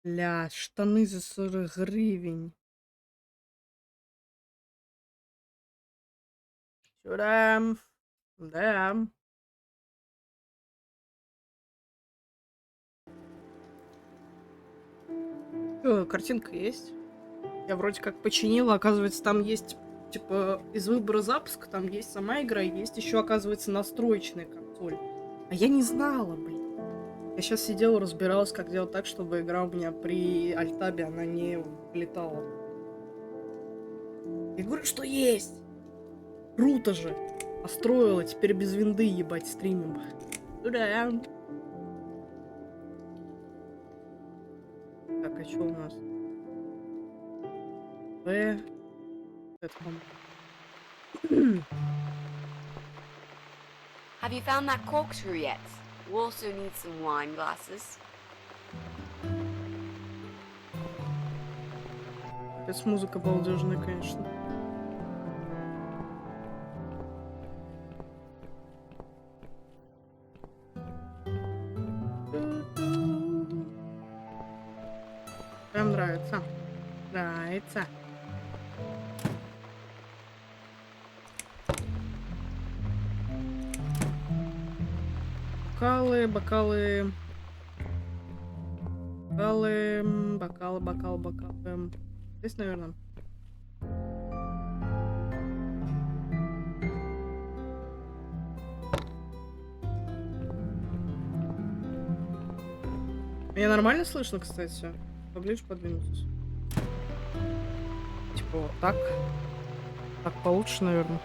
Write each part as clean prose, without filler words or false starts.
Бля, штаны за 40 гривен. Сюда. Да. Картинка есть. Я вроде как починила, оказывается, там есть, типа, из выбора запуска, там есть сама игра, и есть еще, оказывается, настроечная консоль. А я не знала, блин. Я сейчас сидела, разбиралась, как делать так, чтобы игра у меня при альтабе, она не вылетала. Я говорю, что есть! Круто же! Построила, теперь без винды, ебать, стримим. Да. Так, а что у нас? Это, по-моему. Have you found that corkscrew yet? You also need some wine glasses. Капец, музыка балдежная, конечно. Прям нравится. Нравится. Бокалы, бокалы. Бокалы. Здесь, наверное. Меня нормально слышно, кстати? Поближе подвинуться. Типа вот так. Так получше, наверное.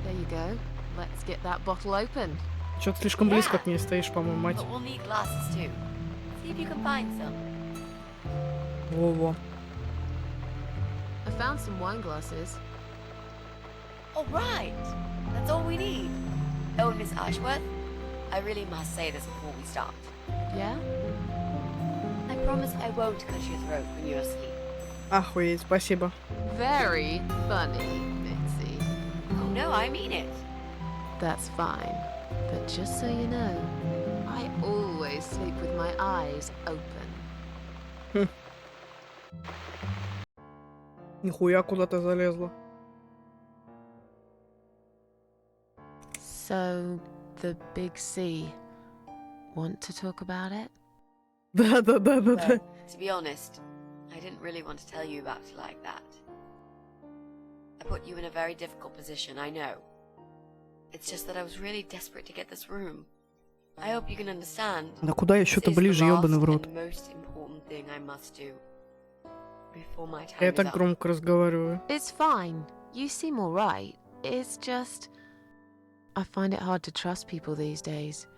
There you go. Let's get that bottle open. Что-то слишком близко от меня стоишь, по-моему, мать. But we'll need glasses too. See if you can find some. Во-во. I found some wine glasses. Oh, right. That's all we need. Oh, and Miss Ashworth, I really must say this before we start. Yeah? I promise I won't cut your throat when you're asleep. Охуеть, спасибо. Very funny, Mitzi. Oh, no, I mean it. That's fine. But just so you know, I always sleep with my eyes open. Нихуя куда-то залезла. So, the big C. Want to talk about it? Да. Well, to be honest, I didn't really want to tell you about it like that. I put you in a very difficult position, I know. It's just that I was really desperate to get this room. I hope you can understand. Да куда еще-то ближе, ёбаный в рот. Most important thing I must do before my time Я is так up. громко разговариваю. It's fine. You seem alright. It's just... I find it hard to trust people these days.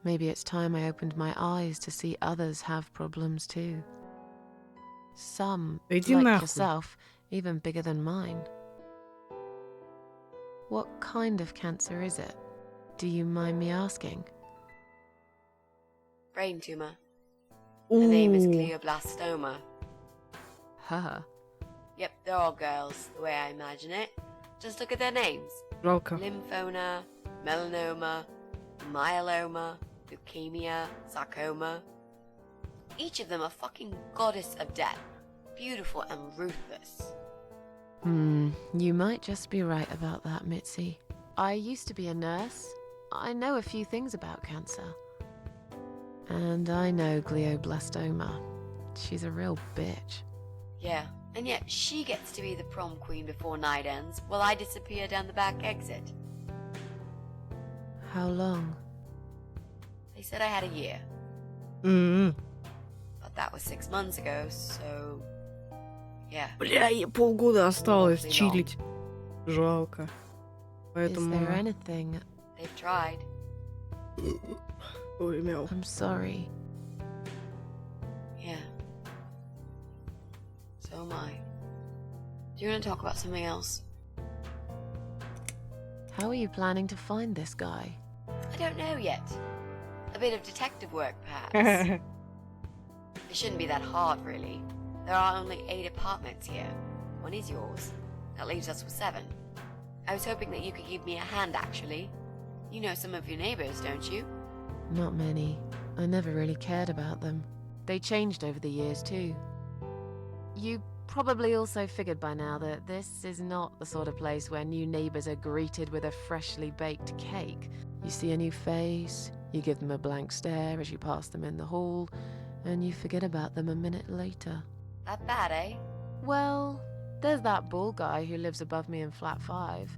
Maybe it's time I opened my eyes to see others have problems too. Some, Иди like нахуй. yourself, even bigger than mine. What kind of cancer is it? Do you mind me asking? Brain tumor. The name is Ooh. glioblastoma. Haha. Yep, they're all girls, the way I imagine it. Just look at their names. Жалко. Lymphoma, melanoma, myeloma, leukemia, sarcoma. Each of them a fucking goddess of death. Beautiful and ruthless. You might just be right about that, Mitzi. I used to be a nurse. I know a few things about cancer. And I know glioblastoma. She's a real bitch. Yeah, and yet she gets to be the prom queen before night ends, while I disappear down the back exit. How long? They said I had a year, М-м. but that was 6 months ago, so... Yeah. Бля, ей полгода осталось чилить. Жалко. Is Поэтому... there anything... They've tried. Ой, мяу. I'm sorry. Yeah. So am I. Do you want to talk about something else? How are you planning to find this guy? I don't know yet. A bit of detective work, perhaps. It shouldn't be that hard, really. There are only 8 apartments here. One is yours. That leaves us with 7. I was hoping that you could give me a hand, actually. You know some of your neighbors, don't you? not many. I never really cared about them. They changed over the years too. You probably also figured by now that this is not the sort of place where new neighbors are greeted with a freshly baked cake. You see a new face, you give them a blank stare as you pass them in the hall, and you forget about them a minute later. That bad, eh? Well, there's that bald guy who lives above me in flat 5.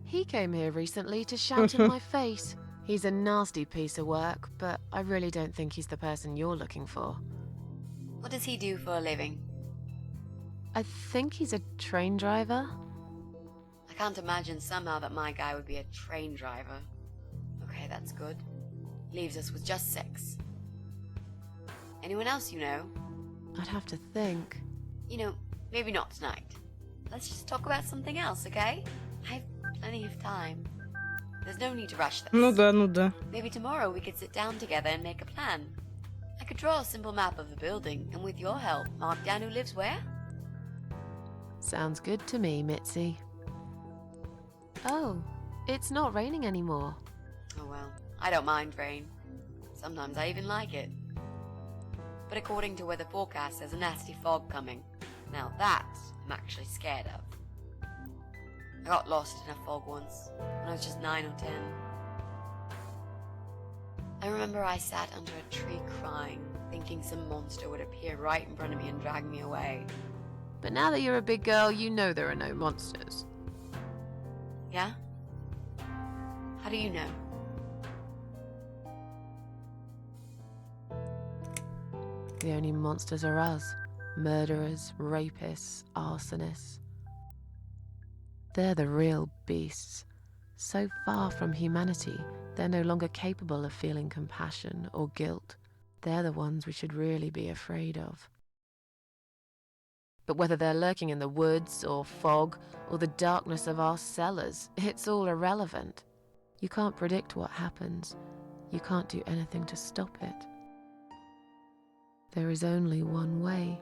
He came here recently to shout in my face. He's a nasty piece of work, but I really don't think he's the person you're looking for. What does he do for a living? I think he's a train driver. I can't imagine somehow that my guy would be a train driver. Okay, that's good. Leaves us with just 6. Anyone else you know? I'd have to think. You know, maybe not tonight. Let's just talk about something else, okay? I have plenty of time. There's no need to rush this. Ну да. Maybe tomorrow we could sit down together and make a plan. I could draw a simple map of the building, and with your help, mark down who lives where. Sounds good to me, Mitzi. Oh, it's not raining anymore. Oh well, I don't mind rain. Sometimes I even like it. But according to weather forecast, there's a nasty fog coming. Now that I'm actually scared of. I got lost in a fog once, when I was just 9 or 10. I remember I sat under a tree crying, thinking some monster would appear right in front of me and drag me away. But now that you're a big girl, you know there are no monsters. Yeah? How do you know? The only monsters are us. Murderers, rapists, arsonists. They're the real beasts. So far from humanity, they're no longer capable of feeling compassion or guilt. They're the ones we should really be afraid of. But whether they're lurking in the woods or fog or the darkness of our cellars, it's all irrelevant. You can't predict what happens. You can't do anything to stop it. There is only one way.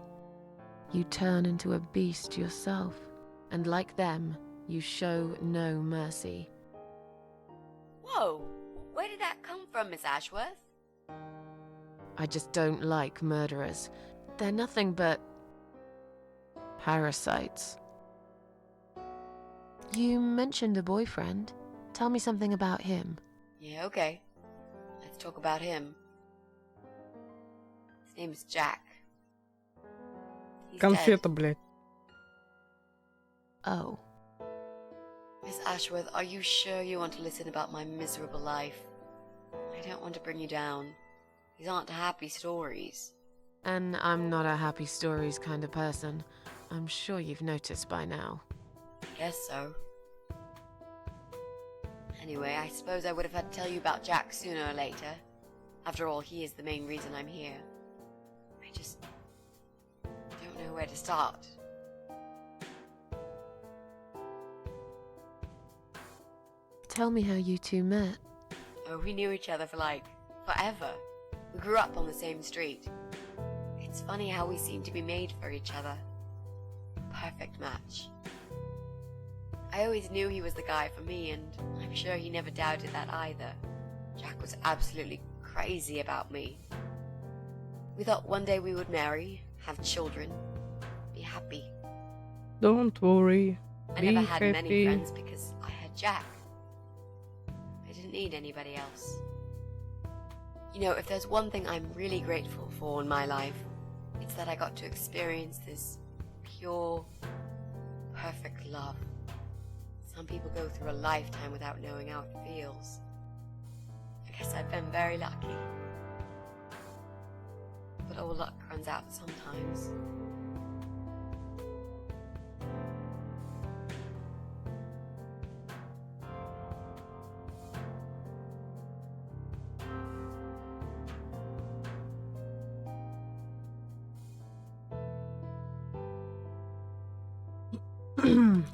You turn into a beast yourself, and like them, you show no mercy. Whoa! Where did that come from, Miss Ashworth? I just don't like murderers. They're nothing but parasites. You mentioned a boyfriend. Tell me something about him. Yeah, okay. Let's talk about him. His name is Jack. He's Конфета, dead. блядь. Oh, Miss Ashworth, are you sure you want to listen about my miserable life? I don't want to bring you down. These aren't happy stories. and I'm not a happy stories kind of person. I'm sure you've noticed by now. Guess so. Anyway, I suppose I would have had to tell you about Jack sooner or later. After all, he is the main reason I'm here. I just don't know where to start. Tell me how you two met. Oh, we knew each other for forever. We grew up on the same street. It's funny how we seem to be made for each other. Perfect match. I always knew he was the guy for me, and I'm sure he never doubted that either. Jack was absolutely crazy about me. We thought one day we would marry, have children, be happy. Don't worry. I Be never had many happy. friends because I had Jack. I didn't need anybody else. You know, if there's one thing I'm really grateful for in my life, it's that I got to experience this pure, perfect love. Some people go through a lifetime without knowing how it feels. I guess I've been very lucky. But all luck runs out sometimes.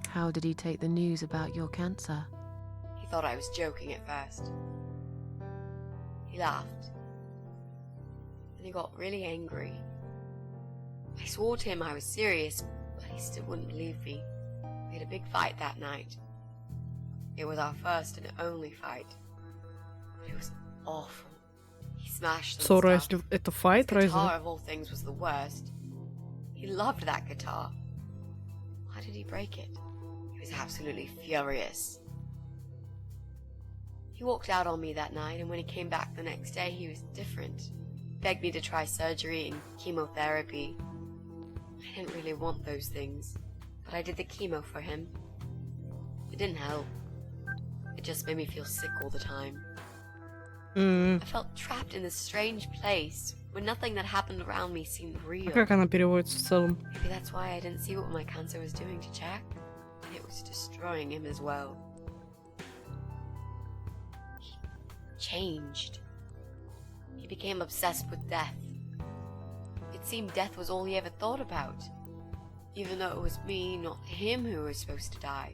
How did he take the news about your cancer? He thought I was joking at first. He laughed. Then he got really angry. I swore to him I was serious, but he still wouldn't believe me. We had a big fight that night. It was our first and only fight. But it was awful. smashed some Ссора, stuff. если это His файт, разве? guitar of all things was the worst. He loved that guitar. Why did he break it? He was absolutely furious. He walked out on me that night, and when he came back the next day, he was different. Begged me to try surgery and chemotherapy. I didn't really want those things, but I did the chemo for him. It didn't help. It just made me feel sick all the time. I felt trapped in this strange place where nothing that happened around me seemed А real. как она переводится в целом? Maybe that's why I didn't see what my cancer was doing to Jack, and it was destroying him as well. He changed. He became obsessed with death. It seemed death was all he ever thought about, even though it was me, not him, who was supposed to die.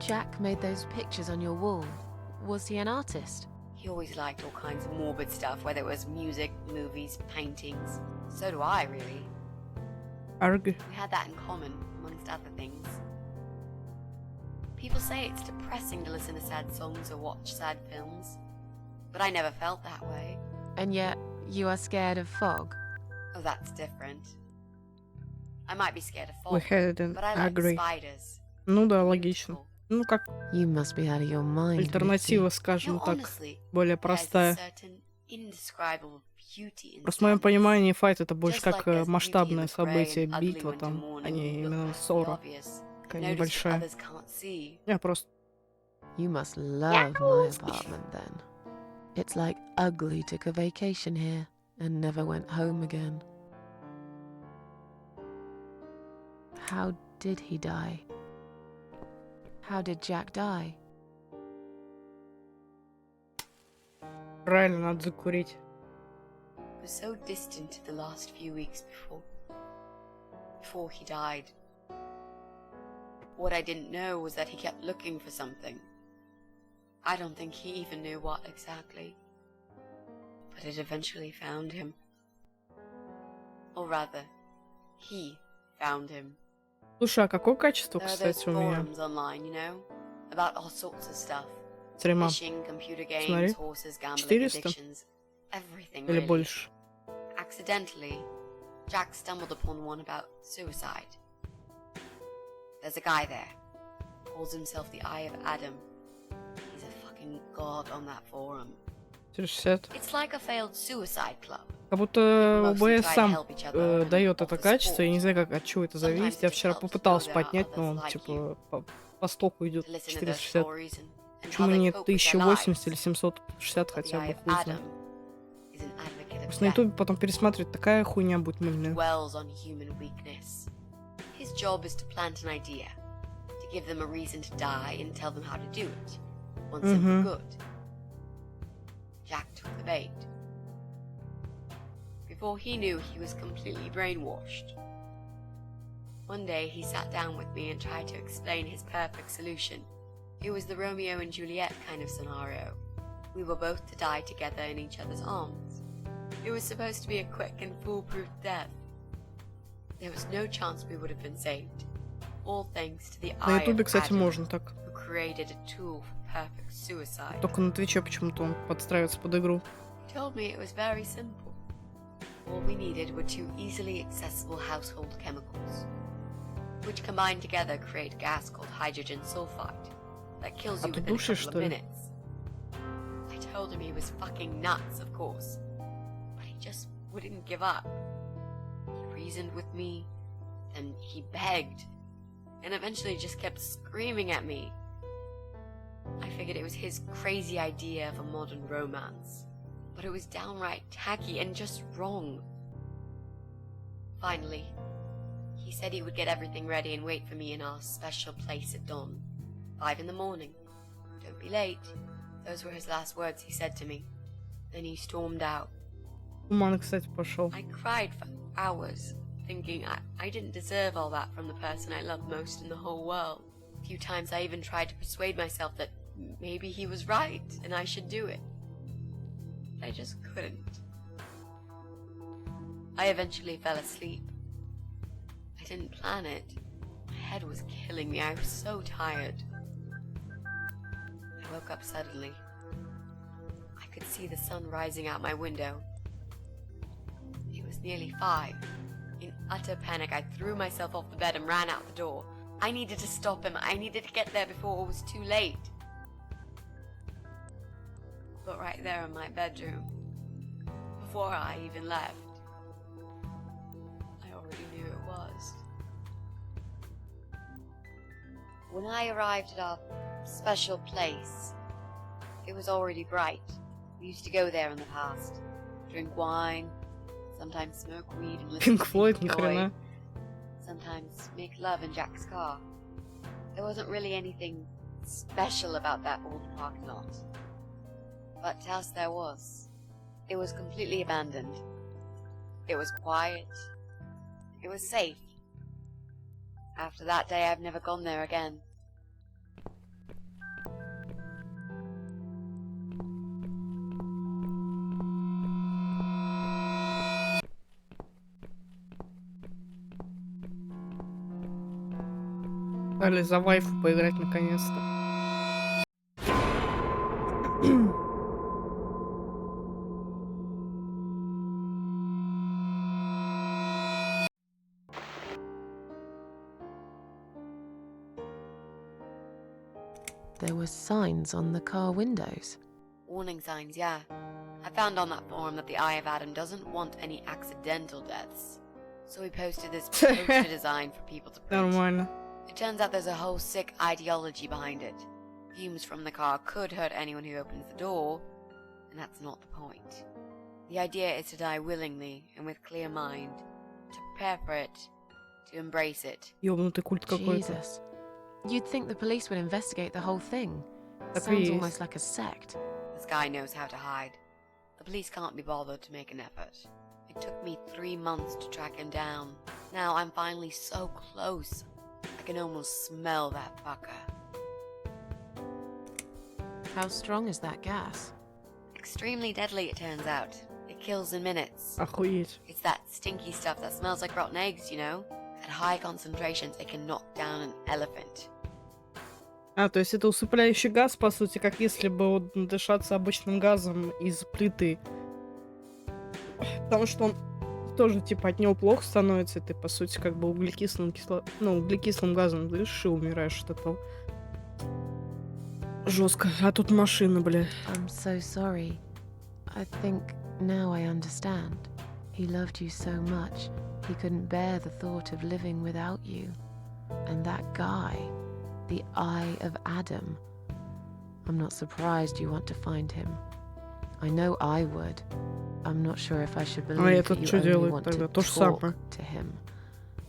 Jack made those pictures on your wall. Was he an artist? He always liked all kinds of morbid stuff, whether it was music, movies, paintings. So do I, really. Арг. We had that in common, amongst other things. People say it's depressing to listen to sad songs or watch sad films, but I never felt that way. And yet, you are scared of fog? Oh, that's different. I might be scared of We fog, had an but I like agree. spiders. Ну да, логично. Beautiful. Ну, как You must be out of your mind, альтернатива, Mitzi. скажем No, так, honestly, более there's a простая. certain indescribable beauty in Просто в моем sadness. понимании файт это больше Just как like there's beauty in масштабное the grey событие, and ugly битва winter там, morning а не that look именно past the ссора. obvious, Такая notice what небольшая. others can't see. Я просто... You must love my apartment then. It's like ugly took a vacation here and never went home again. How did he die? How did Jack die? Правильно, надо закурить. It was so distant to the last few weeks before he died. What I didn't know was that he kept looking for something. I don't think he even knew what exactly. But it eventually found him. Or rather, he found him. Слушай, а какое качество, There are those кстати, у меня? forums online, you know, about all sorts of stuff. Смотри, мам, Fishing, computer games, смотри. horses, gambling, 400? addictions, everything Или really. больше? Accidentally, Jack stumbled upon one about suicide. There's a guy there, calls himself the Eye of Adam. He's a fucking god on that forum. 460. It's like a failed suicide club. Как будто Mostly ОБС try to сам help each other and дает offer это качество, я не support. знаю, как, от чего это зависит. Я Sometimes it вчера helps to попытался know there are поднять, но others он, like типа, по стоку идет To listen to their 460. stories and Почему how they не cope with their 1080 lives. или 760 The хотя Eye бы, of хуй знает. Adam is an advocate of Просто на death. ютубе потом пересматривать, такая хуйня будет мыльная. Dwells on human weakness. His job is to plant an idea, to give them a reason to die and tell them how to do it, once and Mhm. for good. Jack took the bait. Before he knew, he was completely brainwashed. One day he sat down with me and tried to explain his perfect solution. It was the Romeo and Juliet kind of scenario. We were both to die together in each other's arms. It was supposed to be a quick and foolproof death. There was no chance we would have been saved. All thanks to the На Eye ютубе, of кстати, Adam, можно так. who created a tool for perfect suicide. Только на Твиче почему-то он подстраивается под игру. He told me it was very simple. All we needed were two easily accessible household chemicals, which combined together create a gas called hydrogen sulfide that kills А you ты within a душишь, couple что of ли? minutes. I told him he was fucking nuts, of course, but he just wouldn't give up. He reasoned with me, then he begged, and eventually just kept screaming at me. I figured it was his crazy idea of a modern romance, but it was downright tacky and just wrong. Finally, he said he would get everything ready and wait for me in our special place at dawn, 5 in the morning. Don't be late. Those were his last words he said to me. Then he stormed out. Туман, кстати, пошел. I cried for hours, thinking I didn't deserve all that from the person I loved most in the whole world. A few times I even tried to persuade myself that maybe he was right and I should do it. I just couldn't. I eventually fell asleep. I didn't plan it. My head was killing me. I was so tired. I woke up suddenly. could see the sun rising out my window. It was nearly 5. In utter panic, I threw myself off the bed and ran out the door. I needed to stop him. I needed to get there before it was too late. But right there in my bedroom, before I even left, I already knew it was. When I arrived at our special place, it was already bright. We used to go there in the past, drink wine, sometimes smoke weed and listen Pink to Floyd, Pink ни Floyd, хрена. sometimes make love in Jack's car. There wasn't really anything special about that old parking lot. But else there was. It was completely abandoned. It was quiet. It was safe. After that day, I've never gone there again. Дали за вайфу поиграть наконец-то. There were signs on the car windows. Warning signs, yeah. I found on that forum that the Eye of Adam doesn't want any accidental deaths. So we posted this poster design for people to print. Нормально. It turns out there's a whole sick ideology behind it. Fumes from the car could hurt anyone who opens the door, and that's not the point. The idea is to die willingly and with clear mind, to prepare for it, to embrace it. Ёбнутый культ какой-то. Jesus. You'd think the police would investigate the whole thing. Так и Sounds есть. almost like a sect. This guy knows how to hide. The police can't be bothered to make an effort. It took me 3 months to track him down. Now I'm finally so close. I can almost smell that fucker. How strong is that gas? Extremely deadly, it turns out. It kills in minutes. Охуеть. It's that stinky stuff that smells like rotten eggs, you know? At high concentrations, it can knock down an elephant. А, то есть это усыпляющий газ, по сути, как если бы вот дышаться обычным газом из плиты. Потому что он тоже, типа, от него плохо становится, и ты, по сути, как бы углекислым газом дышишь и умираешь от этого. Жестко. А тут машина, бля. I'm so sorry. I think now I understand. He loved you so much, he couldn't bear the thought of living without you. And that guy, the Eye of Adam. I'm not surprised you want to find him. I know I would. I'm not sure if I should believe этот that что you only делает want тогда? to То же talk самое. to him.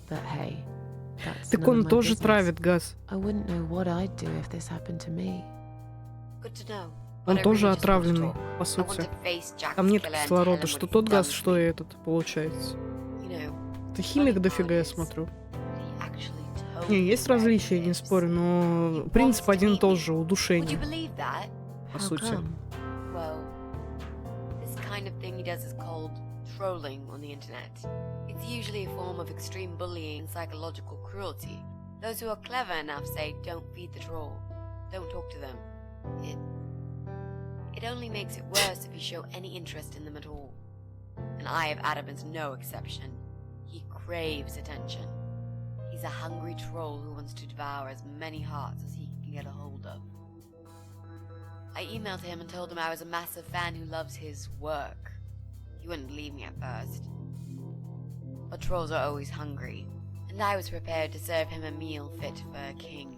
But hey, that's Так none of он my тоже business. травит газ. I wouldn't know what I'd do if this happened to me. Good to know. Он But I тоже really just want to отравленный, talk. по I want сути. to face Jack's Там нет killer and tell кислорода. him Что what тот he's газ, done что to и me. этот, получается. You know, Ты химик funny дофига, я part is смотрю. he actually told Не, me есть where he различия, не lives. спорю, но He принцип wants to один и meet тот me. же, Would you удушение, believe that? по How сути. come? Well, this kind of thing he does is called trolling on the internet. It's usually a form of extreme bullying and psychological cruelty. Those who are clever enough say don't feed the troll, don't talk to them. It only makes it worse if you show any interest in them at all. And Eye of Adam is no exception. He craves attention. He's a hungry troll who wants to devour as many hearts as he can get a hold of. I emailed him and told him I was a massive fan who loves his work. He wouldn't believe me at first. But trolls are always hungry, and I was prepared to serve him a meal fit for a king.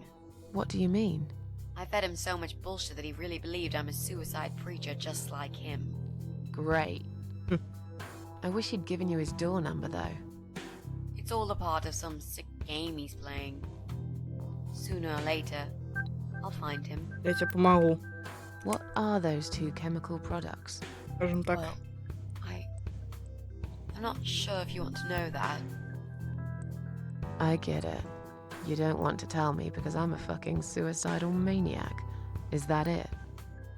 What do you mean? I fed him so much bullshit that he really believed I'm a suicide preacher just like him. Great. I wish he'd given you his door number, though. It's all a part of some sick game he's playing. Sooner or later, I'll find him. Я тебе помогу, What are those two chemical products? скажем так. Well, I'm not sure if you want to know that. I get it. You don't want to tell me because I'm a fucking suicidal maniac. Is that it?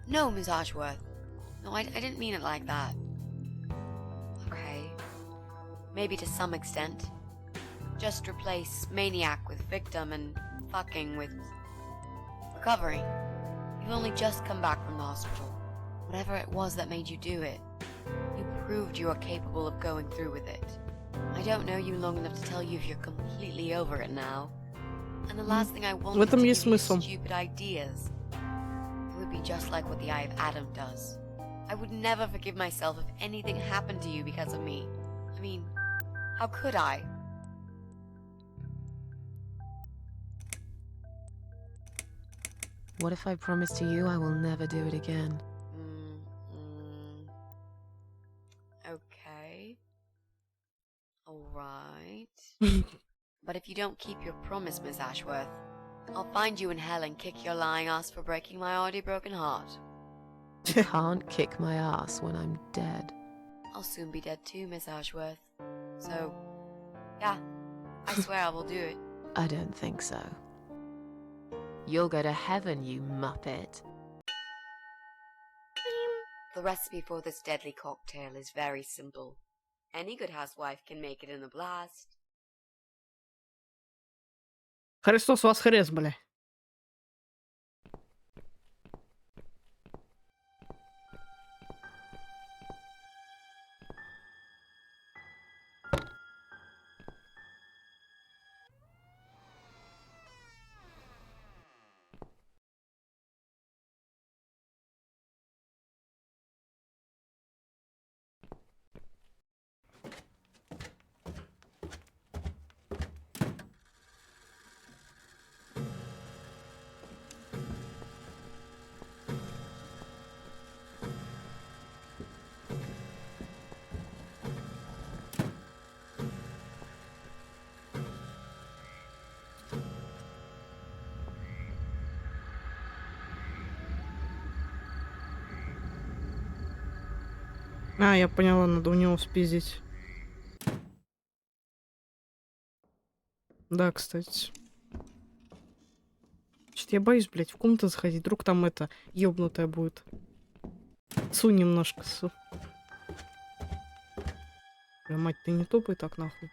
No, Miss Ashworth. No, I didn't mean it like that. Okay. Maybe to some extent. Just replace maniac with victim and fucking with recovery. You've only just come back from the hospital. What Whatever it was that made you do it, you proved you are capable of going through with it. I don't know you long enough to tell you if you're completely over it now. And the last thing I want В is to этом give есть you смысл. stupid ideas. It would be just like what the Eye of Adam does. I would never forgive myself if anything happened to you because of me. I mean, how could I? What if I promise to you I will never do it again? Okay. Alright. But if you don't keep your promise, Miss Ashworth, I'll find you in hell and kick your lying ass for breaking my already broken heart. You can't kick my ass when I'm dead. I'll soon be dead too, Miss Ashworth. So, yeah, I swear I will do it. I don't think so. You'll go to heaven, you muppet. The recipe for this deadly cocktail is very simple. Any good housewife can make it in a blast. Христос воскрес, бля. А, я поняла, надо у него спиздить. Да, кстати. Что-то я боюсь, блядь, в комнату заходить. Вдруг там это ёбнутая будет. Су немножко, су. Бля, мать, ты не топай так нахуй.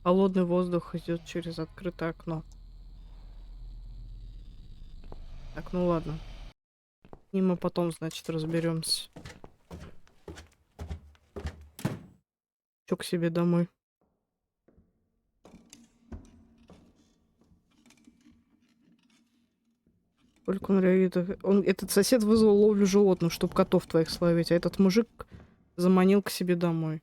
Холодный воздух идет через открытое окно. Так, ну ладно. И мы потом, значит, разберемся. Чё к себе домой? Только этот сосед вызвал ловлю животных, чтобы котов твоих словить, а этот мужик заманил к себе домой.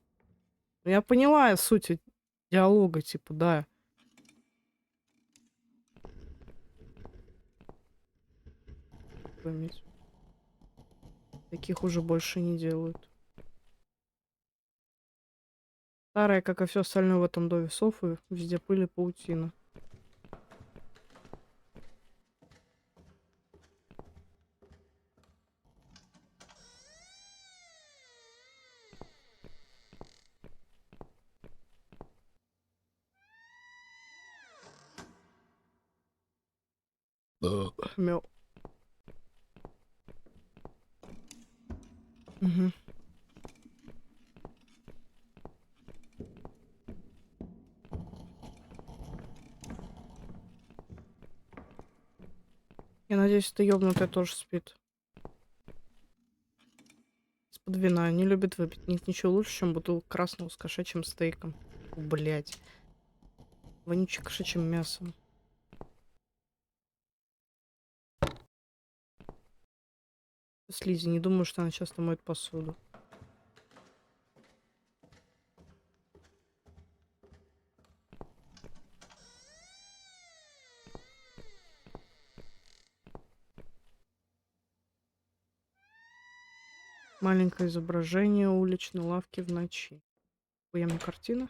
Ну, я поняла суть диалога, типа, да. Заметь. Таких уже больше не делают. Старая, как и все остальное в этом доме, софы, везде пыль и паутина. Мяу. Угу. Я надеюсь, эта ёбнутая тоже спит. Из-под вина. Не любит выпить. Нет ничего лучше, чем бутылка красного с кошачьим стейком. Блять. Вонючим кошачьим мясом. Слизи, не думаю, что она часто моет посуду. Маленькое изображение уличной лавки в ночи. Охуенная картина.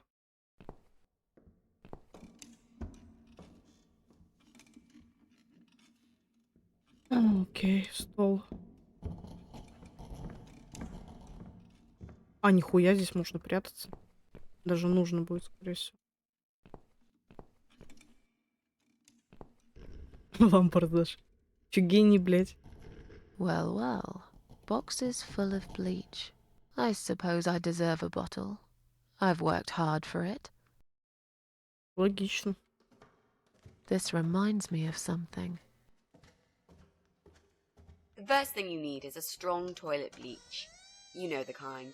Окей, стол. А, нихуя, здесь можно прятаться. Даже нужно будет, скорее всего. Лампорт даже. Чё, гений, блядь. Well, well. Boxes full of bleach. I suppose I deserve a bottle. I've worked hard for it. Логично. This reminds me of something. The first thing you need is a strong toilet bleach. You know the kind.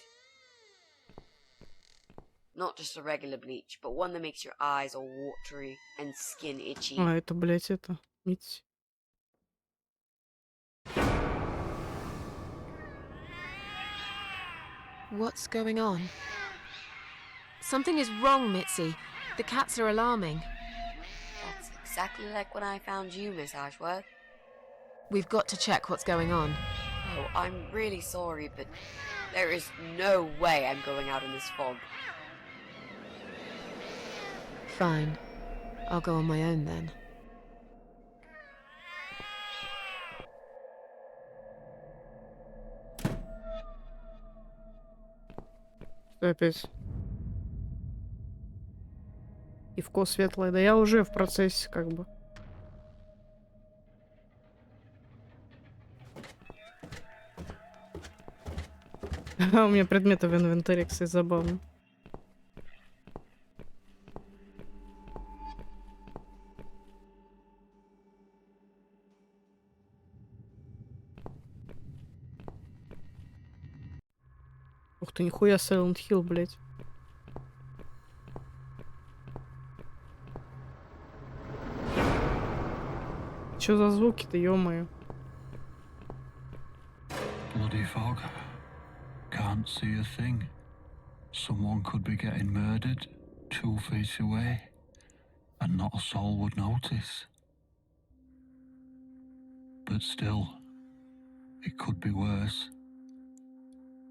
Not just a regular bleach, but one that makes your eyes all watery and skin itchy. А, это, блядь, это... Митси. What's going on? Something is wrong, Mitzi. The cats are alarming. That's exactly like when I found you, Miss Ashworth. We've got to check what's going on. Oh, I'm really sorry, but there is no way I'm going out in this fog. Fine. I'll go on my own then. Что опять? Пивко светлое. Да я уже в процессе, как бы. У меня предметы в инвентаре, кстати, забавно. Ух ты, нихуя, Silent Hill, блядь. Чё за звуки-то, ё-моё? Bloody fog. Can't see a thing. Someone could be getting murdered 2 feet away, and not a soul would notice. But still, it could be worse.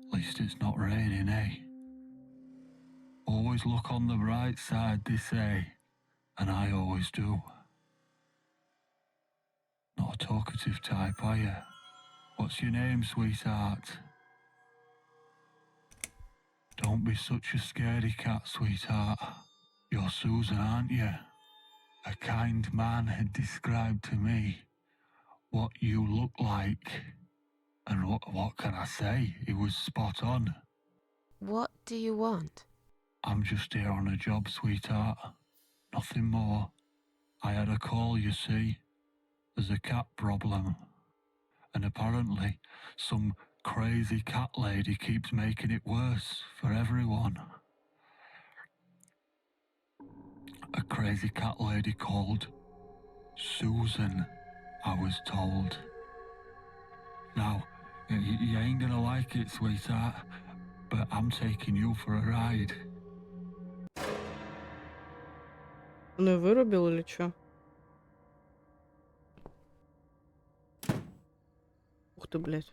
At least it's not raining, eh? Always look on the bright side, they say, and I always do. Not a talkative type, are you? What's your name, sweetheart? Don't be such a scaredy cat, sweetheart. You're Susan, aren't you? A kind man had described to me what you look like. And what can I say? He was spot on. What do you want? I'm just here on a job, sweetheart. Nothing more. I had a call, you see. There's a cat problem. And apparently, some crazy cat lady keeps making it worse for everyone. A crazy cat lady called Susan, I was told. Now, you ain't gonna like it, sweetheart, but I'm taking you for a ride. Он её вырубил или чё? Ух ты, блядь.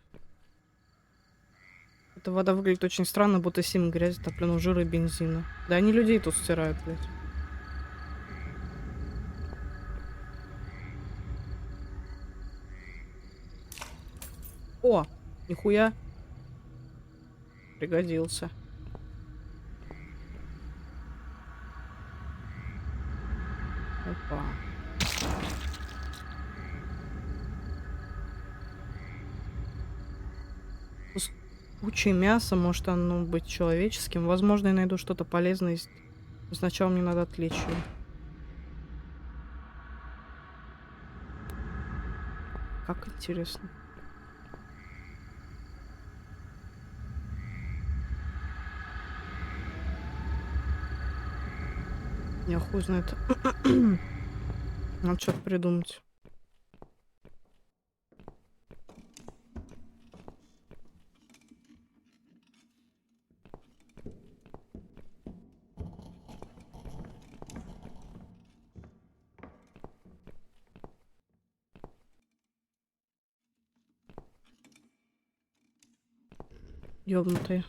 Эта вода выглядит очень странно, будто сильно грязь, топлёного жира и бензина. Да они людей тут стирают, блядь. О! Нихуя. Пригодился. Опа. С кучей мяса, может оно быть человеческим. Возможно, я найду что-то полезное. Но сначала мне надо отвлечь её. Как интересно. Я хуй знает. Надо что-то придумать. Ёбнутые.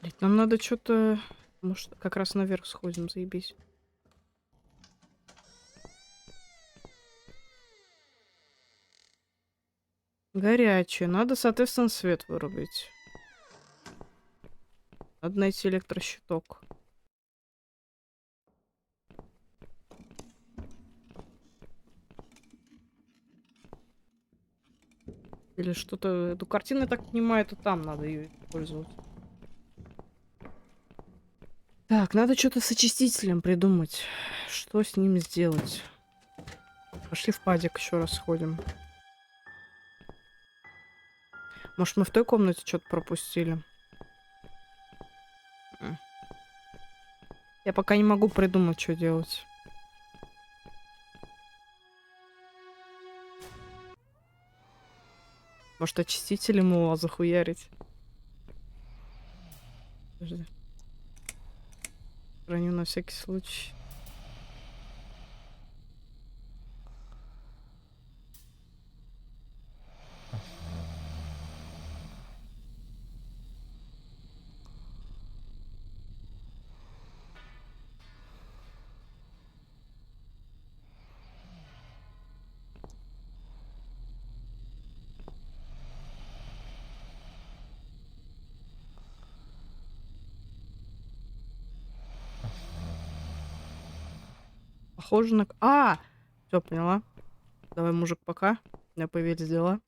Блять, нам надо что-то Может, как раз наверх сходим, заебись. Горячее. Надо, соответственно, свет вырубить. Надо найти электрощиток. Или что-то... Эту картину, я так понимаю, это там надо ее использовать. Так, надо что-то с очистителем придумать. Что с ним сделать? Пошли в падик еще раз сходим. Может, мы в той комнате что-то пропустили? Я пока не могу придумать, что делать. Может, очиститель ему захуярить? Подожди. Храню на всякий случай. Похоже на... А! Все, поняла. Давай, мужик, пока. У меня появились дела.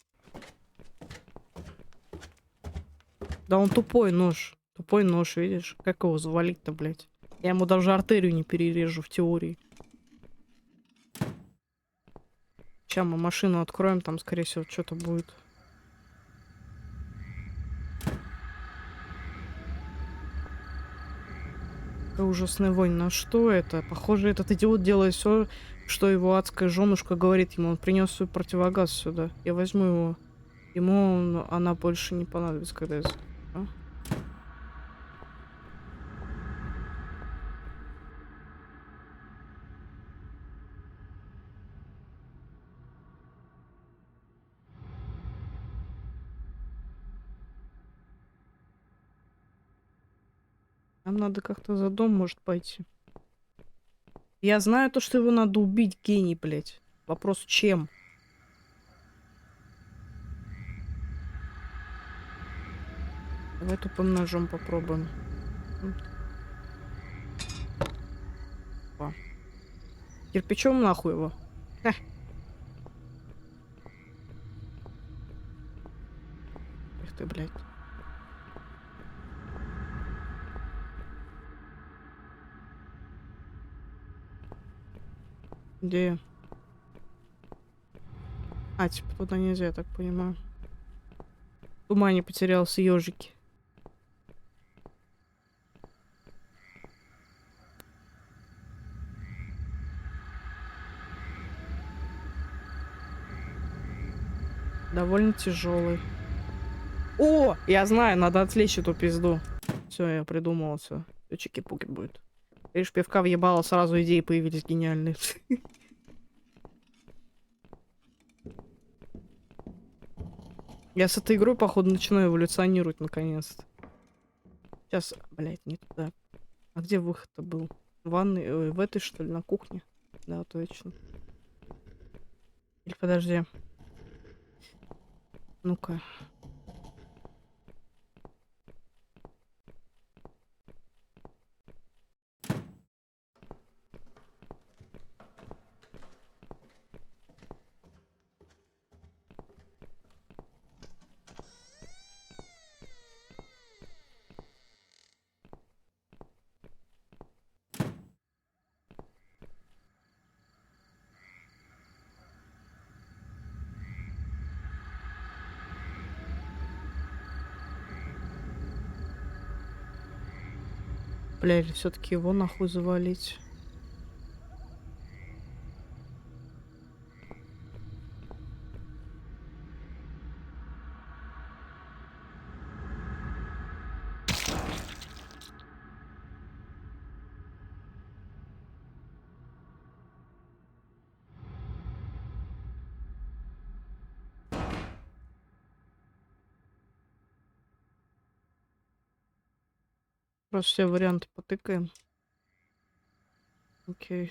Да он тупой нож. Тупой нож, видишь? Как его завалить-то, блядь? Я ему даже артерию не перережу в теории. Сейчас мы машину откроем, там, скорее всего, что-то будет. Какая ужасная вонь. На что это? Похоже, этот идиот делает все, что его адская женушка говорит ему. Он принес свой противогаз сюда. Я возьму его. Она больше не понадобится, когда я... А? Нам надо как-то за дом, может, пойти. Я знаю то, что его надо убить, гений, блядь. Вопрос, чем? Давай тупым ножом попробуем. Опа. Кирпичом нахуй его. Ха. Эх ты, блядь. Где? А, типа туда нельзя, я так понимаю. В тумане потерялся ежики. Довольно тяжелый. О, я знаю, надо отвлечь эту пизду. Все, я придумала все. Все чики-пуки будет. Видишь, пивка въебала, сразу идеи появились гениальные. Я с этой игрой, походу, начинаю эволюционировать наконец-то. Сейчас, блядь, не туда. А где выход-то был? В ванной, в этой, что ли, на кухне? Да, точно. Или подожди. Ну-ка. Бля, или все-таки его нахуй завалить? Просто все варианты потыкаем. Окей.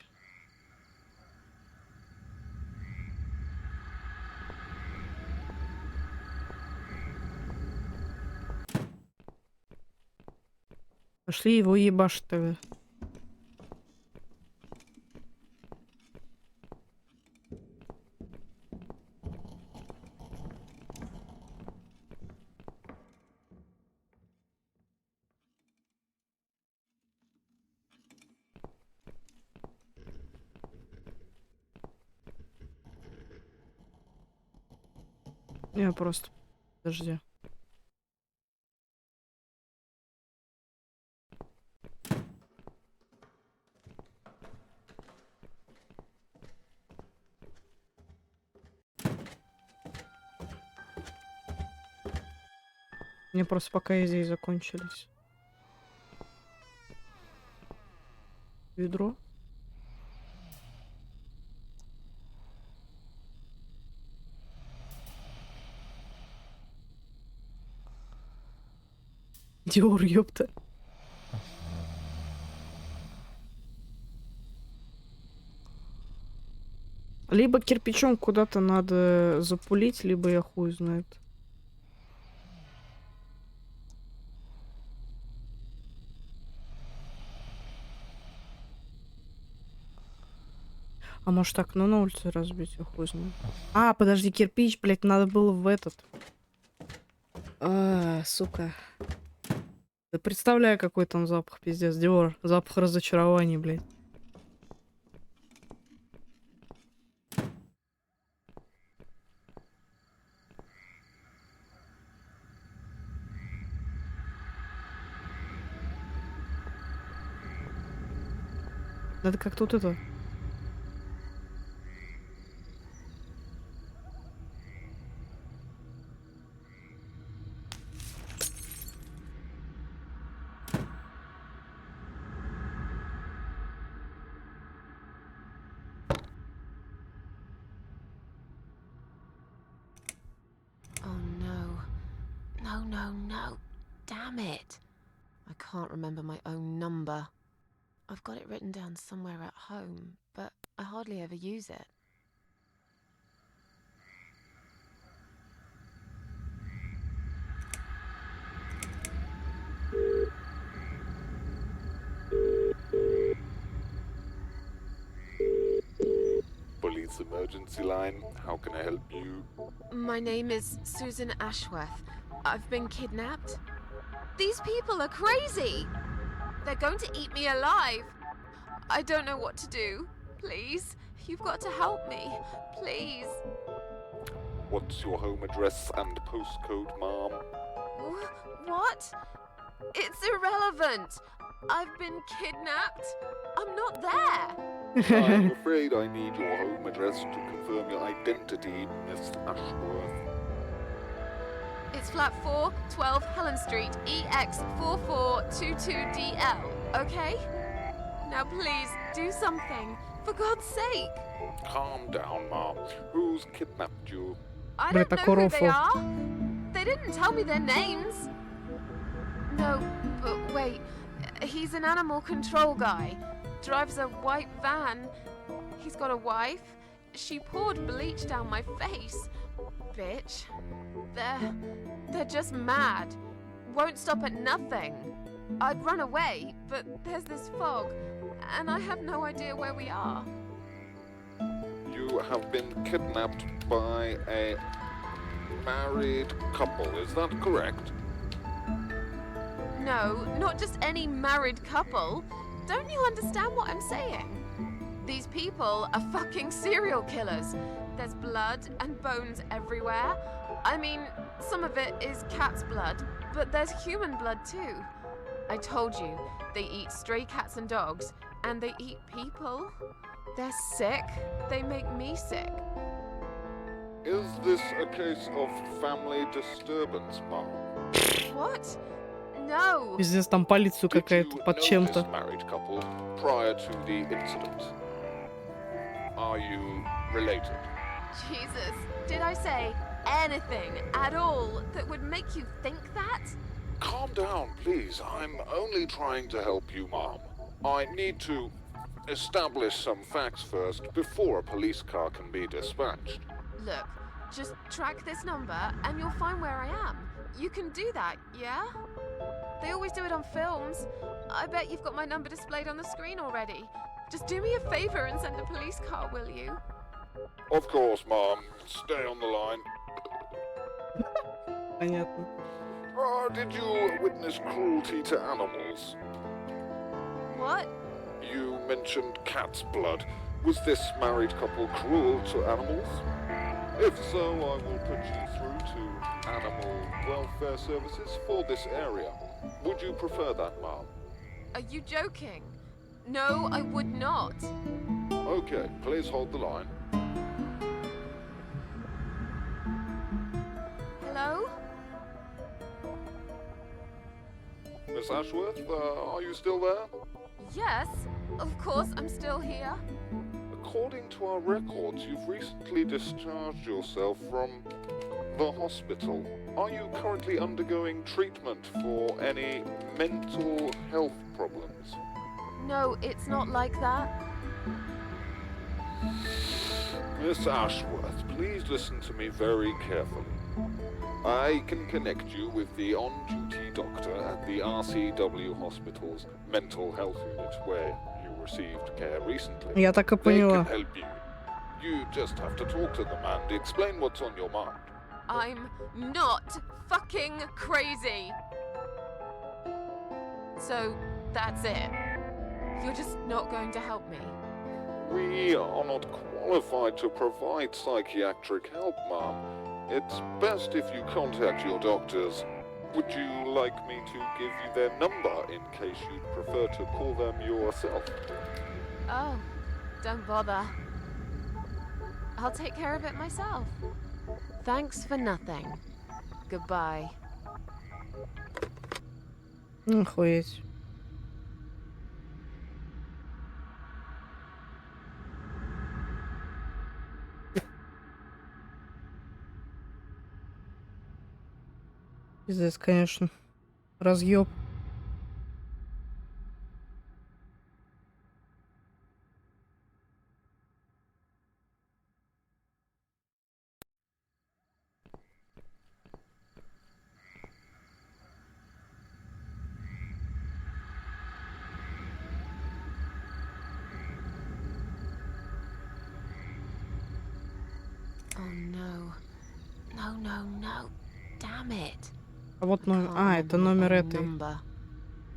Пошли его ебашь тогда. Я просто... Подожди. Мне просто пока идеи закончились. Ведро. Диор, ёпта. Либо кирпичом куда-то надо запулить, либо я хуй знает. А может так, ну на улице разбить, я хуй знает. А, подожди, кирпич, блядь, надо было в этот. А, сука. Да представляю, какой там запах, пиздец, Диор. Запах разочарований, блядь. Надо как-то вот это... Oh no. No, no, no. Damn it. I can't remember my own number. I've got it written down somewhere at home, but I hardly ever use it. Police emergency line. How can I help you? My name is Susan Ashworth. I've been kidnapped. These people are crazy! They're going to eat me alive. I don't know what to do. Please, you've got to help me. Please. What's your home address and postcode, ma'am? What? It's irrelevant. I've been kidnapped. I'm not there. I'm afraid I need your home address to confirm your identity, Miss Ashworth. It's flat 4, 12 Helen Street, EX4422DL, okay? Now please, do something. For God's sake. Calm down, ma'am. Who's kidnapped you? I don't know who they are. They didn't tell me their names. No, but wait. He's an animal control guy. Drives a white van. He's got a wife. She poured bleach down my face. Bitch. They're just mad. Won't stop at nothing. I'd run away, but there's this fog, and I have no idea where we are. You have been kidnapped by a married couple, is that correct? No, not just any married couple. Don't you understand what I'm saying? These people are fucking serial killers. There's blood and bones everywhere. I mean, some of it is cat's blood, but there's human blood too. I told you, they eat stray cats and dogs, and they eat people. They're sick. They make me sick. Is this a case of family disturbance, ma'am? What? No. Пиздец, там полицию Did какая-то you под know чем-то. this married couple prior to the incident? Are you related? Jesus, did I say anything at all that would make you think that? calm down, please. I'm only trying to help you, Mom. I need to establish some facts first before a police car can be dispatched. Look, just track this number and you'll find where I am. You can do that, yeah? They always do it on films. I bet you've got my number displayed on the screen already. Just do me a favor and send a police car, will you? Of course, Mom. Stay on the line. Понятно. Did you witness cruelty to animals? What? You mentioned cat's blood. Was this married couple cruel to animals? If so, I will put you through to animal welfare services for this area. Would you prefer that, Mom? Are you joking? No, I would not. Okay, please hold the line. Hello? Miss Ashworth, are you still there? Yes, of course I'm still here. According to our records, you've recently discharged yourself from the hospital. Are you currently undergoing treatment for any mental health problems? No, it's not like that. Miss Ashworth, please listen to me very carefully. I can connect you with the on-duty doctor at the RCW Hospital's mental health unit where you received care recently. Я так и They can поняла. help you. You just have to talk to them and explain what's on your mind. I'm not fucking crazy. So, that's it. You're just not going to help me. We are not qualified to provide psychiatric help, Ma'am. It's best if you contact your doctors. Would you like me to give you their number in case you'd prefer to call them yourself? Oh, don't bother. I'll take care of it myself. Thanks for nothing. Goodbye. Охуеть. Пиздец, конечно. Разъеб. Oh no. No, no, no. Damn it. А вот I номер. can't А, это remember my номер own этой. number.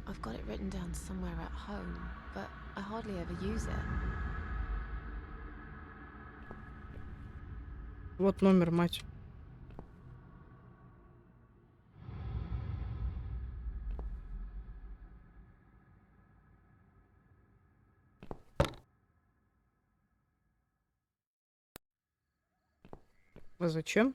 I've got it written down somewhere at home, but I hardly ever use it. Вот номер, мать. А зачем?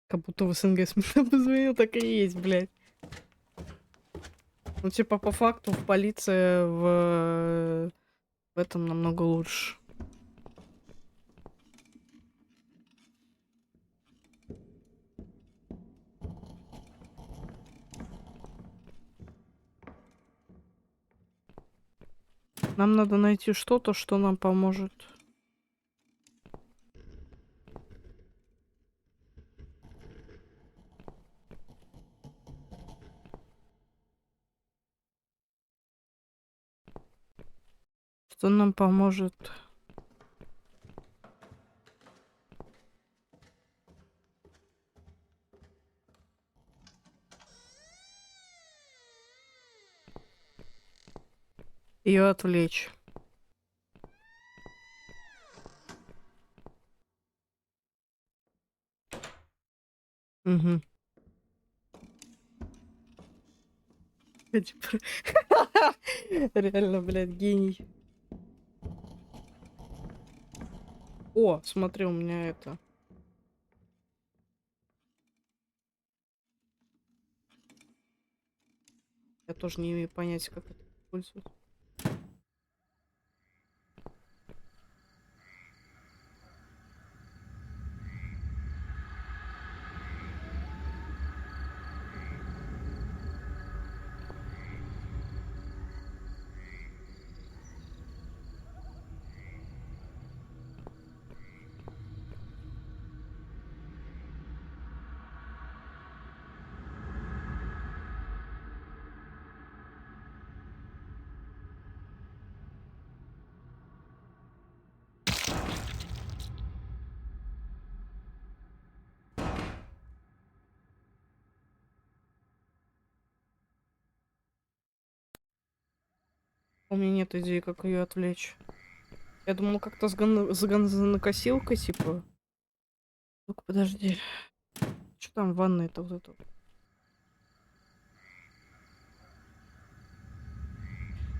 Как будто в СНГ смешно позвонил, так и есть, блядь. Ну, типа, по факту, в полиции в этом намного лучше. Нам надо найти что-то, что нам поможет. Что нам поможет? Ее отвлечь. Угу. Реально, блядь, гений. О, смотри, у меня это. Я тоже не имею понятия, как это использовать. У меня нет идеи, как ее отвлечь. Я думала, как-то с газонокосилкой, типа. Ну-ка, подожди. Что там в ванной-то вот это?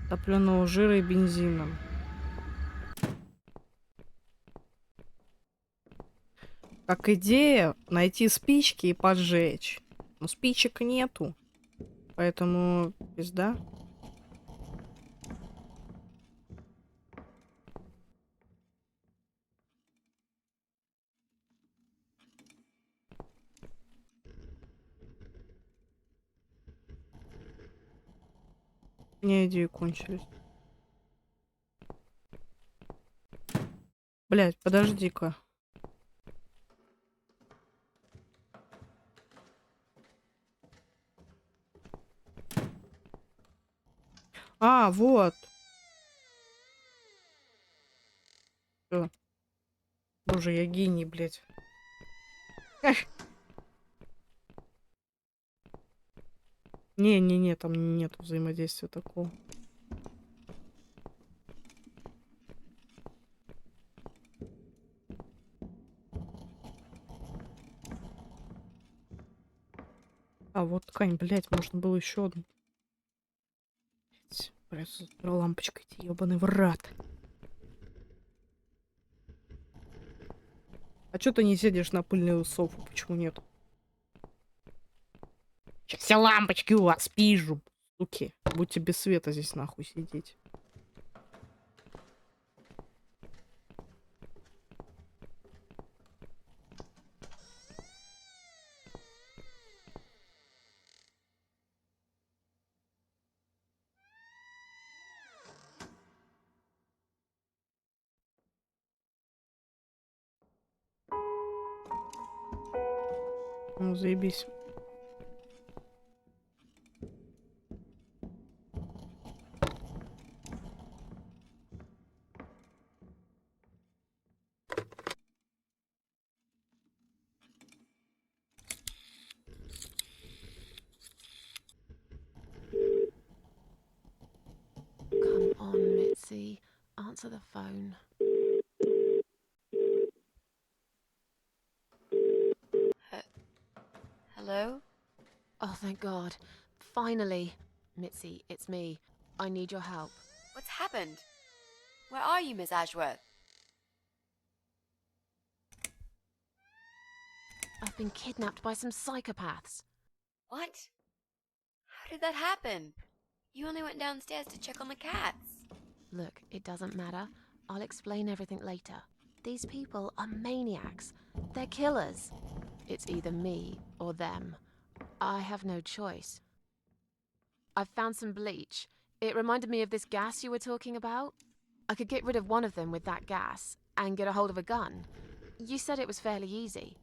Топленого жира и бензина. Как идея, найти спички и поджечь. Но спичек нету. Поэтому пизда. У меня идеи кончились. Блять, подожди-ка. А, вот. Всё. Боже, я гений, блядь. Не-не-не, там нет взаимодействия такого. А, вот ткань, блядь, можно было еще одну. Блядь, лампочка идти, ёбаный в рот. А чё ты не сидишь на пыльную софу? Почему нет? Сейчас все лампочки у вас пижу. Суки, будьте без света здесь нахуй сидеть. Ну, заебись. Come on, Mitzi. Answer the phone. Hello? Oh, thank God. Finally. Mitzi, it's me. I need your help. What's happened? Where are you, Miss Ashworth? I've been kidnapped by some psychopaths. What? How did that happen? You only went downstairs to check on the cats. Look, it doesn't matter. I'll explain everything later. These people are maniacs. They're killers. It's either me or them. I have no choice. I've found some bleach. It reminded me of this gas you were talking about. I could get rid of one of them with that gas and get a hold of a gun. You said it was fairly easy.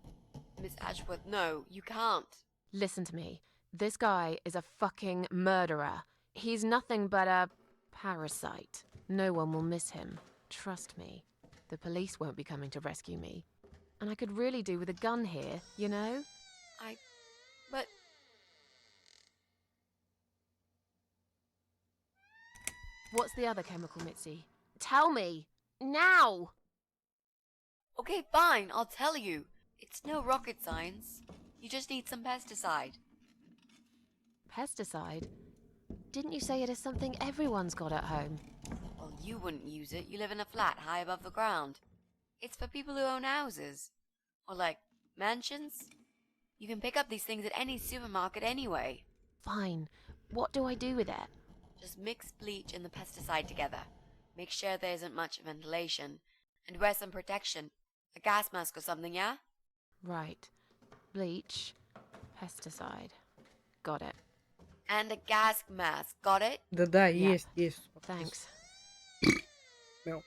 Miss Ashworth, no, you can't. Listen to me. This guy is a fucking murderer. He's nothing but a parasite. No one will miss him. Trust me. The police won't be coming to rescue me. And I could really do with a gun here, you know? But What's the other chemical, Mitzi? Tell me! Now! Okay, fine, I'll tell you. It's no rocket science. You just need some pesticide. Pesticide? Didn't you say it is something everyone's got at home? Well, you wouldn't use it. You live in a flat high above the ground. It's for people who own houses. Or like, mansions. You can pick up these things at any supermarket anyway. Fine. What do I do with it? Just mix bleach and the pesticide together. Make sure there isn't much ventilation. And wear some protection. A gas mask or something, yeah? Right. Bleach. Pesticide. Got it. And a gas mask. Got it? Да-да, Yeah. есть. Thanks. Мяу.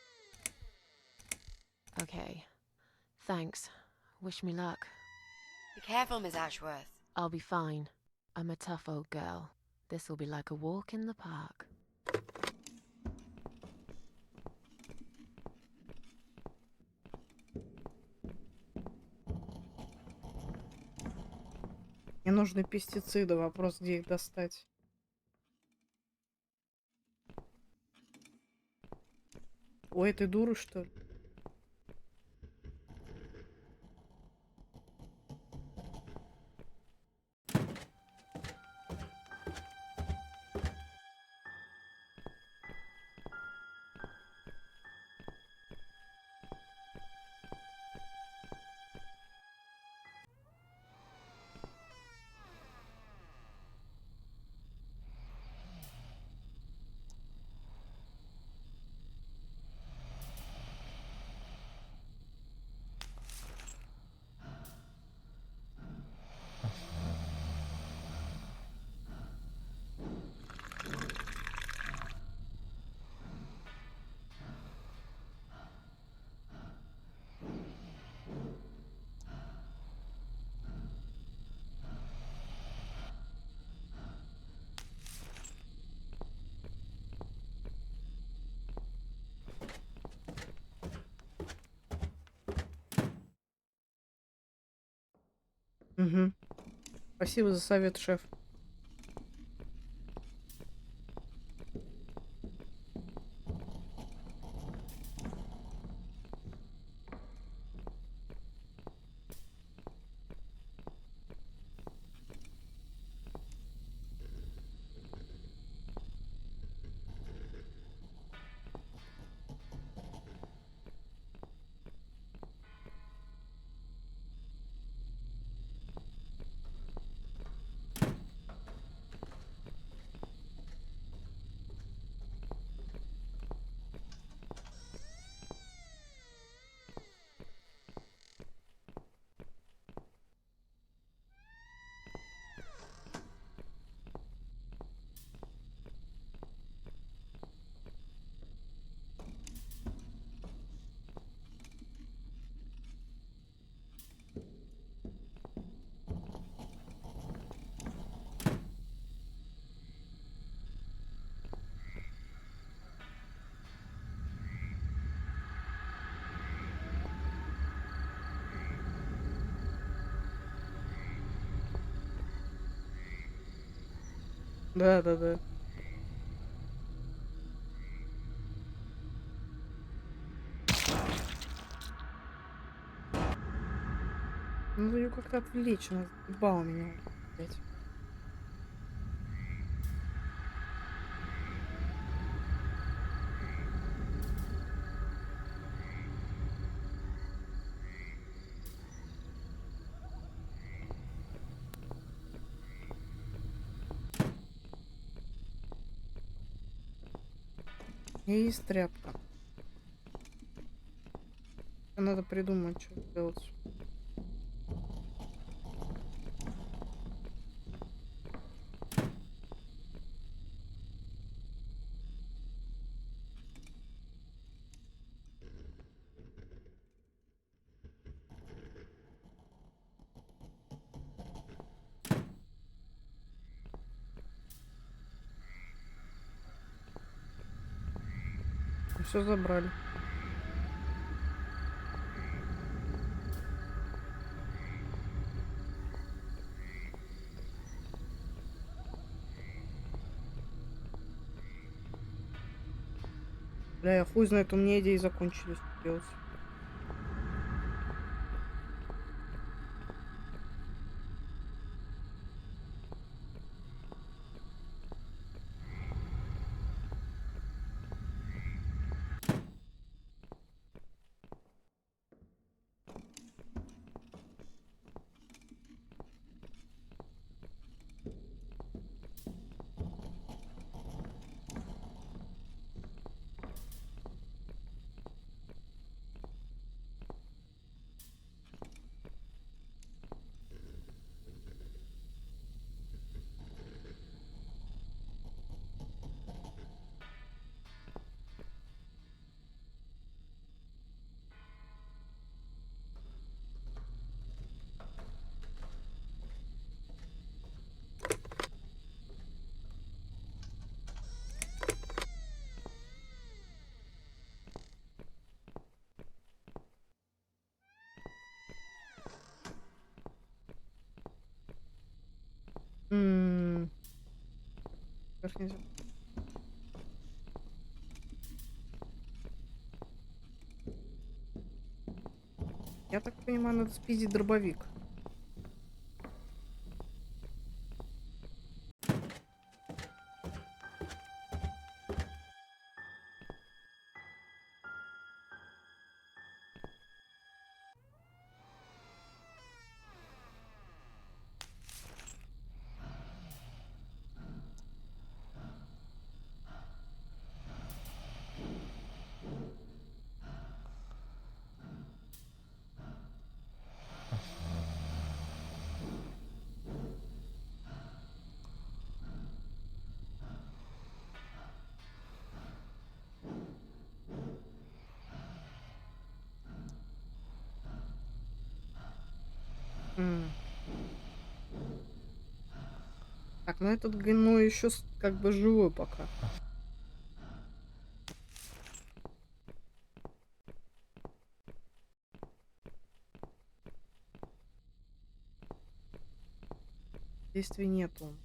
Okay. Thanks. Wish me luck. Be careful, Miss Ashworth. I'll be fine. I'm a tough old girl. This'll be like a walk in the park. Мне нужны пестициды. Вопрос, где их достать. У этой дуры, что ли? Угу. Спасибо за совет, шеф. Да-да-да. Надо ее как-то отвлечь, она ебала меня опять. И есть тряпка. Надо придумать, что делать. Все забрали. Бля, я хуй знает, у меня идеи закончились. Что делать? Верхний зуб. Я так понимаю, надо спиздить дробовик. Так, ну этот говно еще как бы живой пока. Действий нету.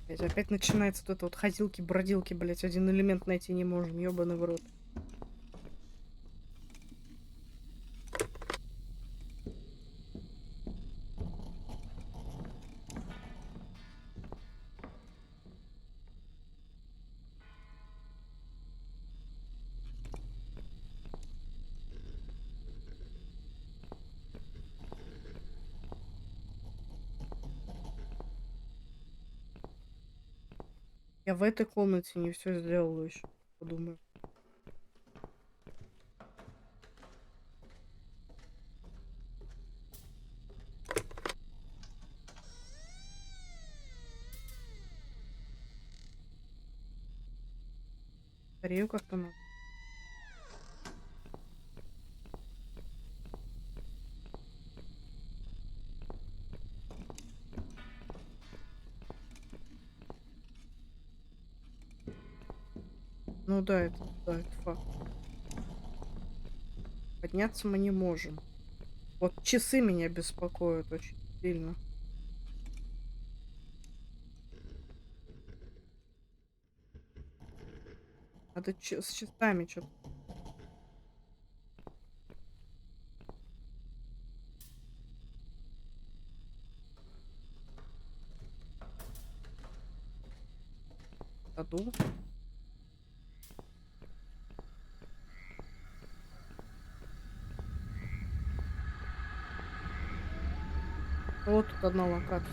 Блядь, опять начинается вот это вот ходилки-бродилки, блять, один элемент найти не можем, ёбаный в рот. Я в этой комнате не все сделала еще. Подумаю. Старею как-то надо. Ну да, это факт. Подняться мы не можем. Вот часы меня беспокоят очень сильно. Надо с часами что-то. Году. Вот тут одна локация.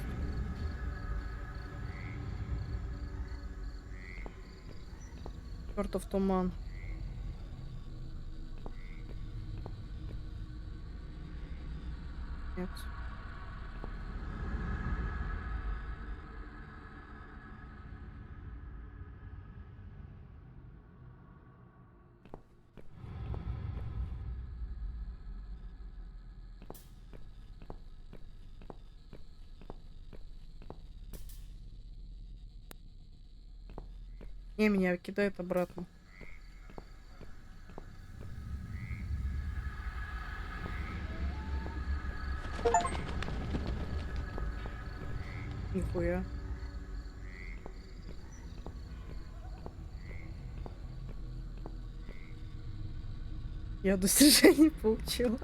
Чертов туман. Нет. Не, меня кидает обратно. Нихуя. Я достижение получила.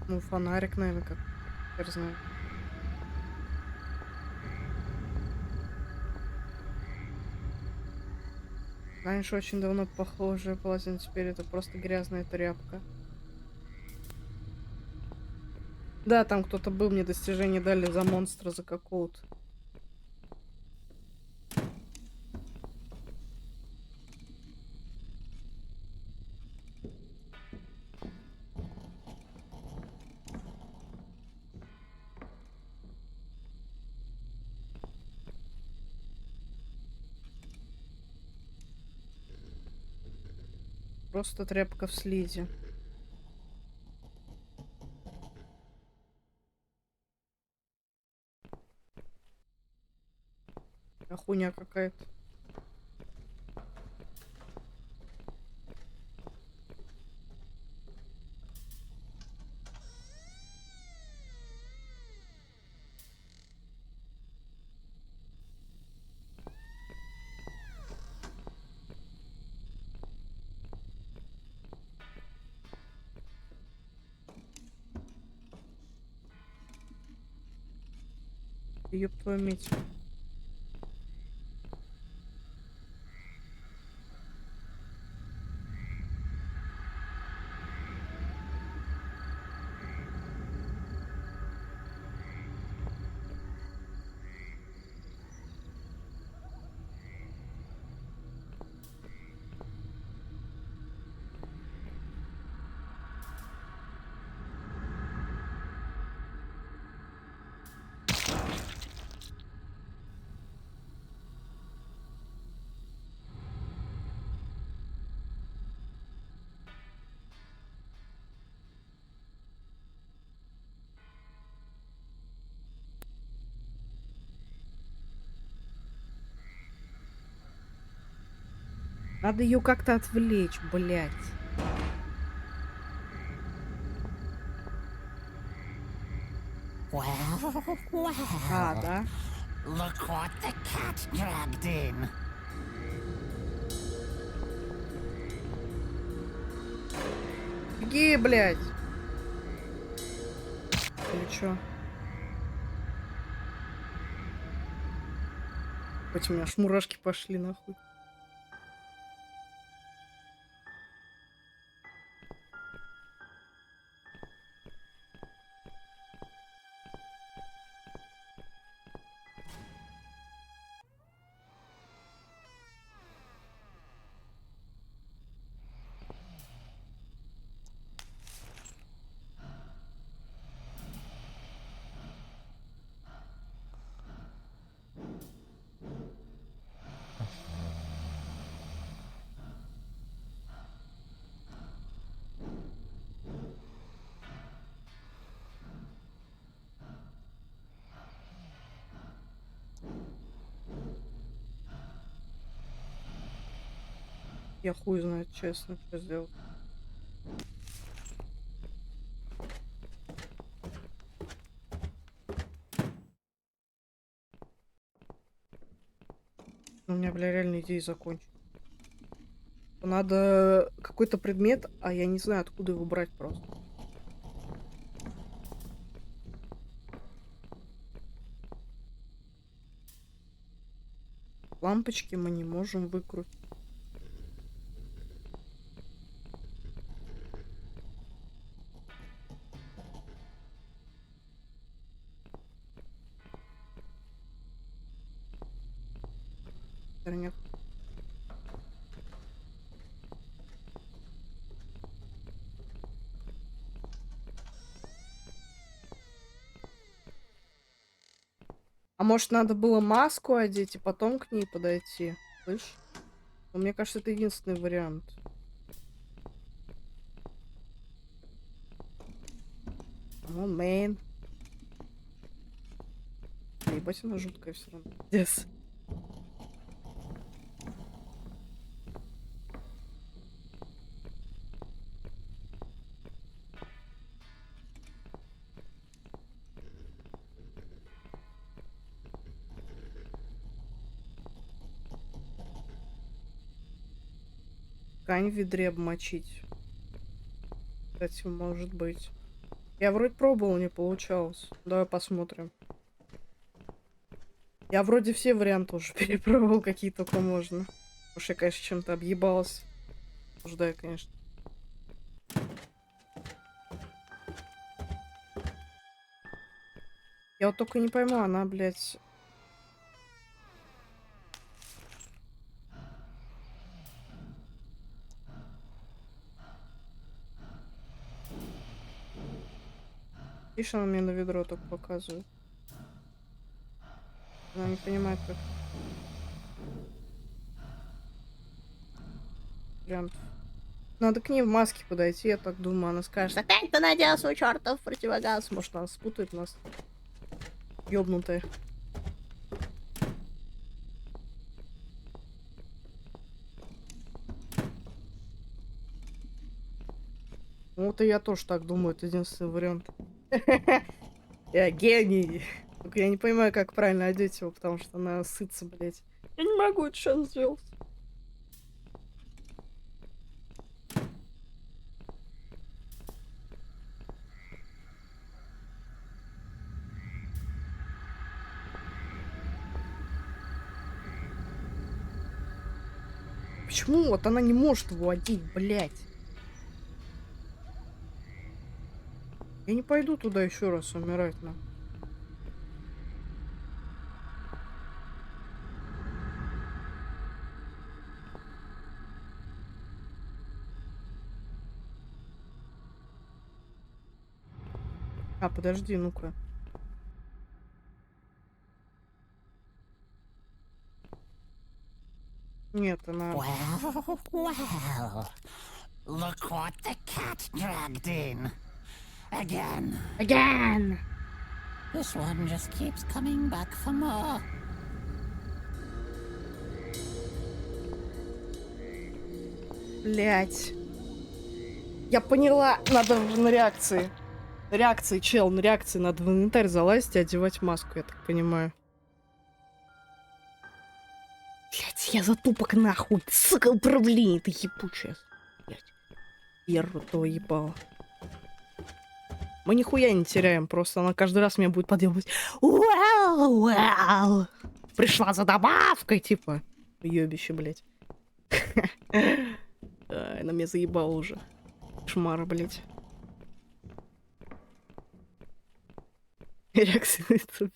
Ну, фонарик, наверное, как. Хер знает. Раньше очень давно похожее полотенце, теперь это просто грязная тряпка. Да, там кто-то был, мне достижение дали за монстра, за какого-то. Просто тряпка в слизи. Хуйня какая-то. Ёб твою мать. Надо ее как-то отвлечь, блядь. А, да? Look what the cat dragged in. Беги, блядь. Или чё? Хоть у меня аж мурашки пошли, нахуй. Я хуй знает, честно, что сделать. У меня, бля, реально идеи закончились. Надо какой-то предмет, а я не знаю, откуда его брать просто. Лампочки мы не можем выкрутить. Нет. А может, надо было маску одеть и потом к ней подойти? Слышь? Ну, мне кажется, это единственный вариант. Ну, мейн. Ебать, она жуткая все равно. Yes. Ткань в ведре обмочить. Кстати, может быть. Я вроде пробовал, не получалось. Давай посмотрим. Я вроде все варианты уже перепробовал, какие только можно. Потому что я, конечно, чем-то объебалась. Ждаю, конечно. Я вот только не пойму, она, блядь... Видишь, она мне на ведро только показывает. Она не понимает, как... Вариантов. Надо к ней в маске подойти, я так думаю. Она скажет: опять ты надел свой чертов противогаз. Может, она спутает нас. Ёбнутая. Вот и я тоже так думаю, это единственный вариант. Я гений. Только я не понимаю, как правильно одеть его, потому что она сытся, блядь. Я не могу это сейчас сделать. Почему вот она не может его одеть, блядь? Я не пойду туда еще раз умирать, на. А, подожди, ну-ка. Нет, она... Well, well. Look what the cat dragged in. Again. Again! This one just keeps coming back for more. Блять. Я поняла, надо на реакции. На реакции, чел, на реакции надо в инвентарь залазить и одевать маску, я так понимаю. Блять, я затупок нахуй. Сука, управление, ты ебучая. Блять. Еру того ебала. Мы нихуя не теряем, просто она каждый раз меня будет подъебывать. Well. Пришла за добавкой, типа. Ёбище, блять. Она меня заебала уже. Шмара, блять. Реакция на YouTube.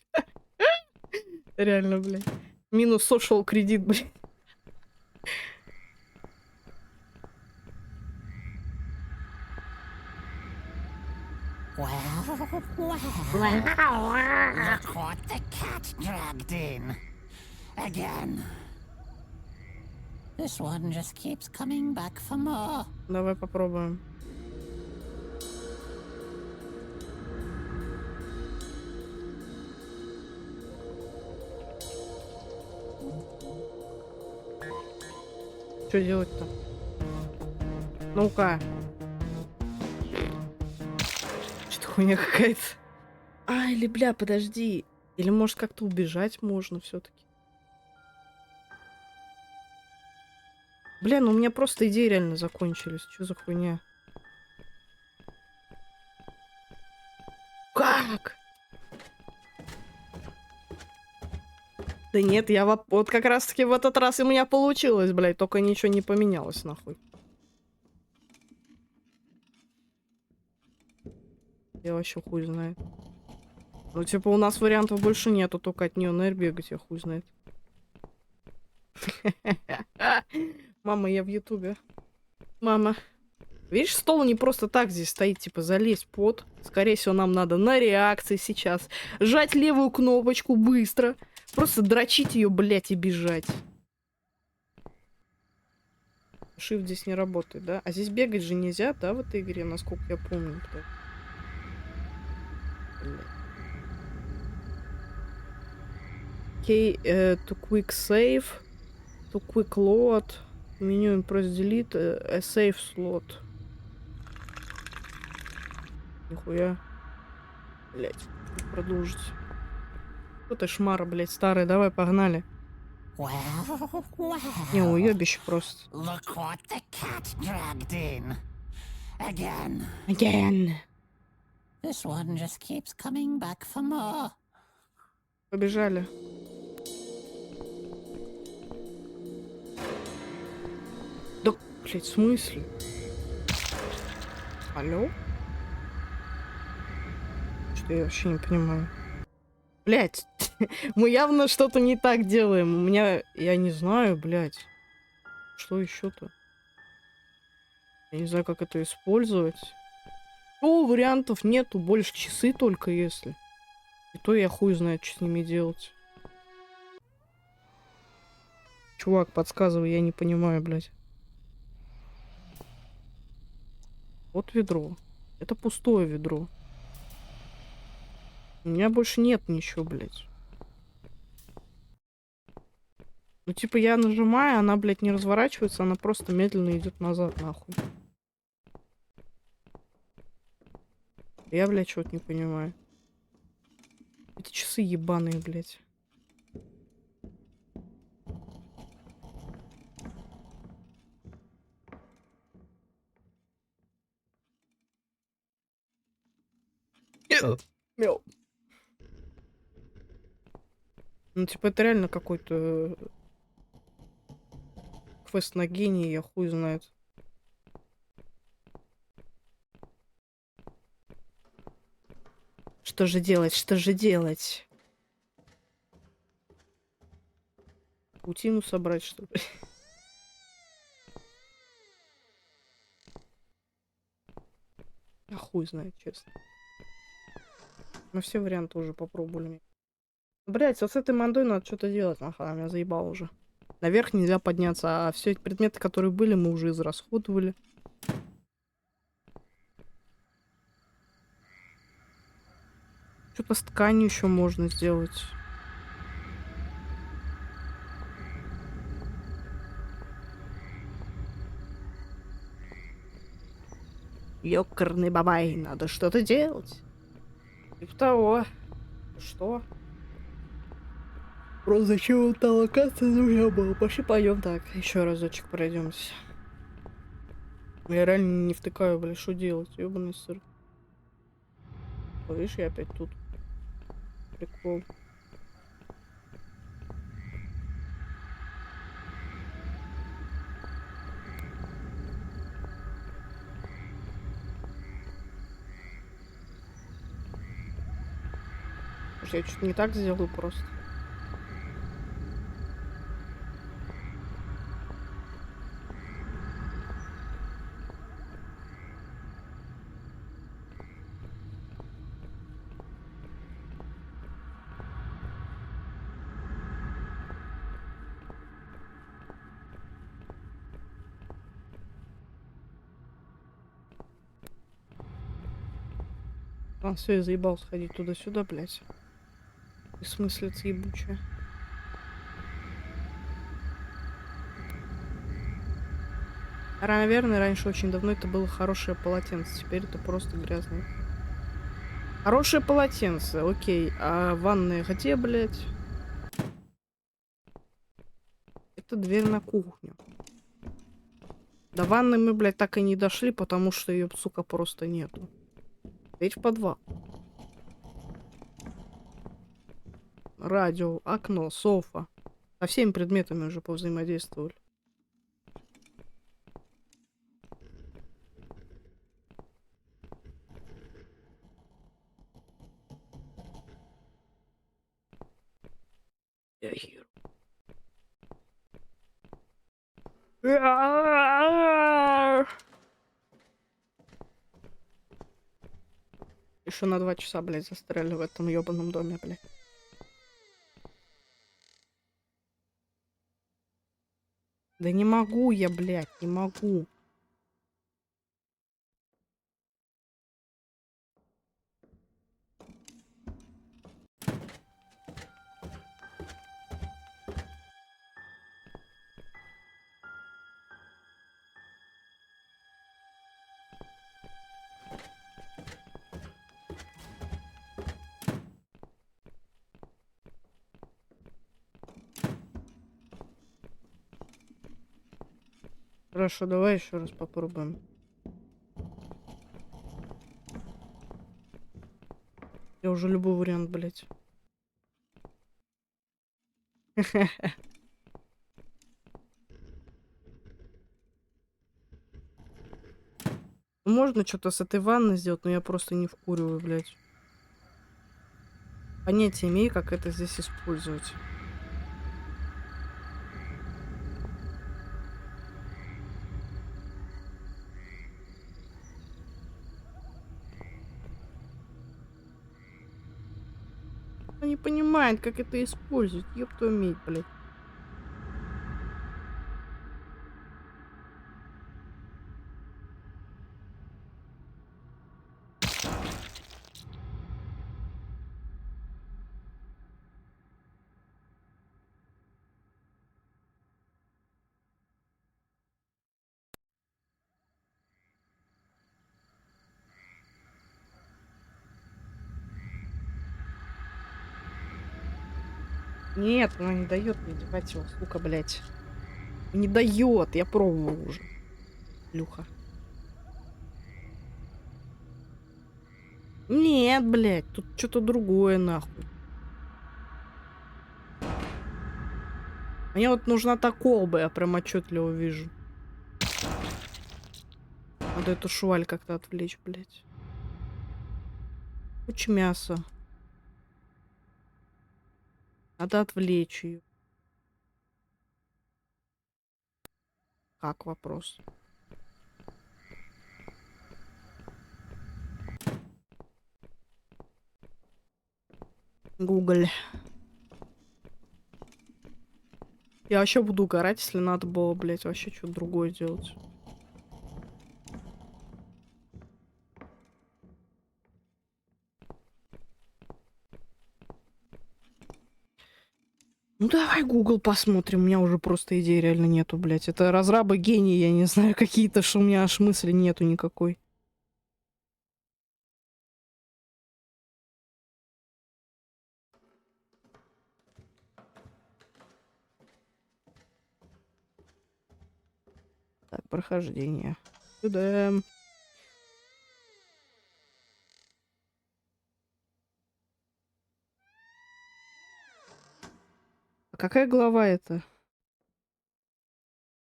Реально, блядь. Минус social кредит, блядь. Well, well. Look what the cat dragged in. Again. This one just keeps coming back for more. Давай попробуем. Что делать-то? Ну-ка. Что хуйня какая-то? А, или, бля, подожди. Или, может, как-то убежать можно все-таки. Бля, ну у меня просто идеи реально закончились. Что за хуйня? Как? Да нет, я вот как раз-таки в этот раз у меня получилось, блядь, только ничего не поменялось, нахуй. Я вообще хуй знает. Ну, типа, у нас вариантов больше нету, только от нее наверх бегать, я хуй знает. Мама, я в Ютубе. Мама. Видишь, стол не просто так здесь стоит, типа, залезть под. Скорее всего, нам надо на реакции сейчас. Жать левую кнопочку быстро. Просто дрочить ее, блядь, и бежать. Shift здесь не работает, да? А здесь бегать же нельзя, да, в этой игре, насколько я помню. Окей, to quick save, to quick load, меню press delete, a save slot. Нихуя. Блять, продолжить. Что ты шмара, блять, старый, давай, погнали. Well, Не, well. уебище просто. Look what the cat dragged in. Again. Again. This one just keeps coming back for more. Побежали. Да, блядь, в смысле? Алло? Что я вообще не понимаю. Блядь, мы явно что-то не так делаем. У меня, я не знаю, блядь. Что еще-то? Я не знаю, как это использовать. О, вариантов нету, больше часы только если. И то я хуй знает, что с ними делать. Чувак, подсказывай, я не понимаю, блядь. Вот ведро. Это пустое ведро. У меня больше нет ничего, блядь. Ну, типа, я нажимаю, она, блядь, не разворачивается, она просто медленно идет назад, нахуй. Я, блядь, чего-то не понимаю. Эти часы ебаные, блядь. Мяу. Ну, типа, это реально какой-то квест на гении, я хуй знает. Что же делать? Что же делать? Паутину собрать, что ли? Я хуй знает, честно. Мы все варианты уже попробовали. Блять, вот с этой мандой надо что-то делать, нахуй, она меня заебала уже. Наверх нельзя подняться, а все эти предметы, которые были, мы уже израсходовали. Что-то с тканью еще можно сделать. Ёкарный бабай, надо что-то делать. Типа того. Что? Просто зачем вот та локация нужна была? Пошли пойдем так. Еще разочек пройдемся. Я реально не втыкаю, бля, что делать? Ёбаный сыр. О, видишь, я опять тут. Прикол. Может, я что-то не так сделаю просто. А, все, я заебался ходить туда-сюда, блядь. Бессмыслица ебучая. Наверное, раньше очень давно это было хорошее полотенце. Теперь это просто грязное. Хорошее полотенце, окей. А ванная где, блядь? Это дверь на кухню. До ванны мы, блядь, так и не дошли, потому что ее, сука, просто нету. Дверь в подвал. Радио, окно, софа. Со всеми предметами уже повзаимодействовали. Я хер. Еще на 2 часа, блядь, застряли в этом ебаном доме, блядь. Да не могу я, блядь, не могу. Хорошо, давай еще раз попробуем. Я уже любой вариант, блядь. Можно что-то с этой ванной сделать, но я просто не вкуриваю, блядь. Понятия имею, как это здесь использовать. Он не понимает, как это использовать. Ёб твою медь, блядь. Нет, она не дает мне девать его, сука, блядь. Не дает, я пробовал уже. Люха. Нет, блядь, тут что-то другое, нахуй. Мне вот нужна та колба, я прям отчетливо вижу. Надо эту шваль как-то отвлечь, блядь. Куча мяса. Надо отвлечь ее. Как вопрос? Гугль. Я вообще буду угорать, если надо было, блядь, вообще что-то другое делать. Ну давай Google посмотрим. У меня уже просто идей реально нету, блядь. Это разрабы гении, я не знаю, какие-то, что у меня аж мысли нету никакой. Так, прохождение. Сюда. А какая глава это?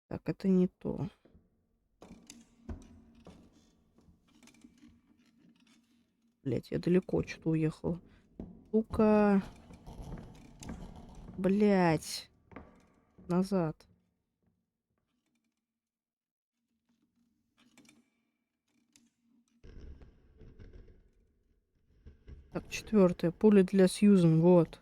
Так, это не то. Блять, я далеко что-то уехала. Сука. Блять. Назад. Так, 4. Пуля для Сьюзен, вот.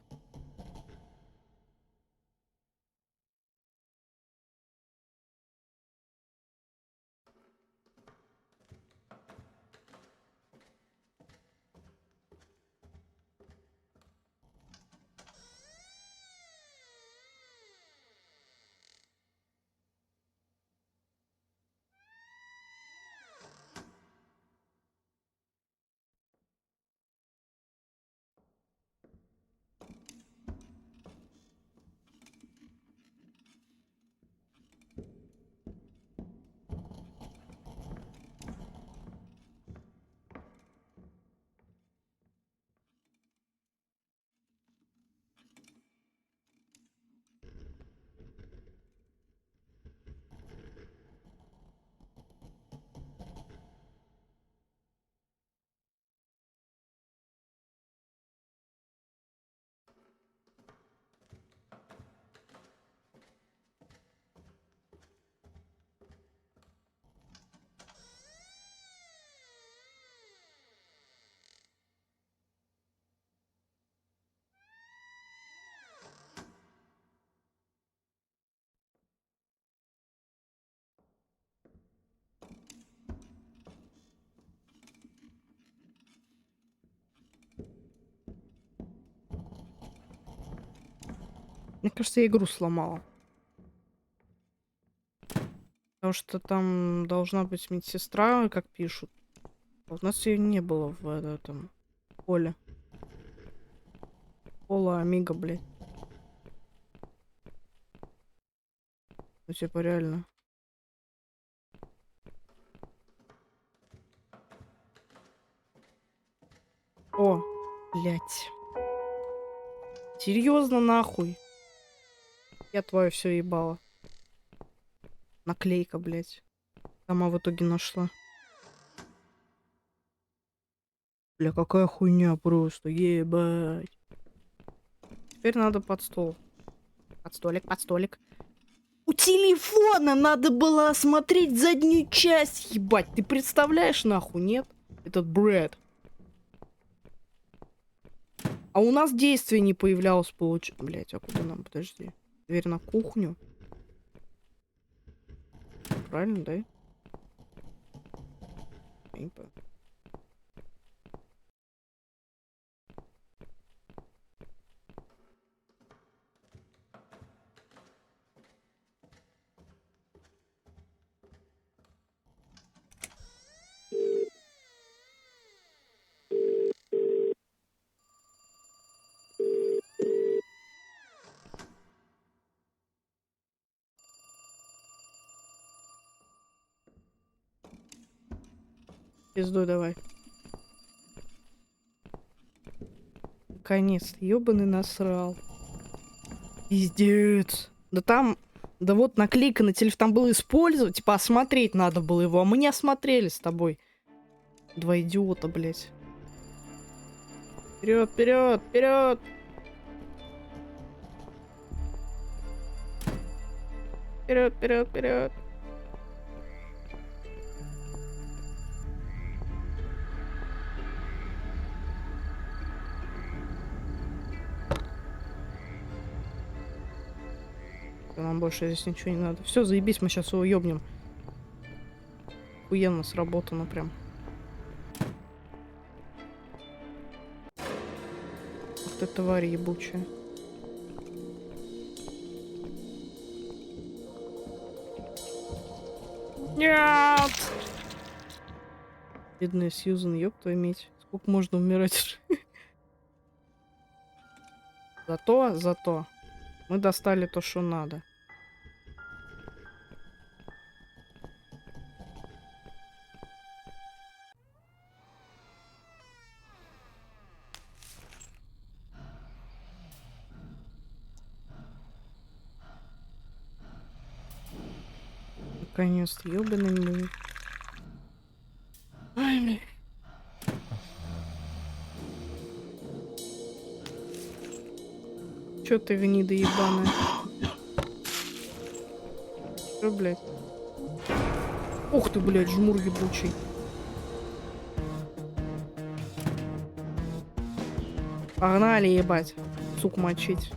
Мне кажется, я игру сломала. Потому что там должна быть медсестра, как пишут. А у нас ее не было в этом поле. Пола Амиго, блядь. Ну, типа, реально. Блять. Серьезно, нахуй? Я твое все ебала. Наклейка, блять. Сама в итоге нашла. Бля, какая хуйня просто. Ебать. Теперь надо под стол. Под столик, под столик. У телефона надо было осмотреть заднюю часть, ебать. Ты представляешь, нахуй, нет? Этот бред. А у нас действие не появлялось, получается. Блять, а куда нам? Подожди. Дверь на кухню. Правильно, да? Я не понял. Пиздуй давай. Наконец, ёбаный насрал. Пиздец. Да там, да вот наклейка на телефон, там было использовать, типа осмотреть надо было его, а мы не осмотрели с тобой. Два идиота, блядь. Вперед, вперед, вперед! Вперед, вперед, вперед! Нам больше здесь ничего не надо. Все, заебись, мы сейчас его ёбнем. Охуенно сработано прям. Ах ты тварь ебучая. Нет! Бедная Сьюзан, ёб твою медь. Сколько можно умирать? Зато мы достали то, что надо. Наконец-то, ёбаный мой. Ай, бля. Чё ты, гнида ебаная? Чё, блядь? Ух ты, блядь, жмур ебучий. Погнали, ебать. Сук мочить.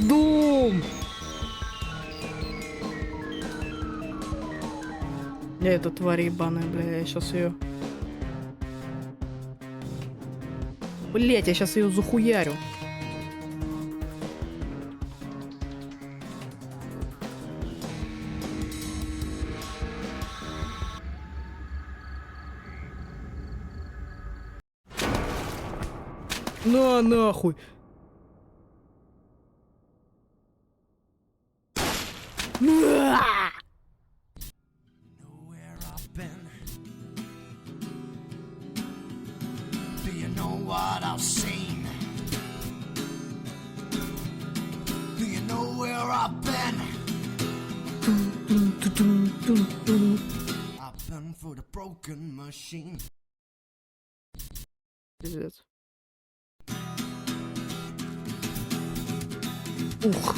Дум! Я эта тварь ебаная, бля, я сейчас ее. Блять, я сейчас ее захуярю. На нахуй. Where I've been. Do you know what I've seen? Do you know where I've been? I've been for the broken machine. Пиздец. Ух.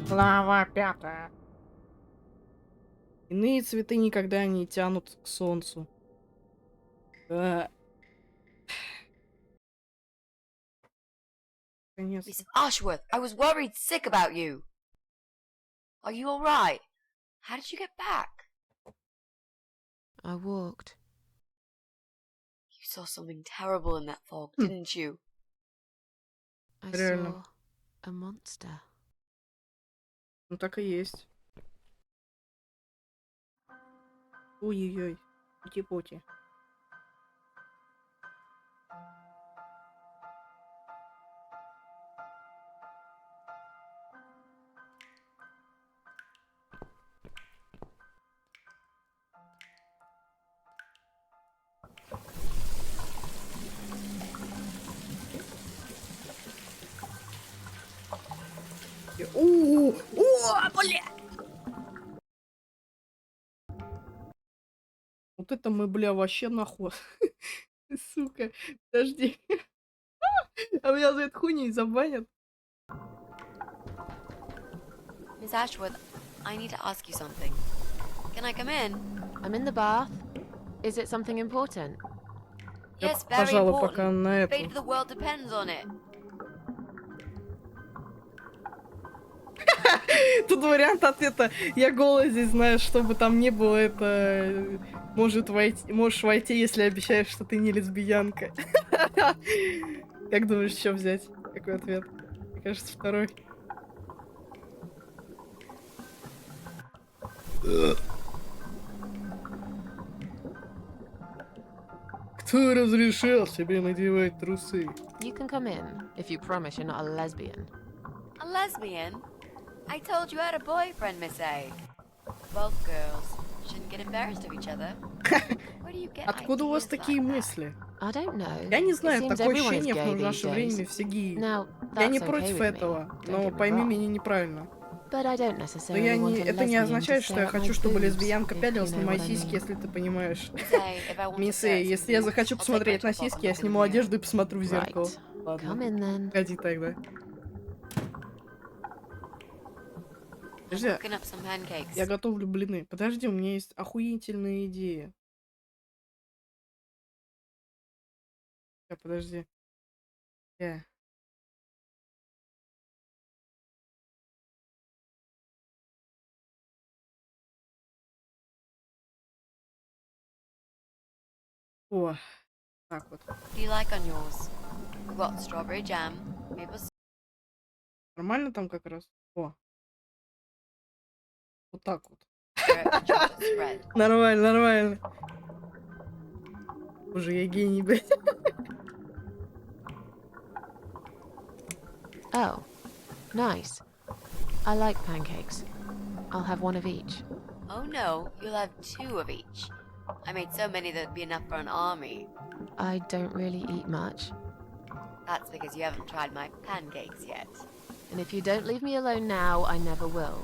Глава 5. Иные цветы никогда не тянут к солнцу. Конец. Miss Ashworth, I was worried sick about you. Are you all right? How did you get back? I walked. You saw something terrible in that fog, didn't you? I Реально. saw a monster. Ну так и есть. Ой-ой-ой. Пути-пути. Бля! Вот это мы, бля, вообще нахуй. Сука, подожди. А меня за эту хуйню не забанят. Miss Ashworth, I need to ask you something. Can I come in? I'm in the bath. Is it something important? Я, Yes, very пожалуй, пока important. на The fate эту. of the world depends on it. Тут вариант ответа. Я голос здесь, знаешь, чтобы там не было, это можешь войти, если обещаешь, что ты не лесбиянка. Как думаешь, что взять? Какой ответ? Мне кажется, второй. Кто разрешил тебе надевать трусы? You can come in if you promise you're not a lesbian. A lesbian? I told you I had a boyfriend, Miss A. Both girls shouldn't get embarrassed of each other. Where do you get Откуда у вас ideas такие like that? мысли? I don't know. Я не It знаю, seems такое everyone is ощущение, gay в these наше days. время все геи. Now, Я не that's okay против with me. этого, Don't но get me пойми wrong. меня неправильно. But I don't Но necessarily want a это не lesbian to означает, что stare я at хочу, my чтобы boobs, лесбиянка if you пялилась на know мои what I сиськи, mean. если ты понимаешь. Say, if I want to Мисс stare Эй, at some если я boobs, захочу I'll take посмотреть my на top off сиськи, and я look in сниму the mirror. одежду и посмотрю в зеркало. Right. Ладно. Come in then. Погоди тогда. I'm Подожди, cooking up some pancakes. я готовлю блины. Подожди, у меня есть охуительная идея. Подожди. О, так вот. What do you like on yours? We've got strawberry jam, maple syrup. Нормально там как раз? О. Вот так вот. And chocolate spread. Нормально, нормально. Боже, я гений, блядь. Oh, nice. I like pancakes. I'll have one of each. Oh no, you'll have 2 of each. I made so many that'd be enough for an army. I don't really eat much. That's because you haven't tried my pancakes yet. And if you don't leave me alone now, I never will.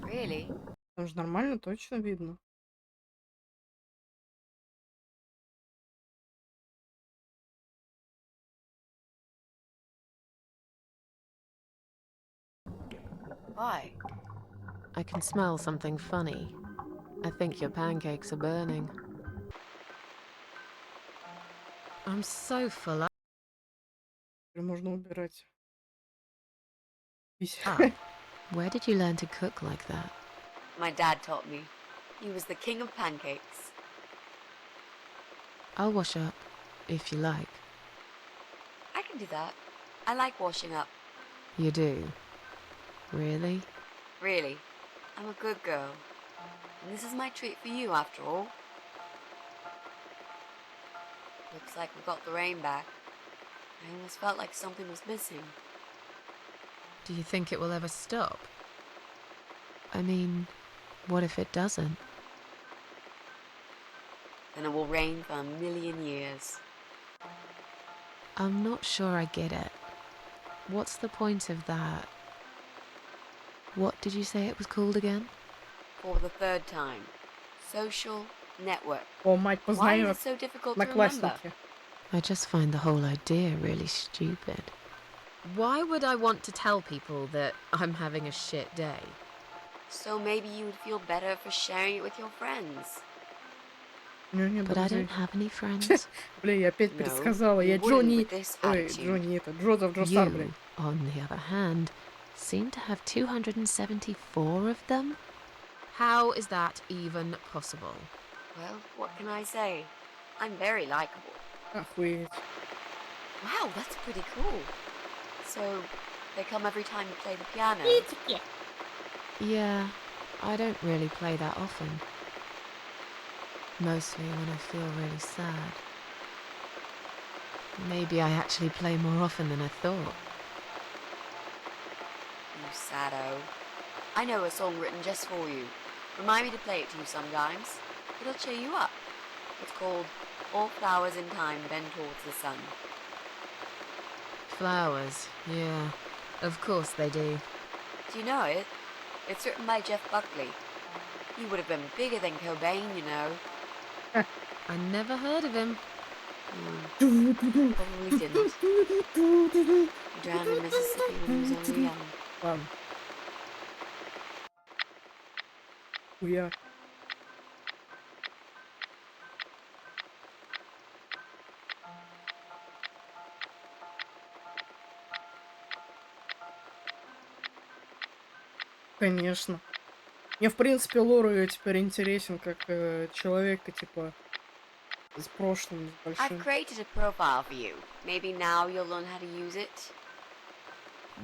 Really? Там же нормально, точно видно. Why? I can smell something funny. I think your pancakes are burning. I'm so full. Можно убирать. Ah, where did you learn to cook like that? My dad taught me. He was the king of pancakes. I'll wash up, if you like. I can do that. I like washing up. You do? Really? Really. I'm a good girl. And this is my treat for you, after all. Looks like we got the rain back. I almost felt like something was missing. Do you think it will ever stop? I mean, what if it doesn't? Then it will rain for 1,000,000 years. I'm not sure I get it. What's the point of that? What did you say it was called again? For the 3rd time. Social network. О, мать, Why is познаю it so difficult to remember? одноклассники. I just find the whole idea really stupid. Why would I want to tell people that I'm having a shit day? So maybe you would feel better for sharing it with your friends. Не, But I друзей. don't have any friends. Бля, я опять No, пересказала. Я you wouldn't Джонни... with this Ой, attitude. Джонни это. Джозеф Джостар, You, блядь. on the other hand, seem to have 274 of them? How is that even possible? Well, what can I say? I'm very likable. Охуеть. Wow, that's pretty cool. So, They come every time you play the piano. Yeah, I don't really play that often. Mostly when I feel really sad. Maybe I actually play more often than I thought. You saddo. I know a song written just for you. Remind me to play it to you sometimes. It'll cheer you up. It's called All Flowers in Time Bend Towards the Sun. Flowers, yeah. Of course they do. Do you know it? It's written by Jeff Buckley. He would have been bigger than Cobain, you know. I never heard of him. Probably didn't. He drowned in Mississippi when he was only young. Ладно. Хуя. Конечно. Мне, в принципе, лор её теперь интересен как человека, типа, с прошлым, с I've большим. created a profile for you. Maybe now you'll learn how to use it.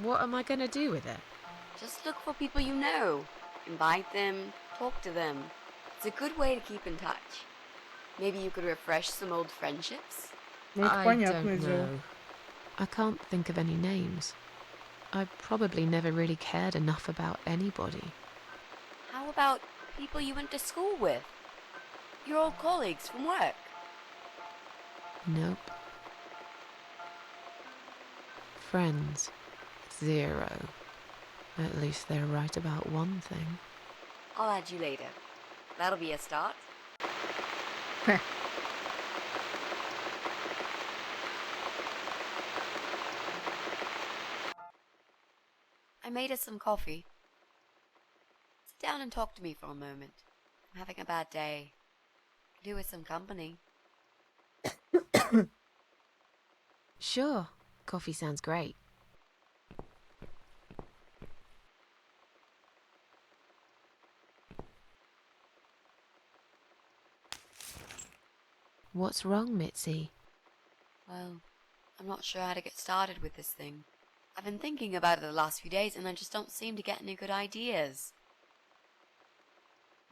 What am I gonna do with it? Just look for people you know. Invite them, talk to them. It's a good way to keep in touch. Maybe you could refresh some old friendships. Ну, это I понятное don't дело. know. I can't think of any names. I probably never really cared enough about anybody. How about people you went to school with? Your old colleagues from work? Nope. Friends. Zero. At least they're right about one thing. I'll add you later. That'll be a start. I made us some coffee. Sit down and talk to me for a moment. I'm having a bad day. Could do with some company. Sure. Coffee sounds great. What's wrong, Mitzi? Well, I'm not sure how to get started with this thing. I've been thinking about it the last few days and I just don't seem to get any good ideas.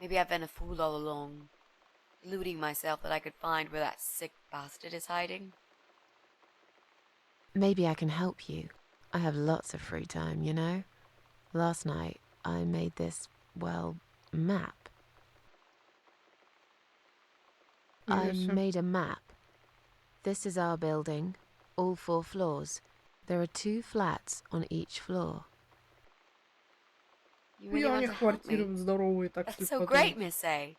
Maybe I've been a fool all along, deluding myself that I could find where that sick bastard is hiding. Maybe I can help you. I have lots of free time, you know? Last night, I made this, well, map. I Ничего себе. made a map. This is our building, all 4 floors. There are 2 flats on each floor. You really Хуя у want них to help квартиры me? здоровые, так That's если so подумать. great, Miss A.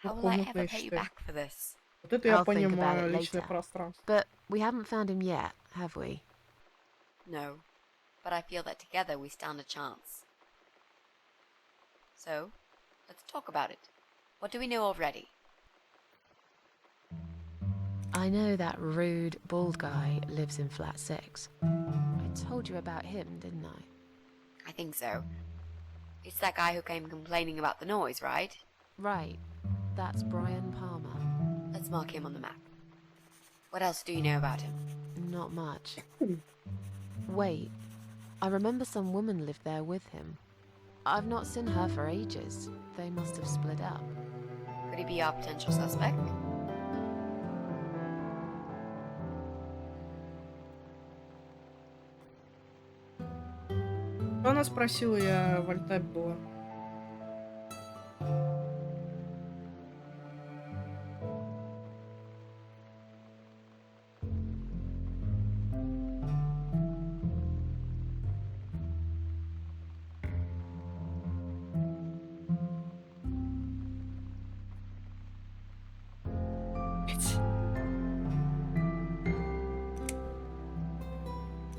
How will I Комнатные, ever pay you считай. back for this? Вот это я I'll think about понимаю, it личное later. пространство. But we haven't found him yet, have we? No, but I feel that together we stand a chance. So, let's talk about it. What do we know already? I know that rude, bald guy lives in flat 6. I told you about him, didn't I? I think so. It's that guy who came complaining about the noise, right? Right. That's Brian Palmer. Let's mark him on the map. What else do you know about him? Not much. Wait. I remember some woman lived there with him. I've not seen her for ages. They must have split up. Could he be our potential suspect? Что она спросила, я в альтабе была.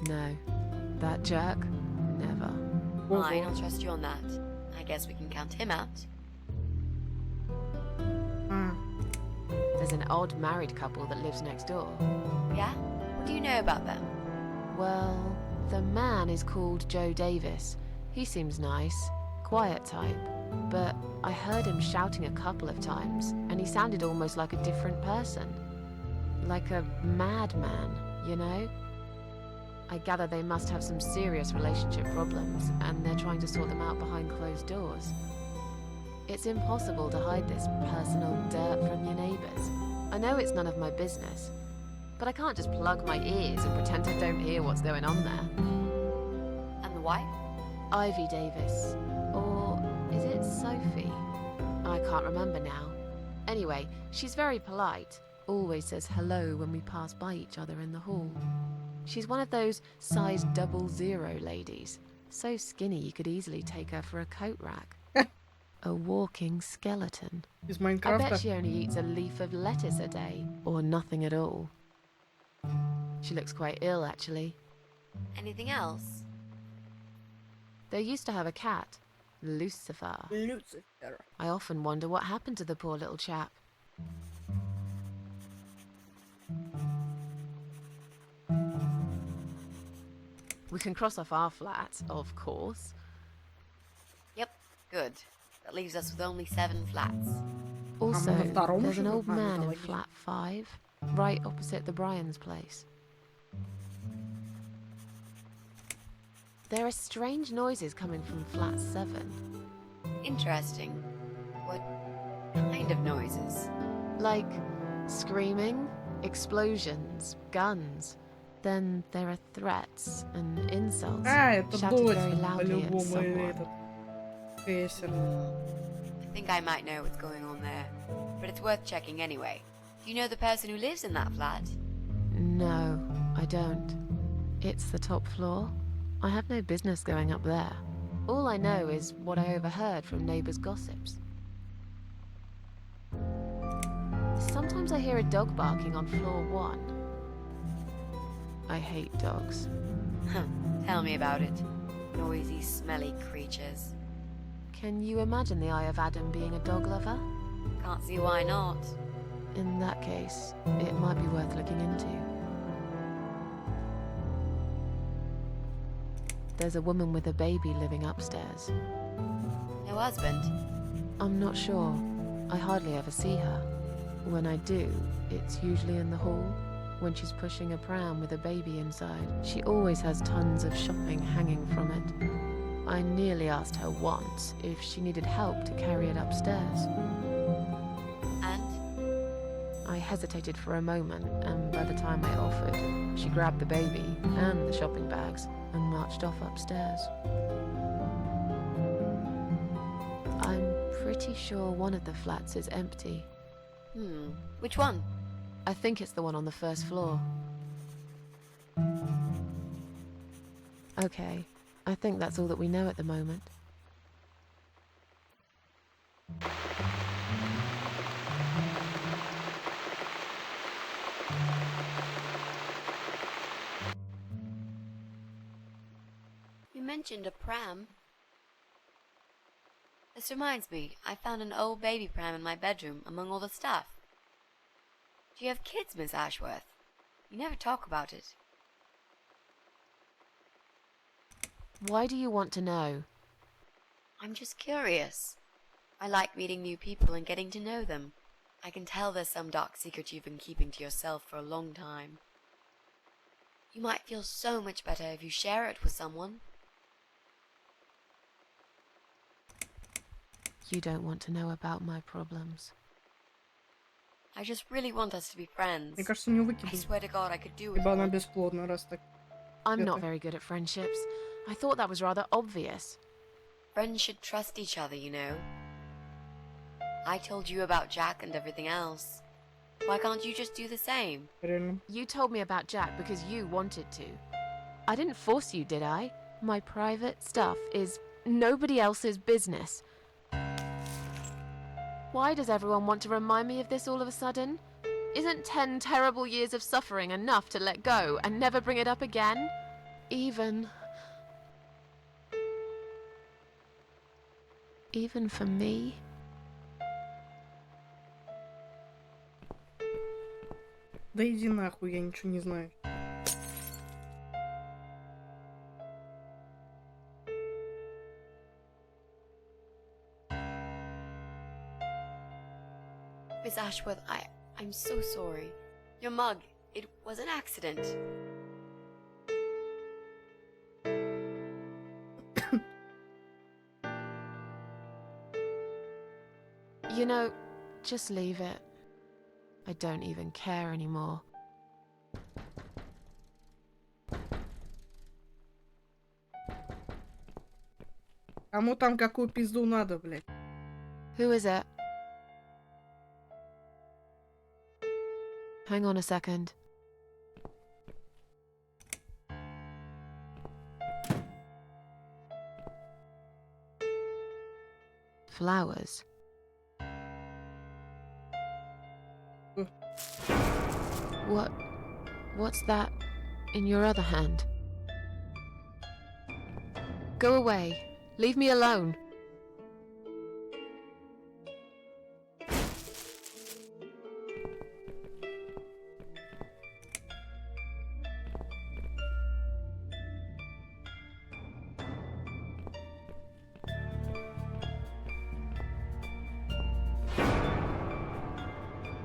No. That jerk? Never. Fine, I'll trust you on that. I guess we can count him out. А, There's an odd married couple that lives next door. Yeah? What do you know about them? Well, the man is called Joe Davis. He seems nice, quiet type. But I heard him shouting a couple of times, and he sounded almost like a different person. Like a madman, you know? I gather they must have some serious relationship problems, and they're trying to sort them out behind closed doors. It's impossible to hide this personal dirt from your neighbours. I know it's none of my business, but I can't just plug my ears and pretend I don't hear what's going on there. And the wife? Ivy Davis. Or is it Sophie? I can't remember now. Anyway, she's very polite. Always says hello when we pass by each other in the hall. She's one of those size 00 ladies. So skinny you could easily take her for a coat rack. A walking skeleton. Из I bet Майнкрафта. she only eats a leaf of lettuce a day, or nothing at all. She looks quite ill, actually. Anything else? They used to have a cat, Lucifer. Люцифер. I often wonder what happened to the poor little chap. We can cross off our flat, of course. Yep, good. That leaves us with only 7 flats. Also, на втором there's an живем? old А, ну man да, in логично. flat 5, right opposite the Bryans' place. There are strange noises coming from flat 7. Interesting. What kind of noises? Like screaming, explosions, guns. Then there are threats and insults А, это shouted дочь, very loudly at по-любому, someone. этот. Кессер. I think I might know what's going on there, but it's worth checking anyway. Do you know the person who lives in that flat? No, I don't. It's the top floor. I have no business going up there. All I know is what I overheard from neighbours' gossips. Sometimes I hear a dog barking on floor 1. I hate dogs. Tell me about it. Noisy, smelly creatures. Can you imagine the Eye of Adam being a dog lover? Can't see why not. In that case, it might be worth looking into. There's a woman with a baby living upstairs. No husband? I'm not sure. I hardly ever see her. When I do, it's usually in the hall, when she's pushing a pram with a baby inside. She always has tons of shopping hanging from it. I nearly asked her once if she needed help to carry it upstairs. And? I hesitated for a moment, and by the time I offered, she grabbed the baby and the shopping bags and marched off upstairs. I'm pretty sure one of the flats is empty. Which one? I think it's the one on the first floor. Okay, I think that's all that we know at the moment. You mentioned a pram. This reminds me, I found an old baby pram in my bedroom among all the stuff. Do you have kids, Miss Ashworth? You never talk about it. Why do you want to know? I'm just curious. I like meeting new people and getting to know them. I can tell there's some dark secret you've been keeping to yourself for a long time. You might feel so much better if you share it with someone. You don't want to know about my problems. I just really want us to be friends. Мне кажется, не I выкинуть. swear to God I could do it. Ибо она бесплодна, раз так. I'm not Это- very good at friendships. I thought that was rather obvious. Friends should trust each other, you know. I told you about Jack and everything else. Why can't you just do the same? Реально. You told me about Jack because you wanted to. I didn't force you, did I? My private stuff is nobody else's business. Why does everyone want to remind me of this all of a sudden? Isn't 10 terrible years of suffering enough to let go and never bring it up again? Even for me? Да иди нахуй, я ничего не знаю. Miss Ashworth, I'm so sorry. Your mug, it was an accident. Just leave it. I don't even care anymore. Кому там какую пизду надо, блядь? Who is it? Hang on a second. Flowers. What's that in your other hand? Go away. Leave me alone.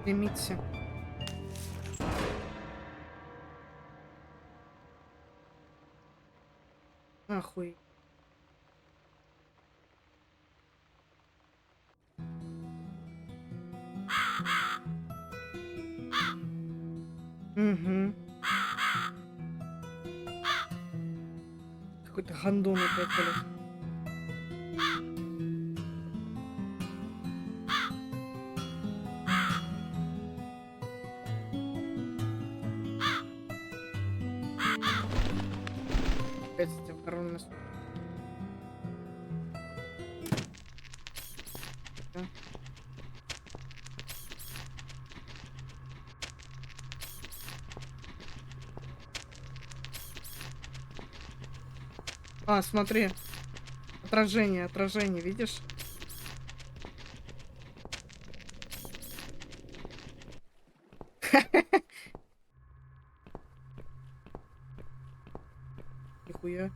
Примите. Нахуй. Угу. Какой-то гандон опять, блядь. Опять с этим коронным. А, смотри. Отражение, отражение, видишь? Нихуя.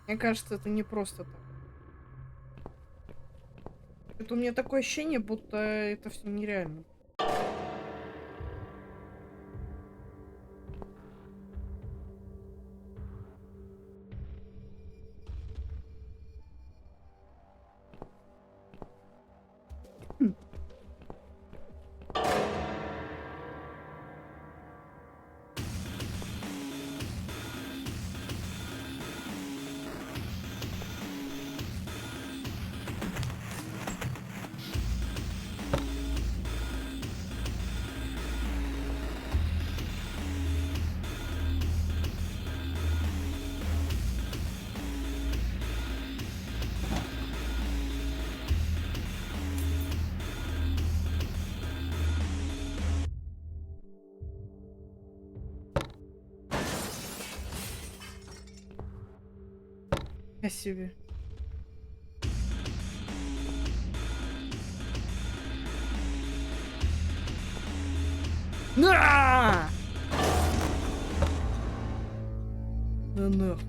Мне кажется, это не просто так. Это у меня такое ощущение, будто это все нереально. Я себе. На! Да нахуй.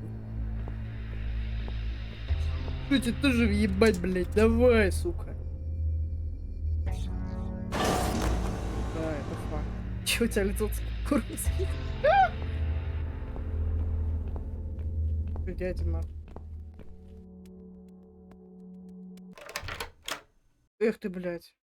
Что тебе тоже въебать, блядь? Давай, сука. Да, это факт. Чё у тебя лицо курский? Дядя нахуй. Эх ты, блядь.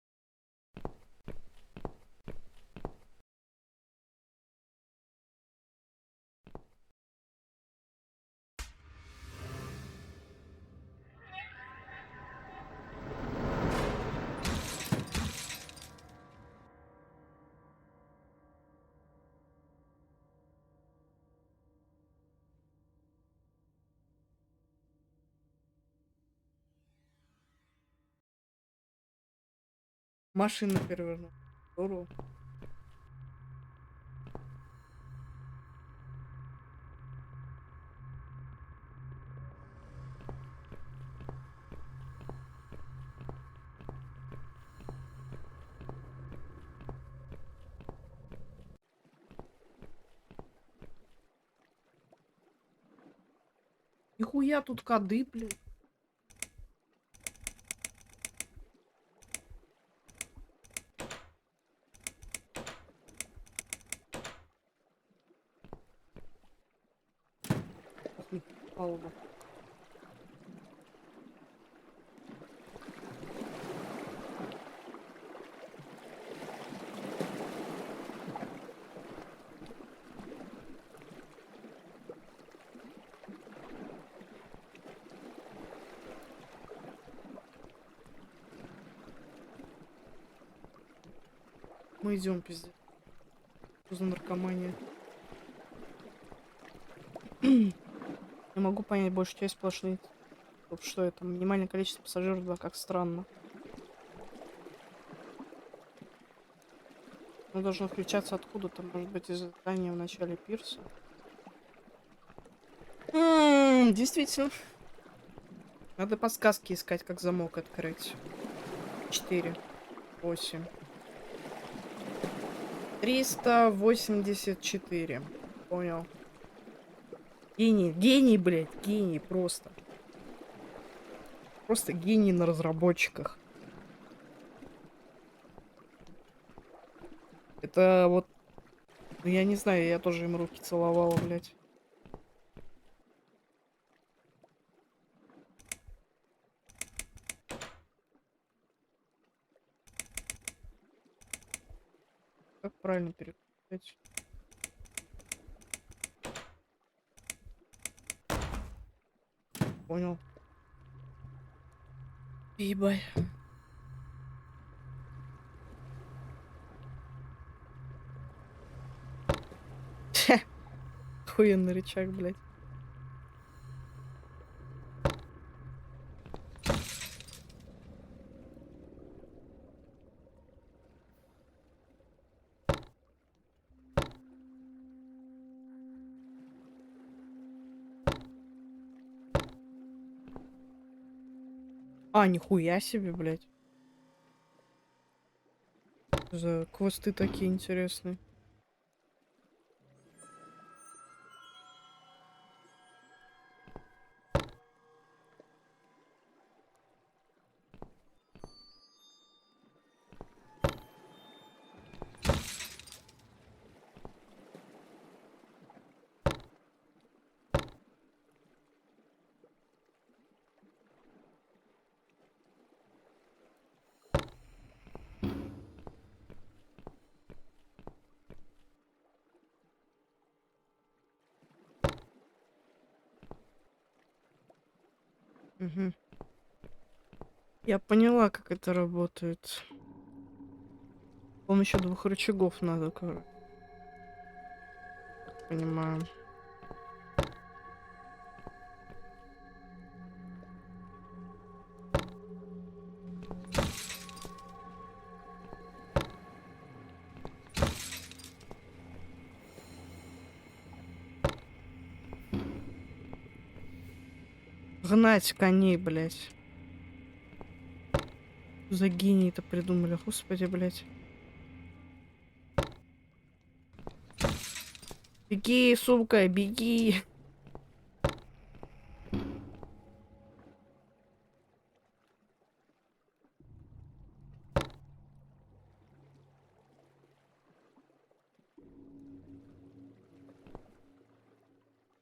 Машину перевернул. Здорово. Нихуя тут коды, блядь. Не попало бы. Мы идем, пиздец. Что за наркомания? Не могу понять большую часть сплошные. Что это? Минимальное количество пассажиров, да, как странно. Оно должно включаться откуда-то, может быть, из здания в начале пирса. Действительно. Надо подсказки искать, как замок открыть. 4, 8. 384. Понял. Гений, гений, блядь, гений просто. Просто гений на разработчиках. Это вот... Ну, я не знаю, я тоже им руки целовала, блядь. Как правильно переключать? Понял. Ебать. Охуенный рычаг, блядь. А, нихуя себе, блядь. За квесты такие интересные. Угу. Я поняла, как это работает. Он еще 2 рычагов надо, короче. Понимаю. Гнать коней, блядь. За гении-то придумали, господи, блядь. Беги, сука, беги.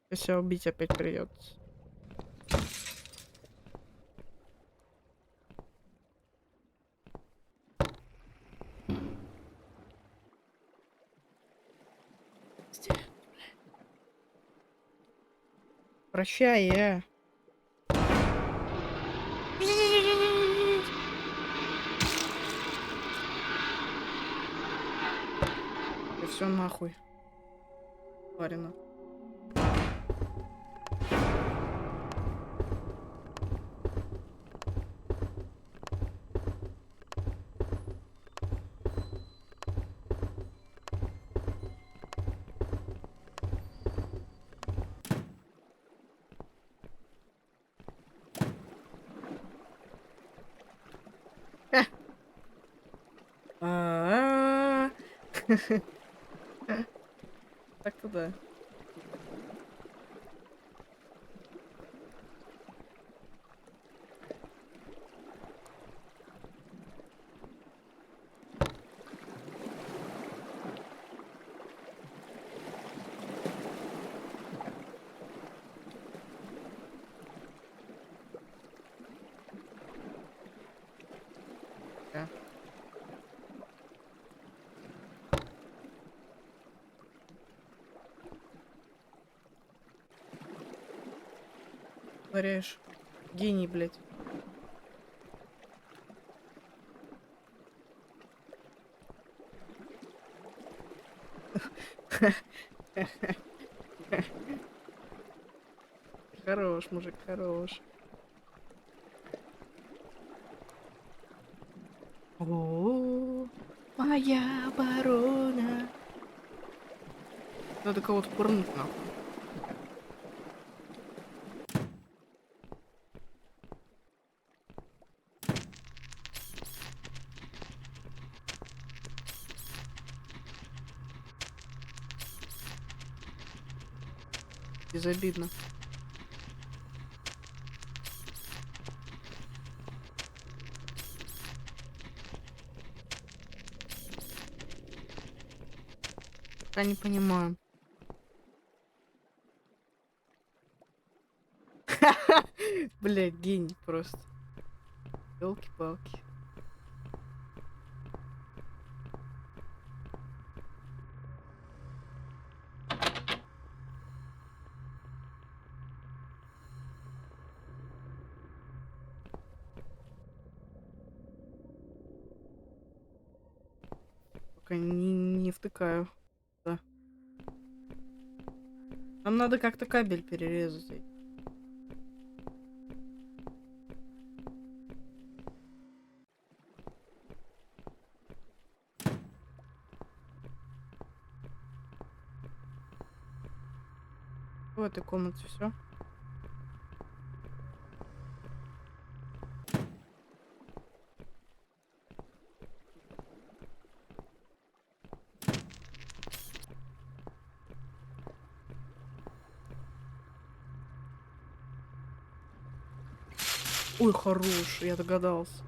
Сейчас убить опять придется. Прощай, я. И все нахуй. Парина. А-а-а. Так-то да. Творяешь. Гений, блядь. Хорош, мужик, хорош. О, моя оборона. Надо кого-то пырнуть, нахуй. Безобидно. Я не понимаю. Блядь, гений просто. Ёлки-палки. Пока не втыкаю. Да. Нам надо как-то кабель перерезать. В этой комнате все. Ой, хорош, я догадался.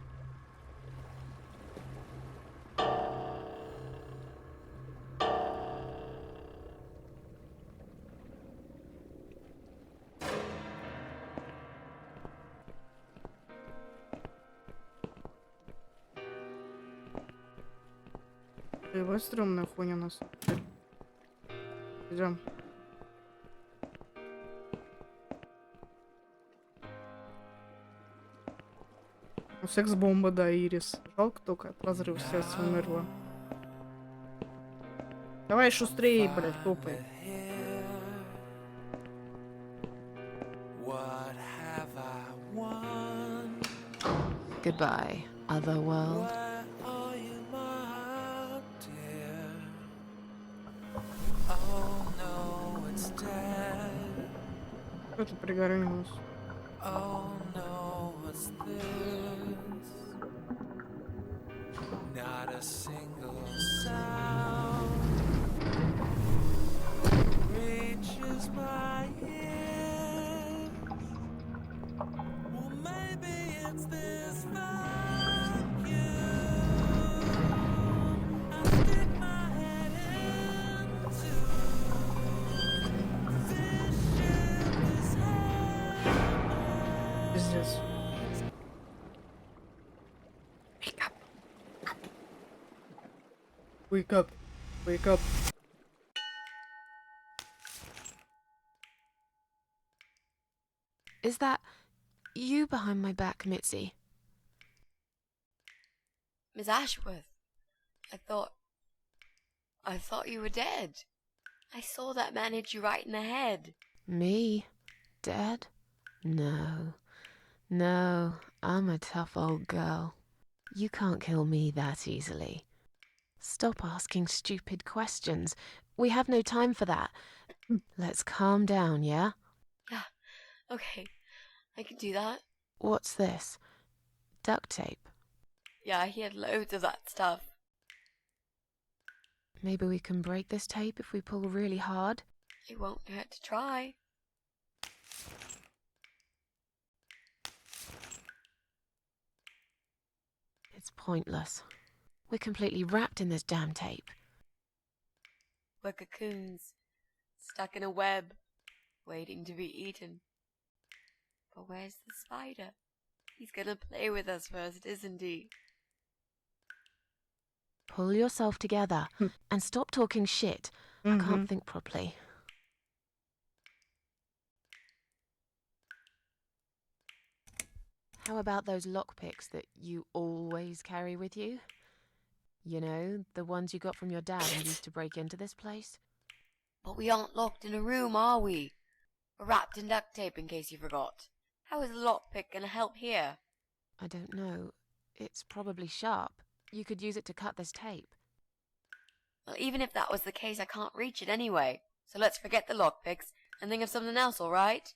Ой, стрёмная хуйня у нас. Идем. Ну, секс-бомба, да, Ирис. Жалко только от разрыва сердца умерла. Давай шустрее, блядь, топай. Goodbye, other world. Что-то пригорюнилось. Not a single sound reaches my ears. Well, maybe it's this vacuum. I stick my head into this ship, this hammer. Пиздец. Wake up. Wake up. Is that you behind my back, Mitzi? Miss Ashworth, I thought you were dead. I saw that man hit you right in the head. Me? Dead? No. No, I'm a tough old girl. You can't kill me that easily. Stop asking stupid questions. We have no time for that. Let's calm down, yeah? Yeah, okay, I can do that. What's this? Duct tape. Yeah, he had loads of that stuff. Maybe we can break this tape if we pull really hard? It won't hurt to try. It's pointless. We're completely wrapped in this damn tape. We're cocoons, stuck in a web, waiting to be eaten. But where's the spider? He's gonna play with us first, isn't he? Pull yourself together and stop talking shit. I can't think properly. How about those lockpicks that you always carry with you? You know, the ones you got from your dad and used to break into this place? But we aren't locked in a room, are we? We're wrapped in duct tape in case you forgot. How is a lockpick gonna help here? I don't know. It's probably sharp. You could use it to cut this tape. Well, even if that was the case, I can't reach it anyway. So let's forget the lockpicks and think of something else, alright?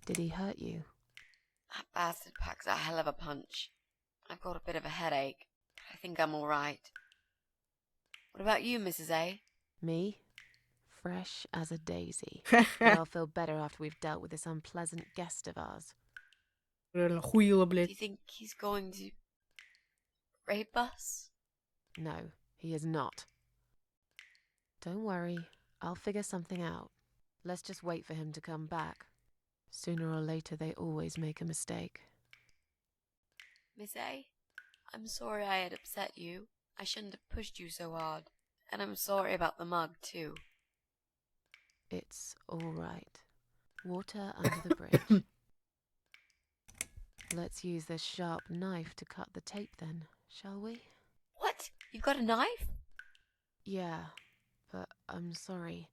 Did he hurt you? That bastard packs a hell of a punch. I've got a bit of a headache. I think I'm alright. What about you, Mrs. A? Me? Fresh as a daisy. But I'll feel better after we've dealt with this unpleasant guest of ours. Реально хуило, Do блядь. you think he's going to rape us? No, he is not. Don't worry, I'll figure something out. Let's just wait for him to come back. Sooner or later, they always make a mistake. Miss A? I'm sorry I had upset you. I shouldn't have pushed you so hard. And I'm sorry about the mug, too. It's all right. Water under the bridge. Let's use this sharp knife to cut the tape then, shall we? What? You've got a knife? Yeah, but I'm sorry.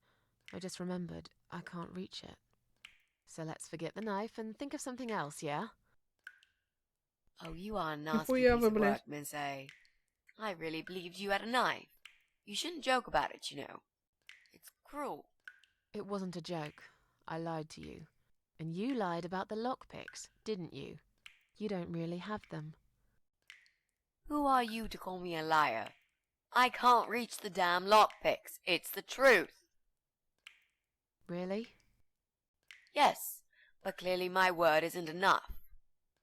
I just remembered I can't reach it. So let's forget the knife and think of something else, yeah? Oh, you are a nasty Нихуя piece вы, of блядь. work, Miss A. I really believed you had a knife. You shouldn't joke about it, you know. It's cruel. It wasn't a joke. I lied to you. And you lied about the lockpicks, didn't you? You don't really have them. Who are you to call me a liar? I can't reach the damn lockpicks. It's the truth. Really? Yes, but clearly my word isn't enough.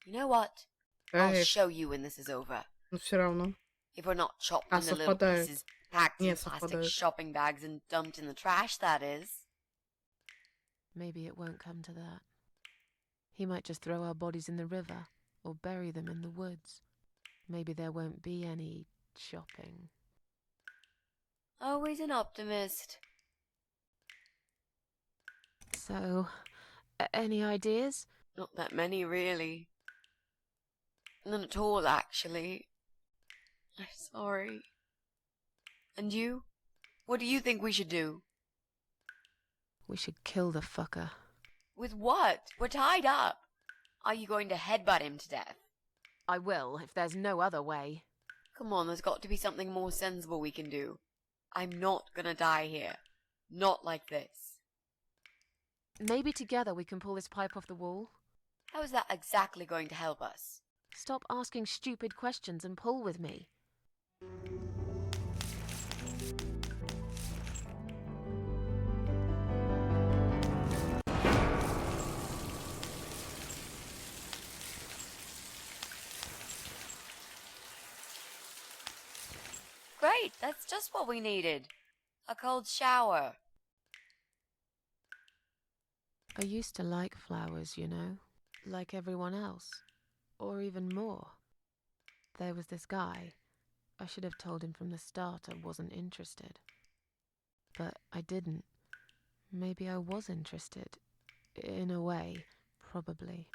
You know what? I'll Эх, show you when this is over. но все равно. If we're not chopped А, into little совпадают. pieces, packed in Не, plastic совпадают. shopping bags and dumped in the trash, that is. Maybe it won't come to that. He might just throw our bodies in the river or bury them in the woods. Maybe there won't be any shopping. Always an optimist. So, any ideas? Not that many, really. None at all, actually. I'm sorry. And you? What do you think we should do? We should kill the fucker. With what? We're tied up. Are you going to headbutt him to death? I will, if there's no other way. Come on, there's got to be something more sensible we can do. I'm not gonna die here. Not like this. Maybe together we can pull this pipe off the wall? How is that exactly going to help us? Stop asking stupid questions and pull with me. Great, that's just what we needed. A cold shower. I used to like flowers, you know, like everyone else, or even more. There was this guy. I should have told him from the start I wasn't interested. But I didn't. Maybe I was interested. In a way, probably.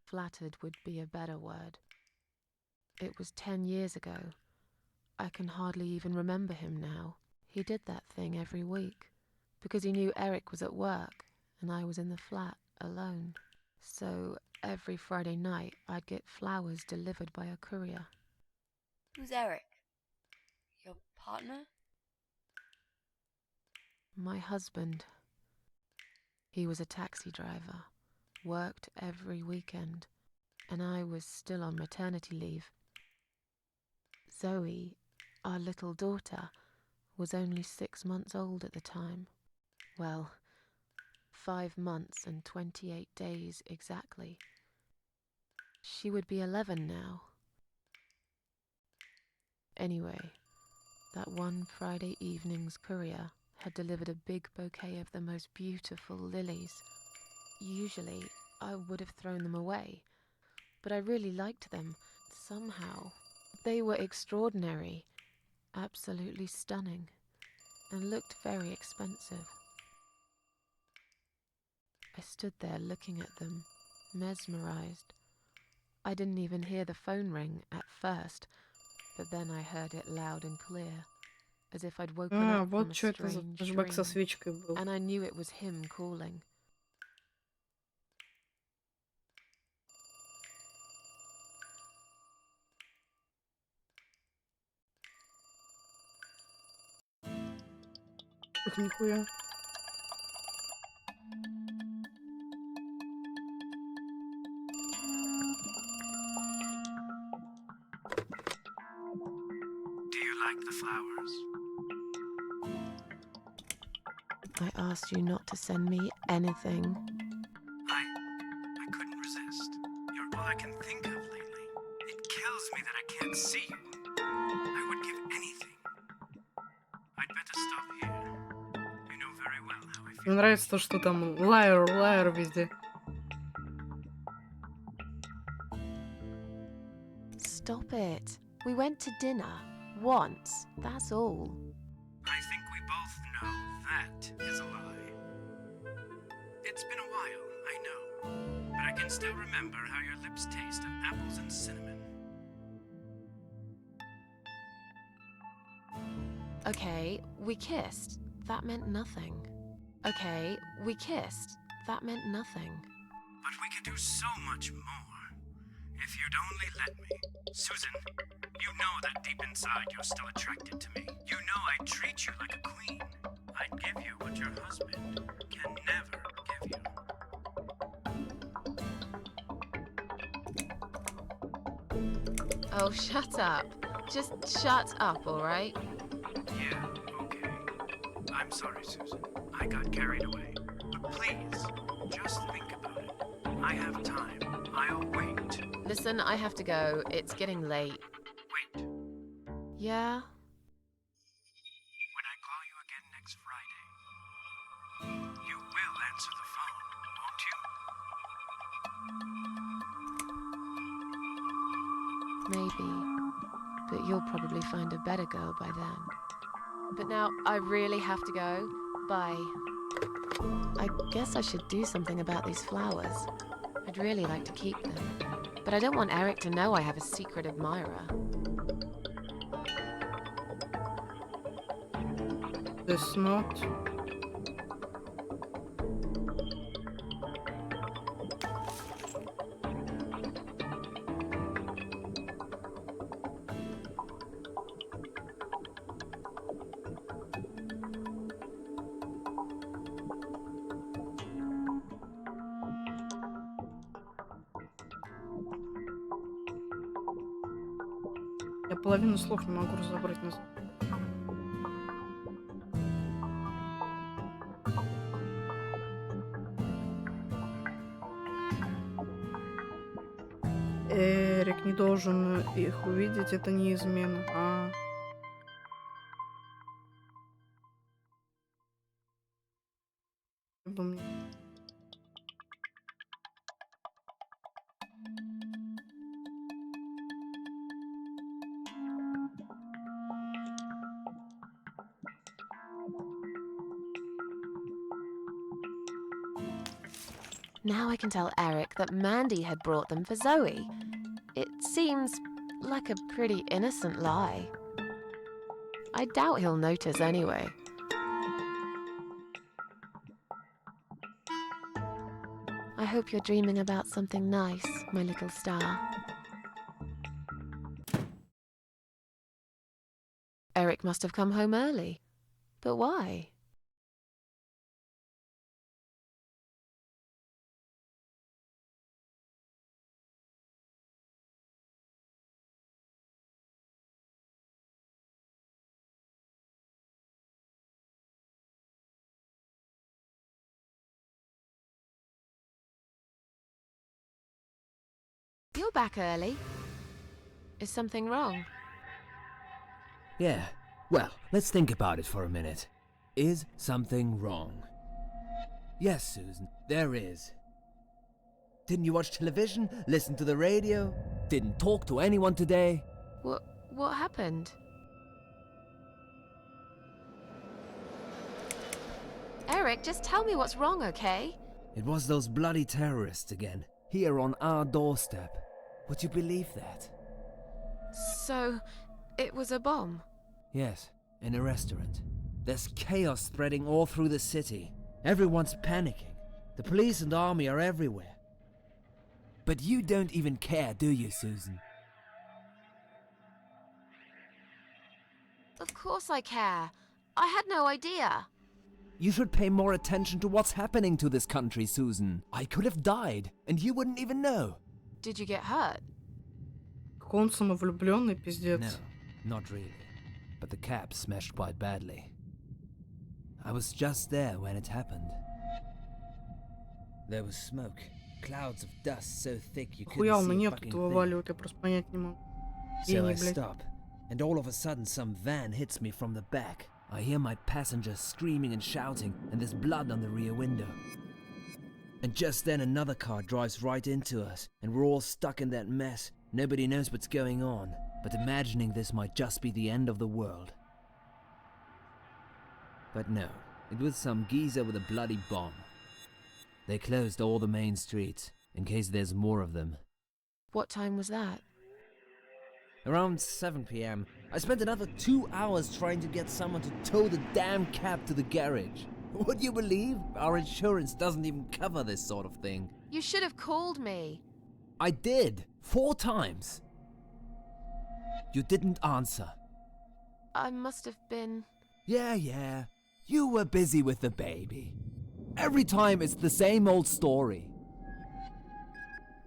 Flattered would be a better word. It was 10 years ago. I can hardly even remember him now. He did that thing every week, because he knew Eric was at work and I was in the flat alone. So every Friday night I'd get flowers delivered by a courier. Who's Eric? Your partner? My husband. He was a taxi driver, worked every weekend, and I was still on maternity leave. Zoe, our little daughter, was only 6 months old at the time. Well, 5 months and 28 days exactly. She would be 11 now. Anyway, that one Friday evening's courier had delivered a big bouquet of the most beautiful lilies. Usually, I would have thrown them away, but I really liked them, somehow. They were extraordinary, absolutely stunning, and looked very expensive. I stood there looking at them, mesmerized. I didn't even hear the phone ring at first, but then I heard it loud and clear, as if I'd woken А, up from вот a что это за strange флешбэк со dream, свечкой был. and I knew it was him calling. Ух, нихуя. Do you like the flowers? I asked you not to send me anything. I couldn't resist. You're all I can think of lately. It kills me that I can't see you. I would give anything. I'd better stop here. You know very well how I Мне feel. нравится то, что там лайер везде. Stop it. We went to dinner. Once. That's all. I think we both know that is a lie. It's been a while, I know. But I can still remember how your lips taste of apples and cinnamon. Okay, we kissed. That meant nothing. Okay, we kissed. That meant nothing. But we could do so much more. If you'd only let me. Susan, you know that deep inside you're still attracted to me. You know I'd treat you like a queen. I'd give you what your husband can never give you. Oh, shut up. Just shut up, all right? Yeah, okay. I'm sorry, Susan. I got carried away. But please, just think about it. I have time. I'll wait. Listen, I have to go. It's getting late. Wait. Yeah? When I call you again next Friday, you will answer the phone, won't you? Maybe. But you'll probably find a better girl by then. But now I really have to go. Bye. I guess I should do something about these flowers. I'd really like to keep them. But I don't want Eric to know I have a secret admirer. This not. Я половину слов не могу разобрать назад. Эрик не должен их увидеть, это не измена. Бы мне. Now I can tell Eric that Mandy had brought them for Zoe. It seems like a pretty innocent lie. I doubt he'll notice anyway. I hope you're dreaming about something nice, my little star. Eric must have come home early. But why? You're back early. Is something wrong? Yeah, well, let's think about it for a minute. Is something wrong? Yes, Susan, there is. Didn't you watch television? Listen to the radio? Didn't talk to anyone today? What happened? Eric, just tell me what's wrong, okay? It was those bloody terrorists again, here on our doorstep. Would you believe that? So, it was a bomb? Yes, in a restaurant. There's chaos spreading all through the city. Everyone's panicking. The police and army are everywhere. But you don't even care, do you, Susan? Of course I care. I had no idea. You should pay more attention to what's happening to this country, Susan. I could have died, and you wouldn't even know. Did you get hurt? Какой он самовлюбленный, пиздец. No, not really. But the cab smashed quite badly. I was just there when it happened. There was smoke, clouds of dust so thick you couldn't Хуя он see a мне fucking тут thing. вываливает, я просто понять не могу. So Гений, I блядь. stop, and all of a sudden some van hits me from the back. I hear my passenger screaming and shouting, and there's blood on the rear window. And just then another car drives right into us, and we're all stuck in that mess. Nobody knows what's going on, but imagining this might just be the end of the world. But no, it was some geezer with a bloody bomb. They closed all the main streets, in case there's more of them. What time was that? Around 7 p.m., I spent another 2 hours trying to get someone to tow the damn cab to the garage. Would you believe? Our insurance doesn't even cover this sort of thing. You should have called me. I did, 4 times. You didn't answer. I must have been... Yeah. You were busy with the baby. Every time it's the same old story.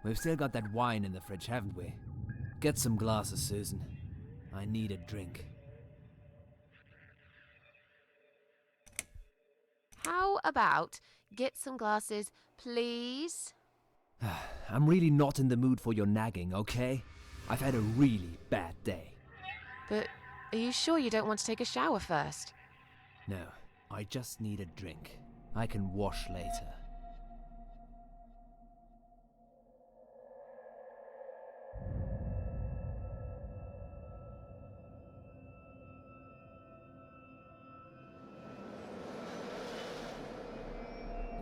We've still got that wine in the fridge, haven't we? Get some glasses, Susan. I need a drink. How about get some glasses, please? I'm really not in the mood for your nagging, okay? I've had a really bad day. But are you sure you don't want to take a shower first? No, I just need a drink. I can wash later.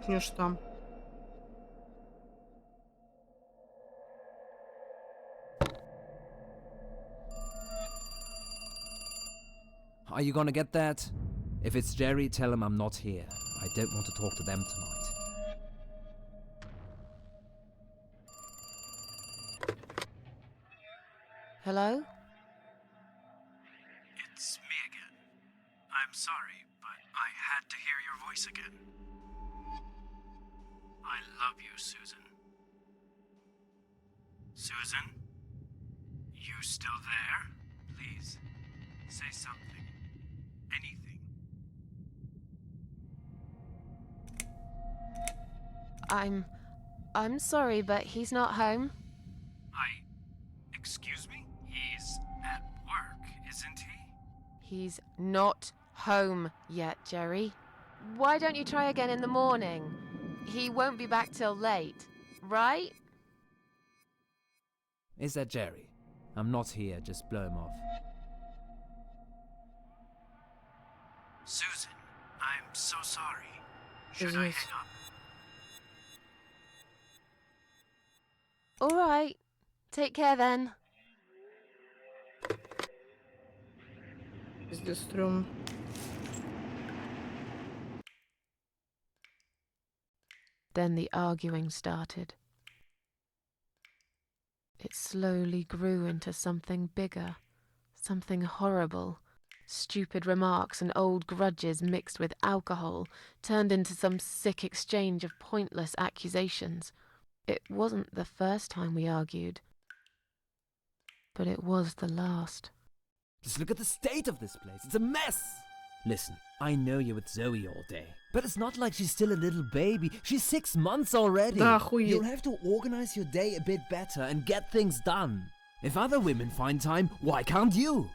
Конечно, там. Are you gonna get that? If it's Jerry, tell him I'm not here. I don't want to talk to them tonight. Hello? It's me again. I'm sorry, but I had to hear your voice again. I love you, Susan. Susan? You still there? Please, say something. Anything. I'm sorry, but he's not home. Excuse me? He's at work, isn't he? He's not home yet, Jerry. Why don't you try again in the morning? He won't be back till late, right? Is that Jerry? I'm not here, just blow him off. Susan, I'm so sorry. Should I Извините. hang up? All right. Take care then. Пиздец, стрёмно. Then the arguing started. It slowly grew into something bigger, something horrible. Stupid remarks and old grudges mixed with alcohol turned into some sick exchange of pointless accusations. It wasn't the first time we argued, but it was the last. Just look at the state of this place. It's a mess! Listen, I know you're with Zoe all day, but it's not like she's still a little baby. She's 6 months already. Да, охуеть. You'll have to organize your day a bit better and get things done. If other women find time, why can't you?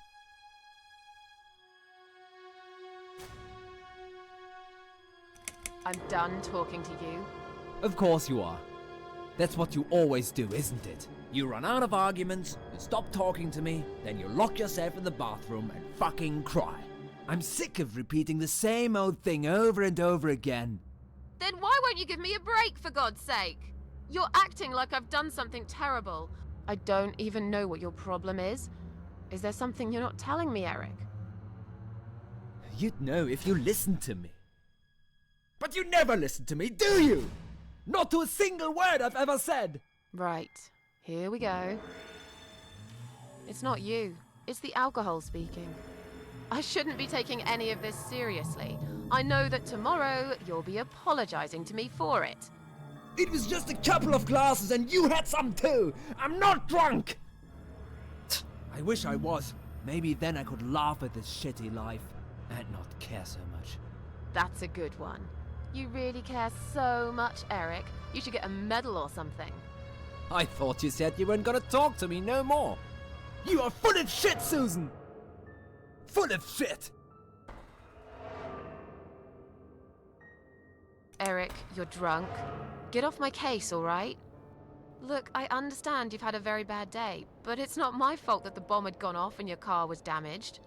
I'm done talking to you. Of course you are. That's what you always do, isn't it? You run out of arguments, you stop talking to me, then you lock yourself in the bathroom and fucking cry. I'm sick of repeating the same old thing over and over again. Then why won't you give me a break, for God's sake? You're acting like I've done something terrible. I don't even know what your problem is. Is there something you're not telling me, Eric? You'd know if you listened to me. But you never listen to me, do you? Not to a single word I've ever said. Right, here we go. It's not you. It's the alcohol speaking. I shouldn't be taking any of this seriously. I know that tomorrow you'll be apologizing to me for it. It was just a couple of glasses and you had some too. I'm not drunk. I wish I was. Maybe then I could laugh at this shitty life and not care so much. That's a good one. You really care so much, Eric. You should get a medal or something. I thought you said you weren't gonna talk to me no more. You are full of shit, Susan. Full of shit. Eric, you're drunk. Get off my case, all right? Look, I understand you've had a very bad day, but it's not my fault that the bomb had gone off and your car was damaged.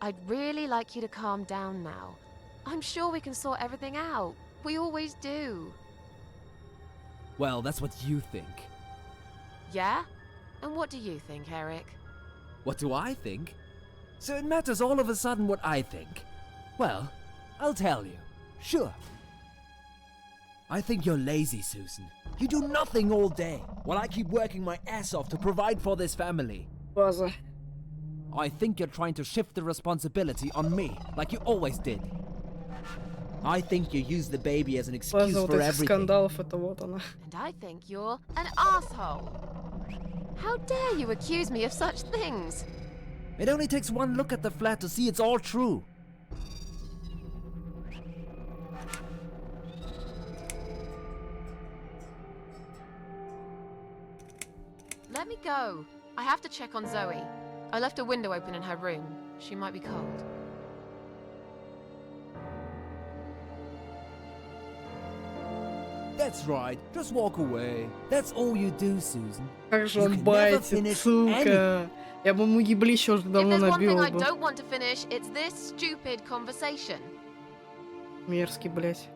I'd really like you to calm down now. I'm sure we can sort everything out. We always do. Well, that's what you think. Yeah? And what do you think, Eric? What do I think? So it matters all of a sudden what I think. Well, I'll tell you. Sure. I think you're lazy, Susan. You do nothing all day, while I keep working my ass off to provide for this family. База. I think you're trying to shift the responsibility on me, like you always did. I think you use the baby as an excuse База вот for этих everything. скандалов, это вот она. And I think you're an asshole. How dare you accuse me of such things? It only takes one look at the flat to see it's all true. Let me go. I have to check on Zoe. I left a window open in her room. She might be cold. That's right, just walk away. That's all you do, Susan. Как же You он can never байтит, finish сука. Я бы ему еблище уже If давно there's one thing набила I бы. don't want to finish, it's this stupid conversation. Мерзкий, блядь.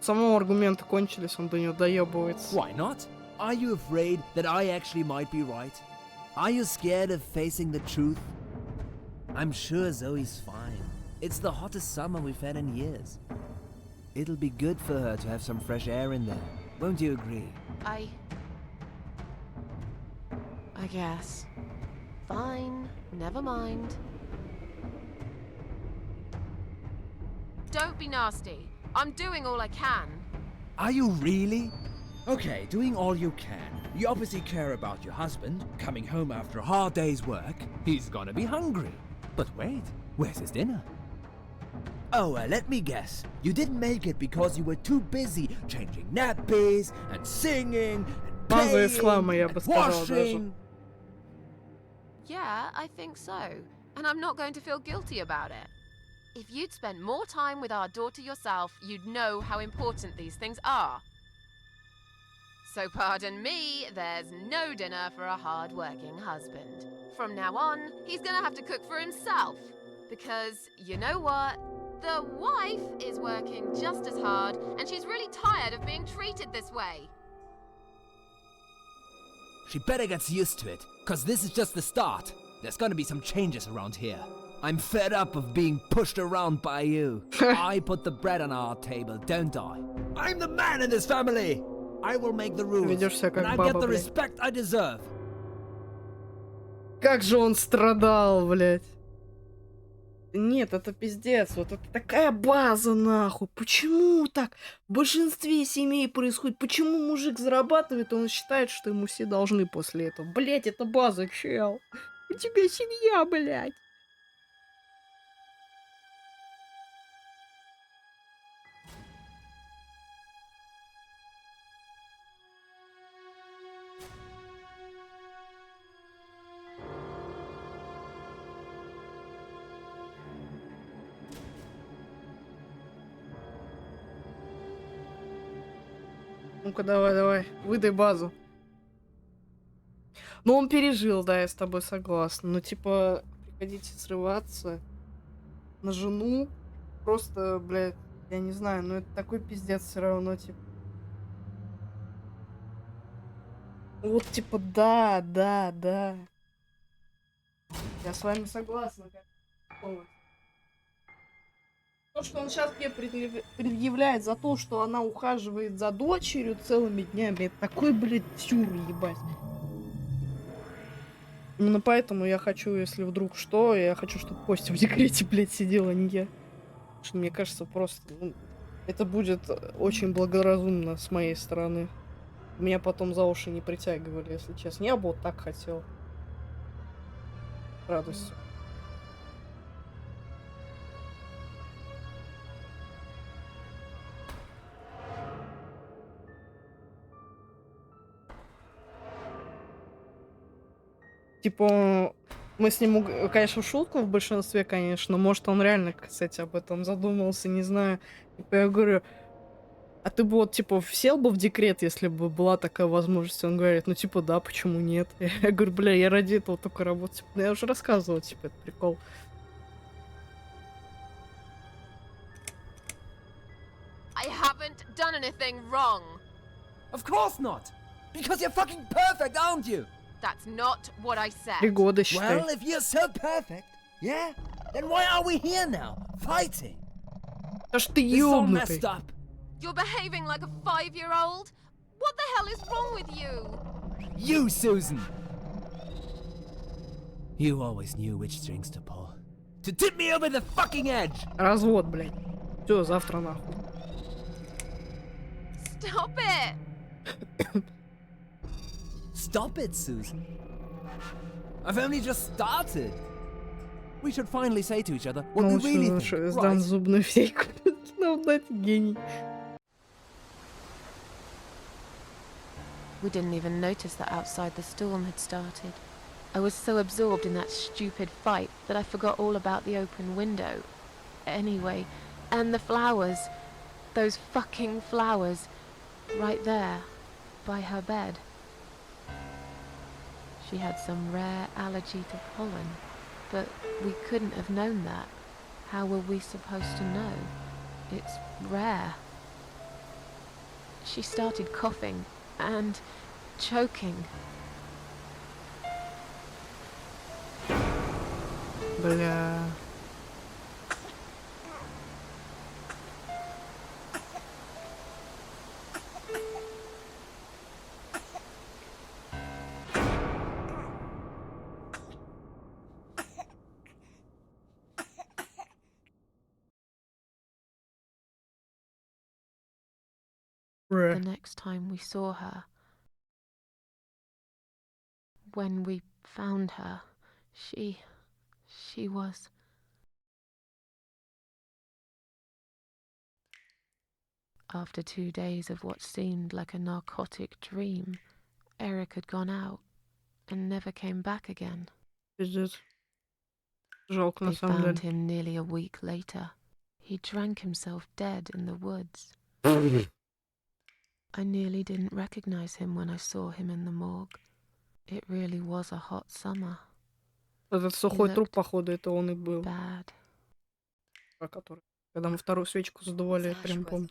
Самого аргументы кончились, он до нее доебывается. Why not? Are you afraid that I actually might be right? Are you scared of facing the truth? I'm sure Zoe's fine. It's the hottest summer we've had in years. It'll be good for her to have some fresh air in there. Won't you agree? I guess. Fine, never mind. Don't be nasty. I'm doing all I can. Are you really? Okay, doing all you can. You obviously care about your husband, coming home after a hard day's work. He's gonna be hungry. But wait, where's his dinner? Oh, let me guess. You didn't make it because you were too busy changing nappies and singing and База playing ислама, я бы and сказал даже. washing. Yeah, I think so. And I'm not going to feel guilty about it. If you'd spent more time with our daughter yourself, you'd know how important these things are. So pardon me, there's no dinner for a hard-working husband. From now on, he's gonna have to cook for himself. Because, you know what? The wife is working just as hard, and she's really tired of being treated this way. She better get used to it, cause this is just the start. There's gonna be some changes around here. I'm fed up of being pushed around by you. I put the bread on our table, don't I? I'm the man in this family! I will make the rules, Ведёшь себя как and I баба, get the блядь. respect I deserve. Как же он страдал, блядь. Нет, это пиздец. Вот это такая база, нахуй. Почему так в большинстве семей происходит? Почему мужик зарабатывает, и он считает, что ему все должны после этого? Блядь, это база, чел. У тебя семья, блядь. Ну-ка, давай, выдай базу. Ну, он пережил, да, я с тобой согласна. Но, типа, приходите срываться на жену. Просто, блядь, Я не знаю, но это такой пиздец все равно, типа. Вот, типа, да, да, да. Я с вами согласна. Полностью. То, что он сейчас мне предъявляет за то, что она ухаживает за дочерью целыми днями, это такой, блядь, тюр, ебать. Именно поэтому я хочу, если вдруг что, я хочу, чтобы Костя в декрете, блядь, сидела, а не я. Потому что мне кажется, просто, ну, это будет очень благоразумно с моей стороны. Меня потом за уши не притягивали, если честно. Я бы вот так хотел. С радостью. Типа, мы с ним, конечно, в шутку в большинстве, конечно. Может, он реально, кстати, об этом задумался, не знаю. Типа, я говорю, а ты бы вот, типа, сел бы в декрет, если бы была такая возможность? Он говорит, ну, типа, да, почему нет? Я говорю, бля, я ради этого только работаю. Типа, ну, я уже рассказывала, типа, это прикол. I haven't done anything wrong. Of course not! Because you're fucking perfect, aren't you? That's not what I said. 3 года, считай. Well, if you're so perfect, yeah, then why are we here now, fighting? Да что ты This is all ёбнутый. messed up. You're behaving like a 5-year-old? What the hell is wrong with you? You, Susan! You always knew which strings to pull. To tip me over the fucking edge! Развод, блядь. Все, завтра нахуй. Stop it! Stop it, Susan. I've only just started. We should finally say to each other what we really think, Сдам right? зубную фейку. Ну, блядь, гений. We didn't even notice that outside the storm had started. I was so absorbed in that stupid fight that I forgot all about the open window. Anyway, and the flowers. Those fucking flowers. Right there, by her bed. She had some rare allergy to pollen, but we couldn't have known that. How were we supposed to know? It's rare. She started coughing and choking. Бля. The next time we saw her, when we found her, she was... After 2 days of what seemed like a narcotic dream, Eric had gone out and never came back again. Пиздец. Жалко, на They самом found деле. him nearly a week later. He drank himself dead in the woods. I nearly didn't recognize him when I saw him in the morgue. It really was a hot summer. Этот сухой труп, looked походу, это он и был. Bad. Про который. Когда мы вторую свечку задували, я Miss прям Ashworth, помню.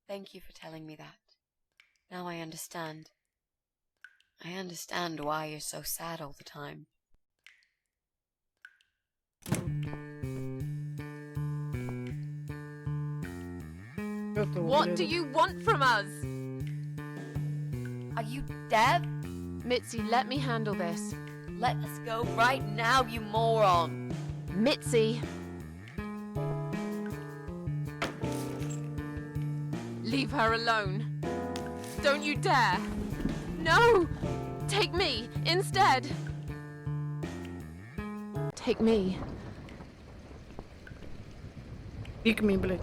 Thank you for telling me that. Now I understand. I understand why you're so sad all the time. Это What do you want from us? Are you deaf? Mitzi, let me handle this. Let us go right now, you moron! Mitzi! Leave her alone. Don't you dare! No! Take me instead! Take me. Пик ми, блядь.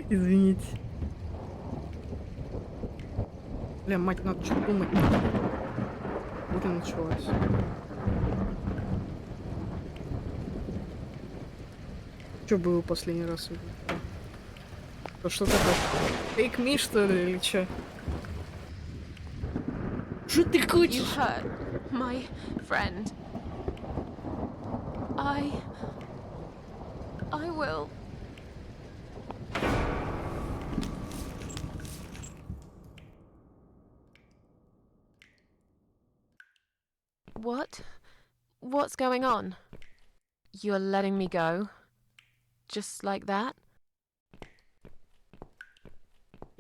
Извините. Бля, мать, надо что-то думать. Буря началась. Что было последний раз? То что такое? Фейк ми, что ли, или что? Что ты You хочешь? hurt my friend. I will. What? What's going on? You're letting me go? Just like that?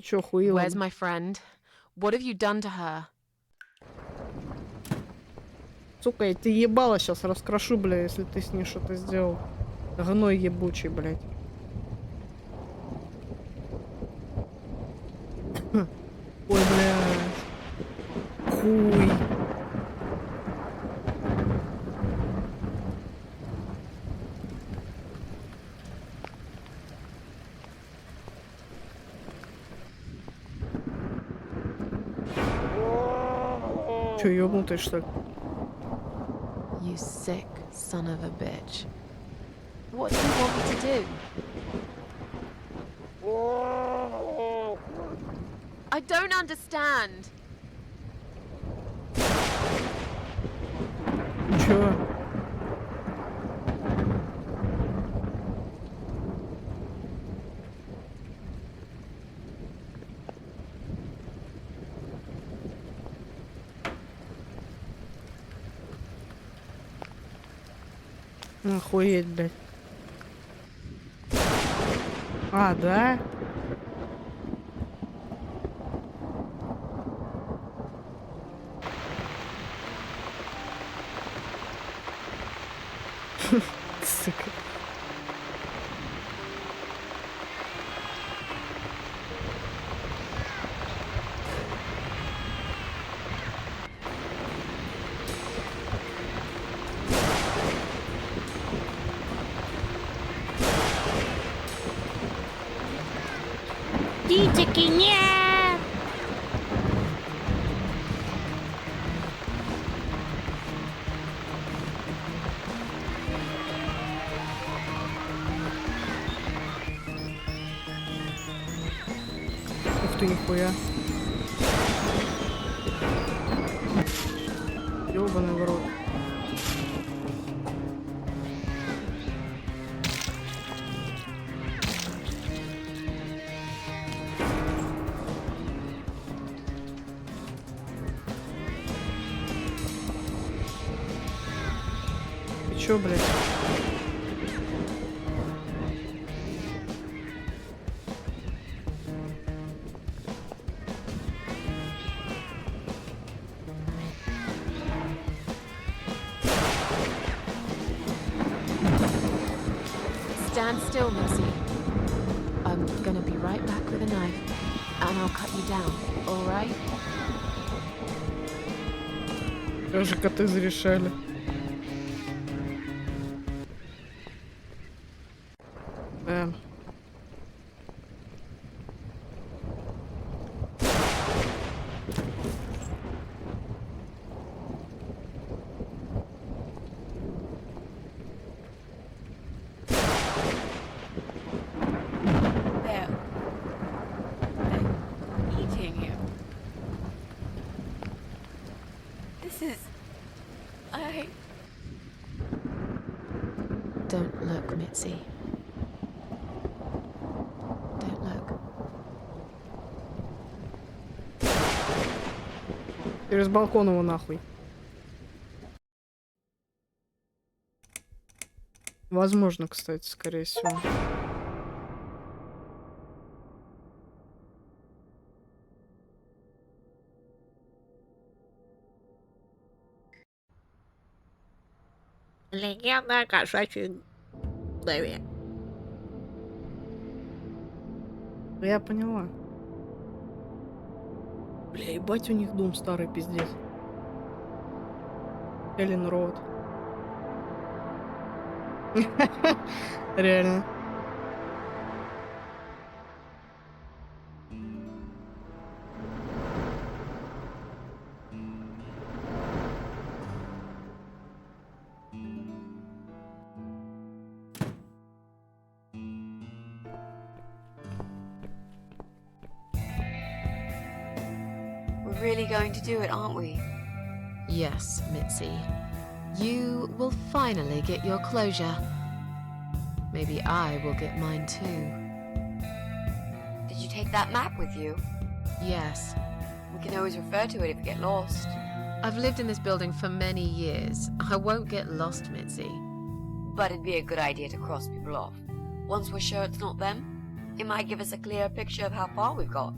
Чё, хуила? Where's my friend? What have you done to her? Сука, я тебе ебало сейчас раскрошу, бля, если ты с ней что-то сделал. Гной ебучий, блядь. Ой, бля. Хуй. Чё, ёбнутый, что ли? You sick son of a bitch. What do you want me to do? I don't understand. Чё? Охуеть, блядь. А, да? Сука. Птички, нет! Ух ты, нихуя. Ёбаный в рот. Ты чё, блядь? Stand still, Missy. I'm gonna be right back with a knife, and I'll cut you down, alright? Даже коты зарешали. They're eating you. This is... I... Don't look, Mitzi. Don't look. Через балкон его нахуй. Возможно, кстати, скорее всего. Легенда о кошачьей голове. Я поняла. Бля, ебать, у них дом старый, пиздец. Эллен Роуд. Реально. We're really going to do it, aren't we? Yes, Mitzi. You will finally get your closure. Maybe I will get mine too. Did you take that map with you? Yes. We can always refer to it if you get lost. I've lived in this building for many years. I won't get lost, Mitzi. But it'd be a good idea to cross people off. Once we're sure it's not them, it might give us a clear picture of how far we've got.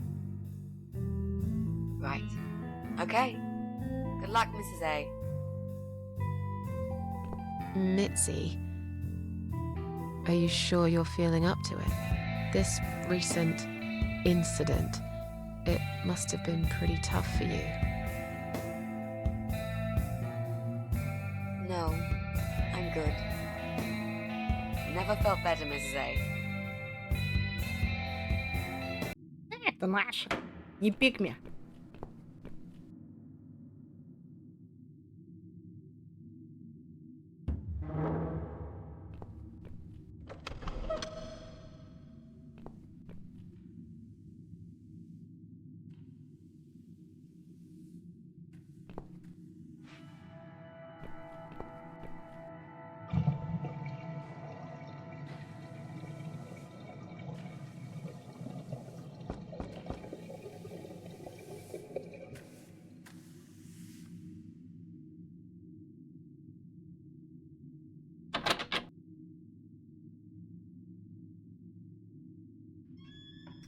Right. Okay. Good luck, Mrs. A. Mitzi, are you sure you're feeling up to it? This recent incident, it must have been pretty tough for you. No, I'm good. Never felt better, Mrs. A. Это наша. Не pick me.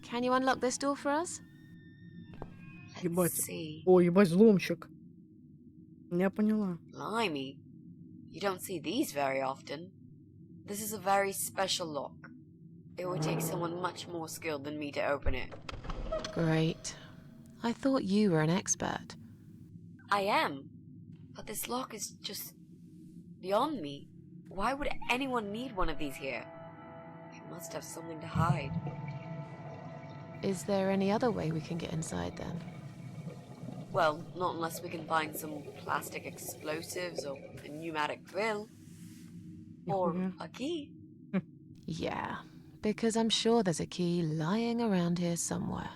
Can you unlock this door for us? Let's Ебать. see. О, ебать, взломщик. Я поняла. Blimey. You don't see these very often. This is a very special lock. It would take someone much more skilled than me to open it. Great. I thought you were an expert. I am. But this lock is just beyond me. Why would anyone need one of these here? It must have something to hide. Is there any other way we can get inside then? Well, not unless we can find some plastic explosives or a pneumatic drill. Or Нихуя. a key. Yeah, because I'm sure there's a key lying around here somewhere.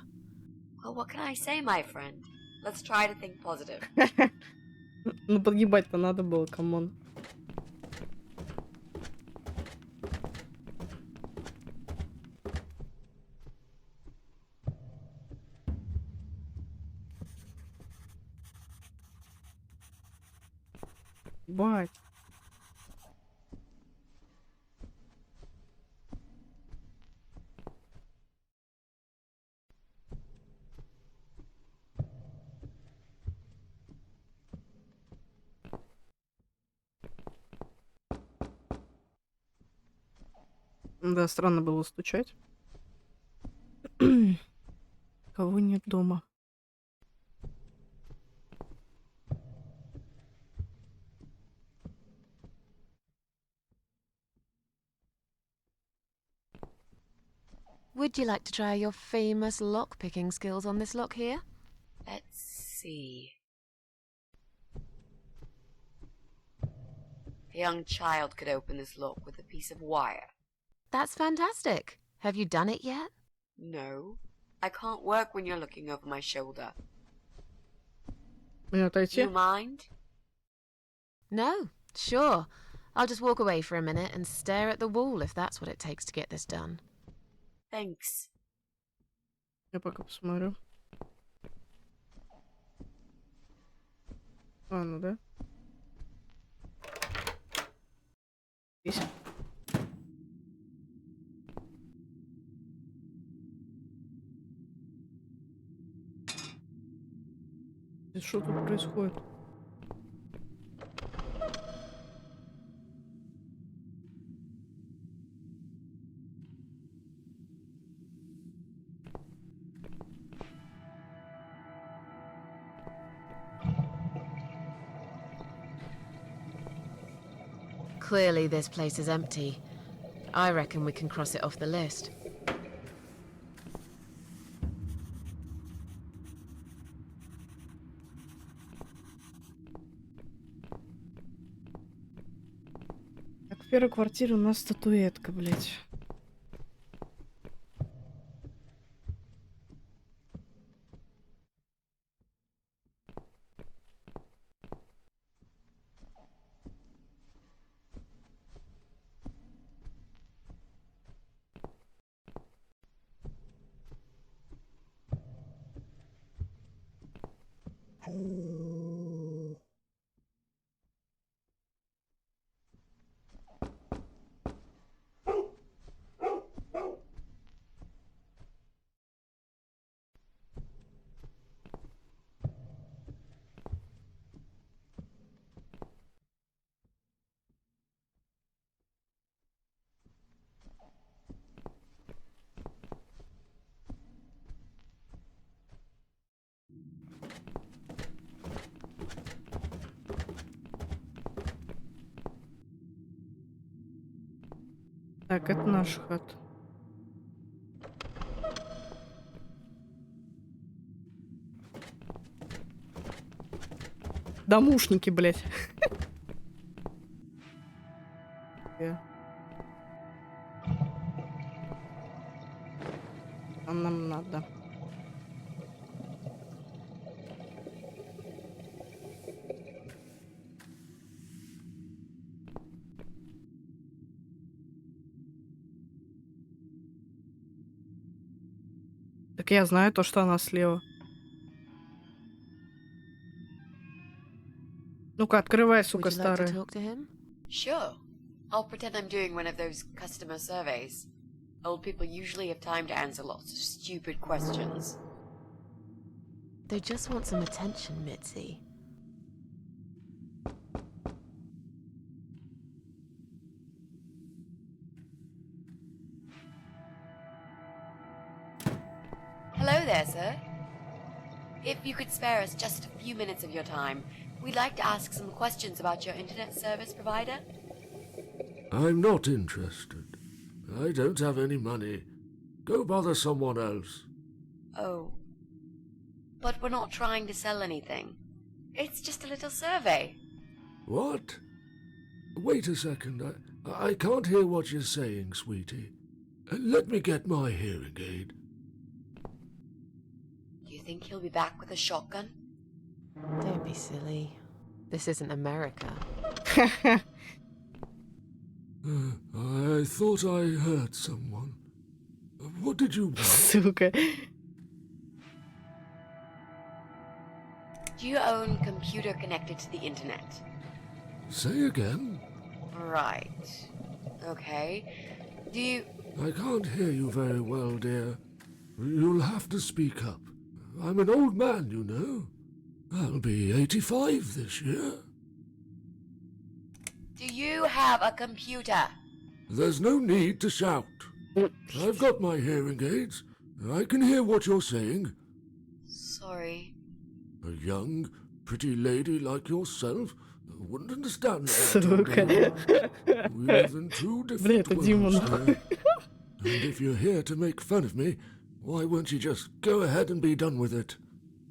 Well, what can I say, my friend? Let's try to think positive. Ну подъебать-то надо было, камон. Бать. Да, странно было стучать. Кого нет дома. Would you like to try your famous lock-picking skills on this lock here? Let's see. A young child could open this lock with a piece of wire. That's fantastic. Have you done it yet? No, I can't work when you're looking over my shoulder. Мне Do отойти? you mind? No, sure. I'll just walk away for a minute and stare at the wall if that's what it takes to get this done. Thanks. Я пока посмотрю. А, ну да. Здесь. Что тут происходит? Clearly this place is empty. I reckon we can cross it off the list. Так, в первой квартире у нас статуэтка, блядь. Так, это наш хат. Домушники, блядь. А нам надо. Так я знаю то, что она слева. Ну-ка, открывай, сука, Would you like to старая. talk to him? Sure. I'll pretend I'm doing one of those customer surveys. Old people usually have time to answer lots of stupid questions. They just want some attention, Mitzi. Hello there, sir. If you could spare us just a few minutes of your time, we'd like to ask some questions about your internet service provider. I'm not interested. I don't have any money. Go bother someone else. Oh. But we're not trying to sell anything. It's just a little survey. What? Wait a second. I can't hear what you're saying, sweetie. Let me get my hearing aid. Do you think he'll be back with a shotgun? Don't be silly. This isn't America. I thought I heard someone. What did you want? Сука. Do you own a computer connected to the internet? Say again? Right. Okay. Do you... I can't hear you very well, dear. You'll have to speak up. I'm an old man, you know. I'll be 85 this year. Do you have a computer? There's no need to shout. I've got my hearing aids. I can hear what you're saying. Sorry. A young, pretty lady like yourself wouldn't understand that. Сука. We live in two Бля, different это Дима, worlds нахуй. here. And if you're here to make fun of me, why won't you just go ahead and be done with it?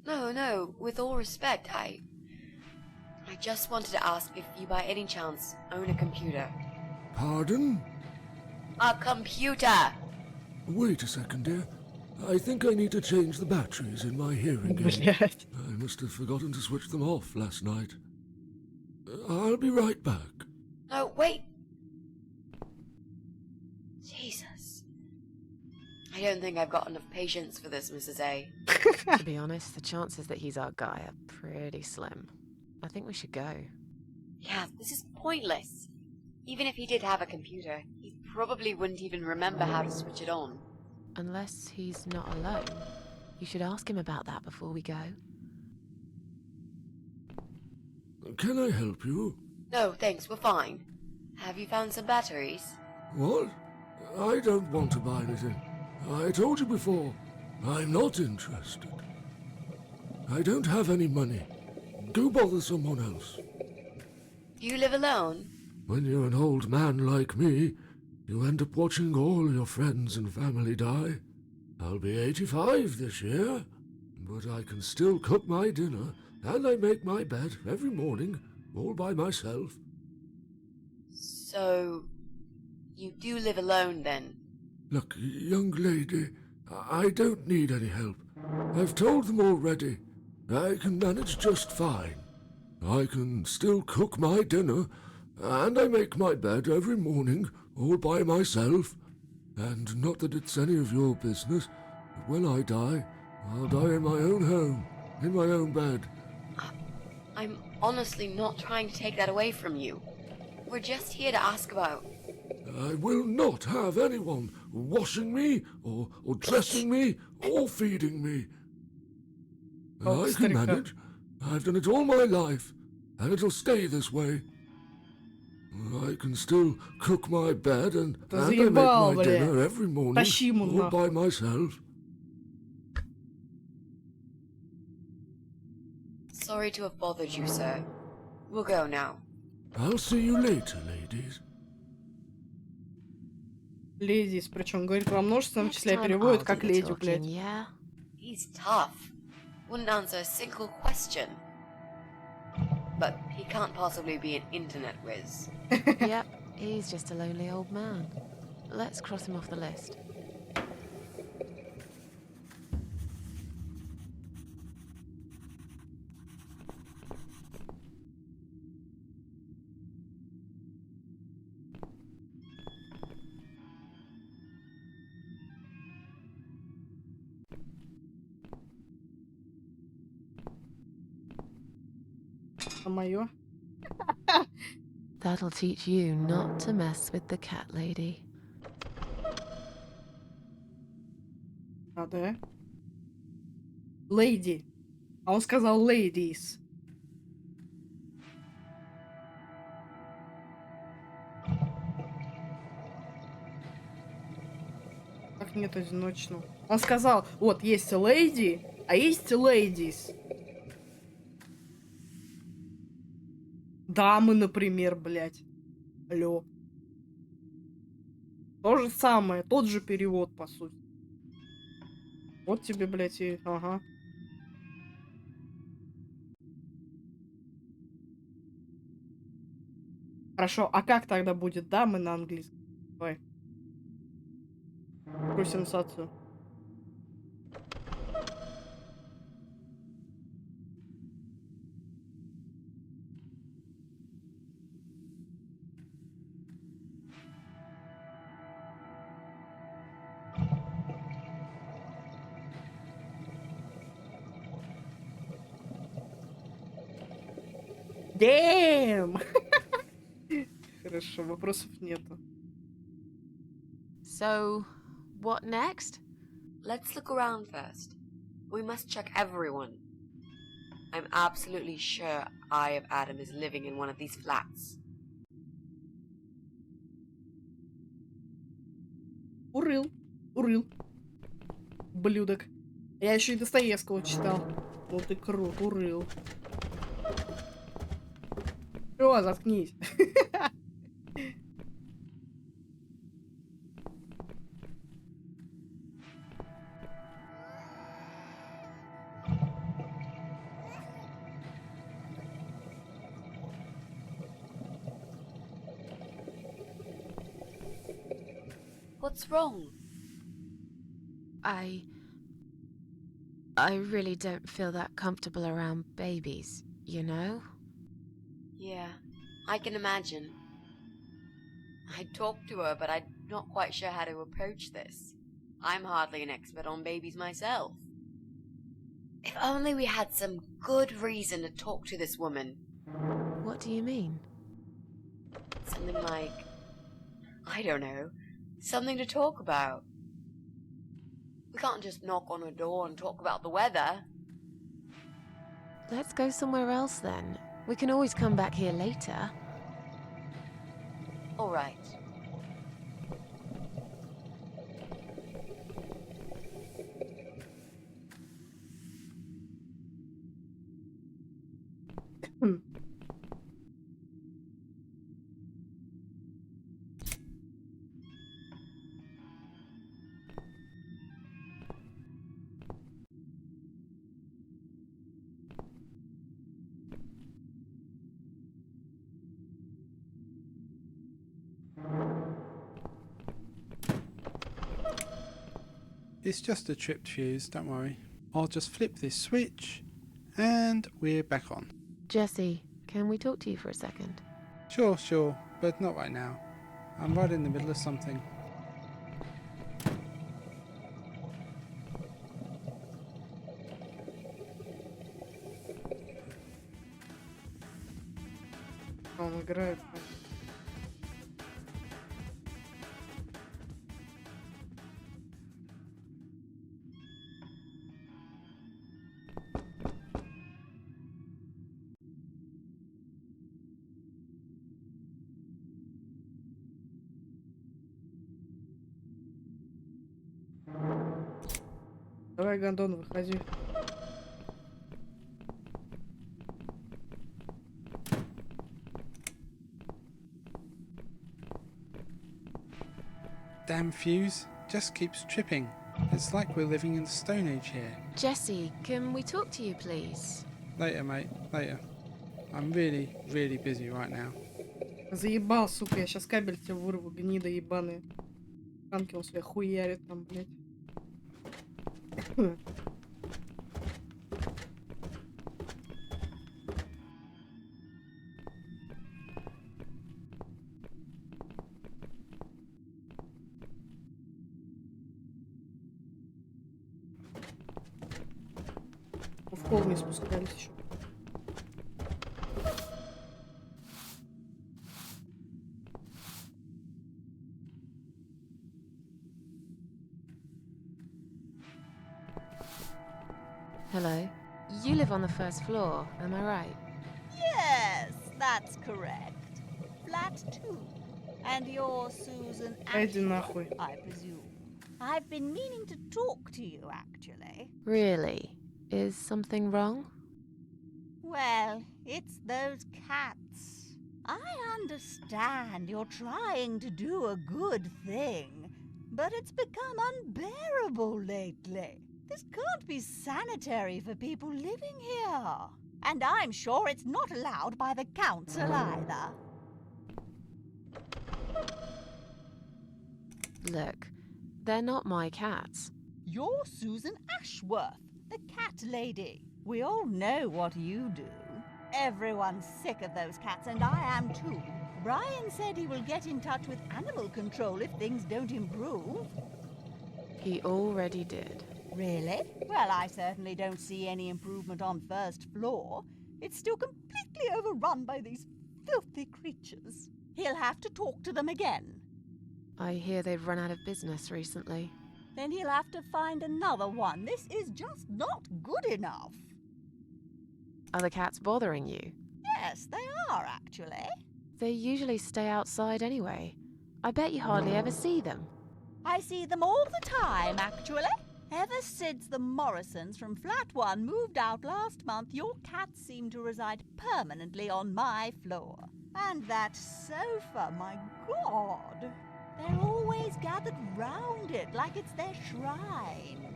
No, with all respect, I just wanted to ask if you by any chance own a computer. Pardon? A computer! Wait a second, dear. I think I need to change the batteries in my hearing aid. Блядь. I must have forgotten to switch them off last night. I'll be right back. No, wait! Jesus. I don't think I've got enough patience for this, Mrs. A. To be honest, the chances that he's our guy are pretty slim. I think we should go. Yeah, this is pointless. Even if he did have a computer, he probably wouldn't even remember how to switch it on. Unless he's not alone. You should ask him about that before we go. Can I help you? No, thanks, we're fine. Have you found some batteries? What? I don't want to buy anything. I told you before, I'm not interested. I don't have any money. Go bother someone else. Do you live alone? When you're an old man like me, you end up watching all your friends and family die. I'll be 85 this year, but I can still cook my dinner, and I make my bed every morning, all by myself. So, you do live alone then? Look, young lady, I don't need any help. I've told them already. I can manage just fine. I can still cook my dinner, and I make my bed every morning, all by myself. And not that it's any of your business, but when I die, I'll die in my own home, in my own bed. I'm honestly not trying to take that away from you. We're just here to ask about... I will not have anyone washing me, or dressing me, or feeding me. Oh, I can старика. manage. I've done it all my life, and it'll stay this way. I can still cook my bed, and I make заебал, my бля. dinner every morning, Тащи ему all by нахуй. myself. Sorry to have bothered you, sir. We'll go now. I'll see you later, ladies. Ледис, причем говорит во множественном Next числе, а time переводит I'll do как the леди, talking, блядь. yeah? He's tough. Wouldn't answer a single question. But he can't possibly be an internet whiz. Yep, he's just a lonely old man. Let's cross him off the list. А мое? That'll teach you not to mess with the cat lady. А, да? Лейди. А он сказал ladies. Как нет одиночного? Он сказал, вот, есть lady, а есть ladies. Дамы, например, блядь. Алло. То же самое, тот же перевод, по сути. Вот тебе, блядь, и... Ага. Хорошо, а как тогда будет дамы на английском? Давай. Про сенсацию. Дэм! Хорошо, вопросов нету. So, what next? Let's look around first. We must check everyone. I'm absolutely sure Eye of Adam is living in one of these flats. Урыл. Урыл. Блюдок. Я еще и Достоевского читал. Вот и крут, урыл. Всё, заткнись. What's wrong? I really don't feel that comfortable around babies, you know? Yeah, I can imagine. I talked to her, but I'm not quite sure how to approach this. I'm hardly an expert on babies myself. If only we had some good reason to talk to this woman. What do you mean? Something like, I don't know, something to talk about. We can't just knock on her door and talk about the weather. Let's go somewhere else then. We can always come back here later. All right. It's just a tripped fuse, don't worry. I'll just flip this switch and we're back on. Jesse, can we talk to you for a second? Sure, but not right now. I'm right in the middle of something. Он играет. Давай, Гондон, выходи. Damn fuse just keeps tripping. It's like we're living in the Stone Age here. Jesse, can we talk to you, please? Later, mate. Later. I'm really, really busy right now. Заебал, сука, я сейчас кабель тебе вырву, гнида ебаная. Танки он свои хуярит там, блядь. В пол не спускались еще. Hello. You live on the first floor, am I right? Yes, that's correct. Flat 2. And you're Susan Иди Ashworth, нахуй. I presume. I've been meaning to talk to you, actually. Really? Is something wrong? Well, it's those cats. I understand you're trying to do a good thing, but it's become unbearable lately. This can't be sanitary for people living here. And I'm sure it's not allowed by the council either. Look, they're not my cats. You're Susan Ashworth, the cat lady. We all know what you do. Everyone's sick of those cats, and I am too. Brian said he will get in touch with animal control if things don't improve. He already did. Really? Well, I certainly don't see any improvement on first floor. It's still completely overrun by these filthy creatures. He'll have to talk to them again. I hear they've run out of business recently. Then he'll have to find another one. This is just not good enough. Are the cats bothering you? Yes, they are, actually. They usually stay outside anyway. I bet you hardly ever see them. I see them all the time, actually. Ever since the Morrisons from Flat 1 moved out last month, your cats seem to reside permanently on my floor. And that sofa, my God! They're always gathered round it like it's their shrine.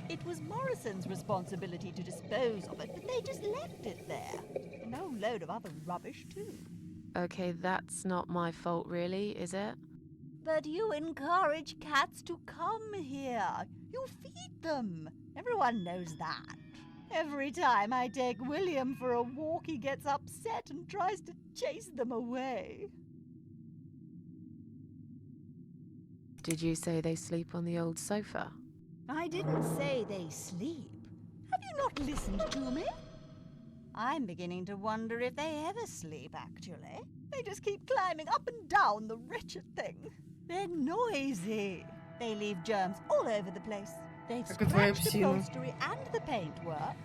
It was Morrison's responsibility to dispose of it, but they just left it there. And a whole load of other rubbish, too. Okay, that's not my fault really, is it? But you encourage cats to come here. You feed them. Everyone knows that. Every time I take William for a walk, he gets upset and tries to chase them away. Did you say they sleep on the old sofa? I didn't say they sleep. Have you not listened to me? I'm beginning to wonder if they ever sleep, actually. They just keep climbing up and down the wretched thing. They're noisy. They leave germs all over the place. They've Как и твоя scratched the псина. upholstery and the paintwork.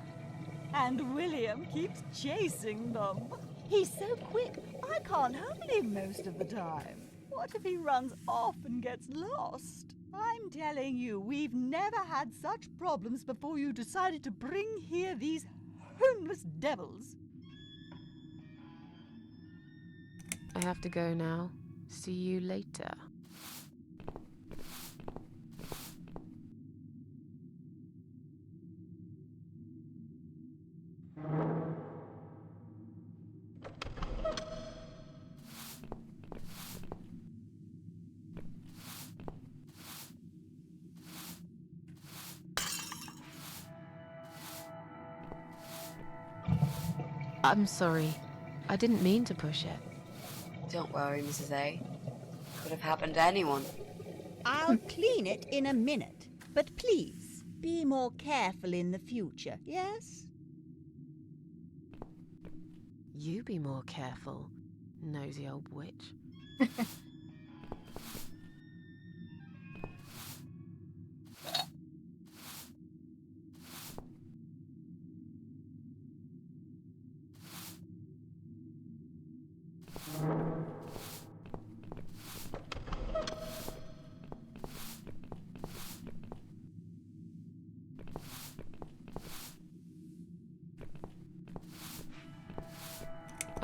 And William keeps chasing them. He's so quick, I can't hold him most of the time. What if he runs off and gets lost? I'm telling you, we've never had such problems before you decided to bring here these homeless devils. I have to go now. See you later. I'm sorry. I didn't mean to push it. Don't worry, Mrs. A. Could have happened to anyone. I'll clean it in a minute. But please, be more careful in the future, yes? You be more careful, nosy old witch.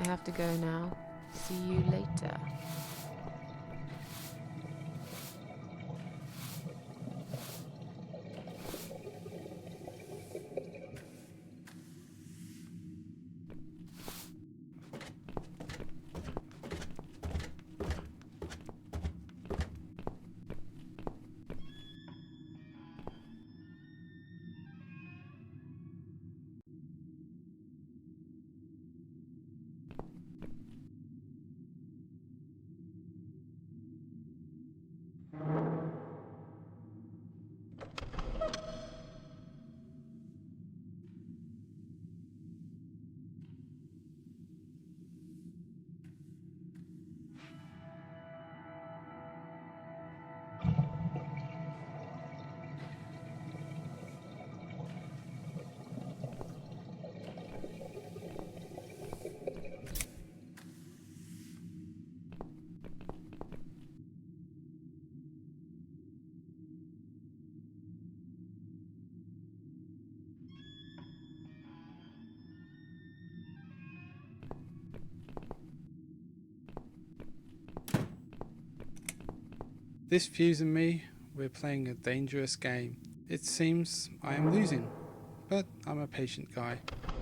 I have to go now. See you later. This Fuse and me, we're playing a dangerous game. It seems I am losing, but I'm a patient guy.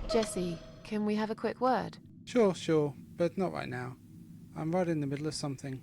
Jesse, can we have a quick word? Sure, but not right now. I'm right in the middle of something.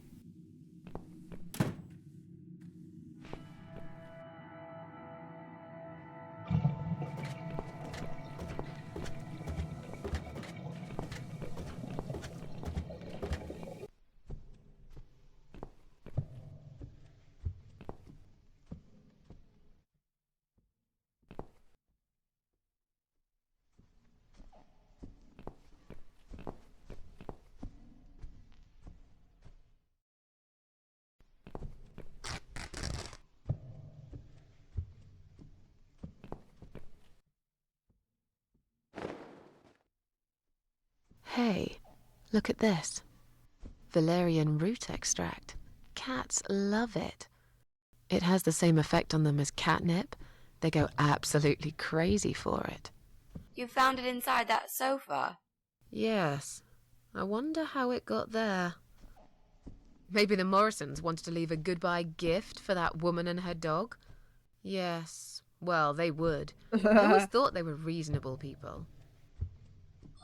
Hey, look at this. Valerian root extract. Cats love it. It has the same effect on them as catnip. They go absolutely crazy for it. You found it inside that sofa? Yes. I wonder how it got there. Maybe the Morrisons wanted to leave a goodbye gift for that woman and her dog? Yes. Well, they would. I always thought they were reasonable people.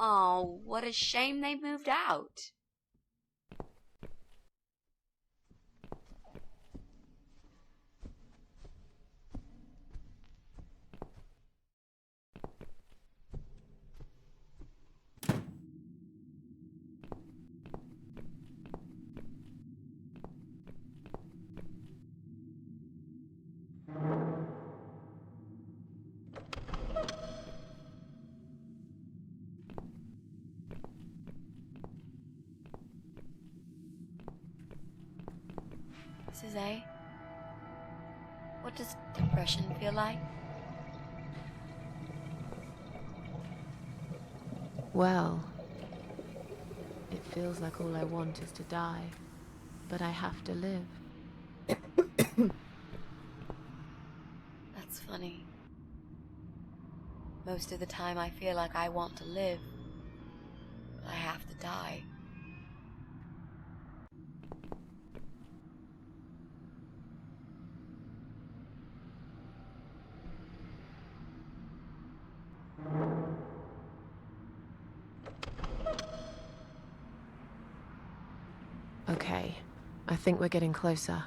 Oh, what a shame they moved out. Suze, what does depression feel like? Well, it feels like all I want is to die, but I have to live. That's funny. Most of the time I feel like I want to live, but I have to die. Okay, I think we're getting closer.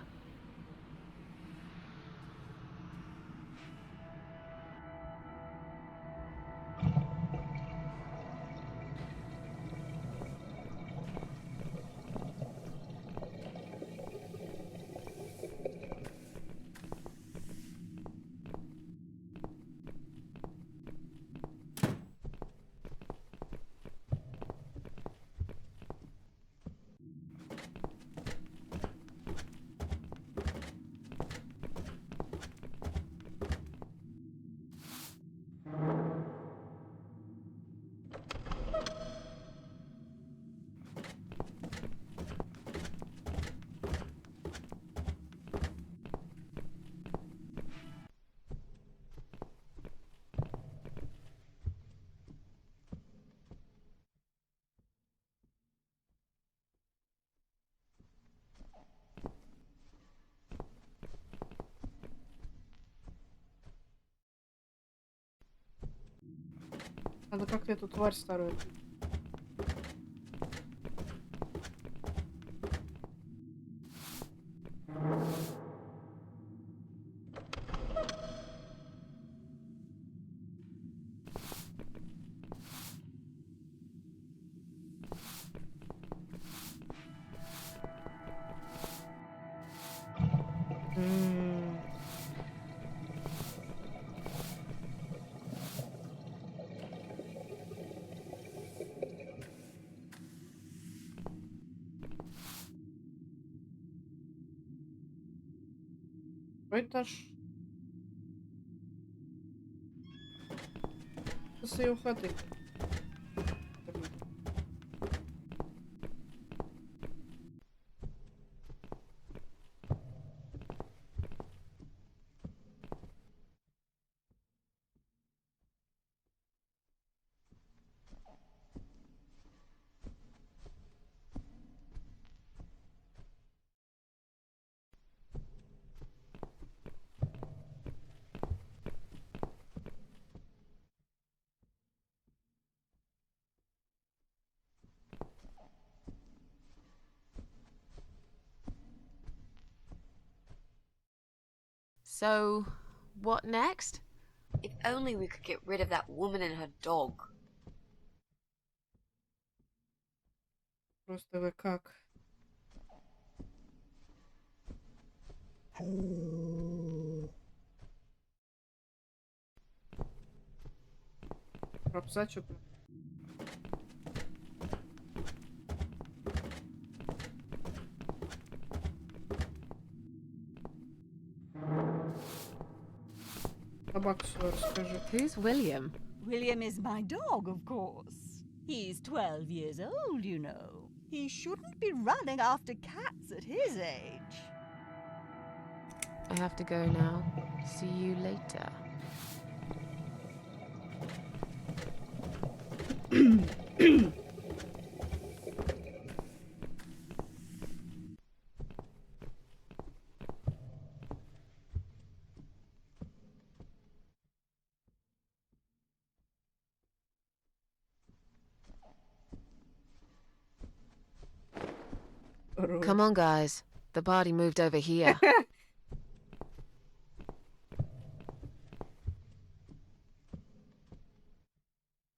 Надо как-то эту тварь старую. Этаж. Что с ее хатой? So, what next? If only we could get rid of that woman and her dog. Просто вы как? Про пса что-то. Собаку свою расскажи. Who's William? William is my dog, of course. He's 12 years old, you know. He shouldn't be running after cats at his age. I have to go now. See you later. Come on, guys. The body moved over here.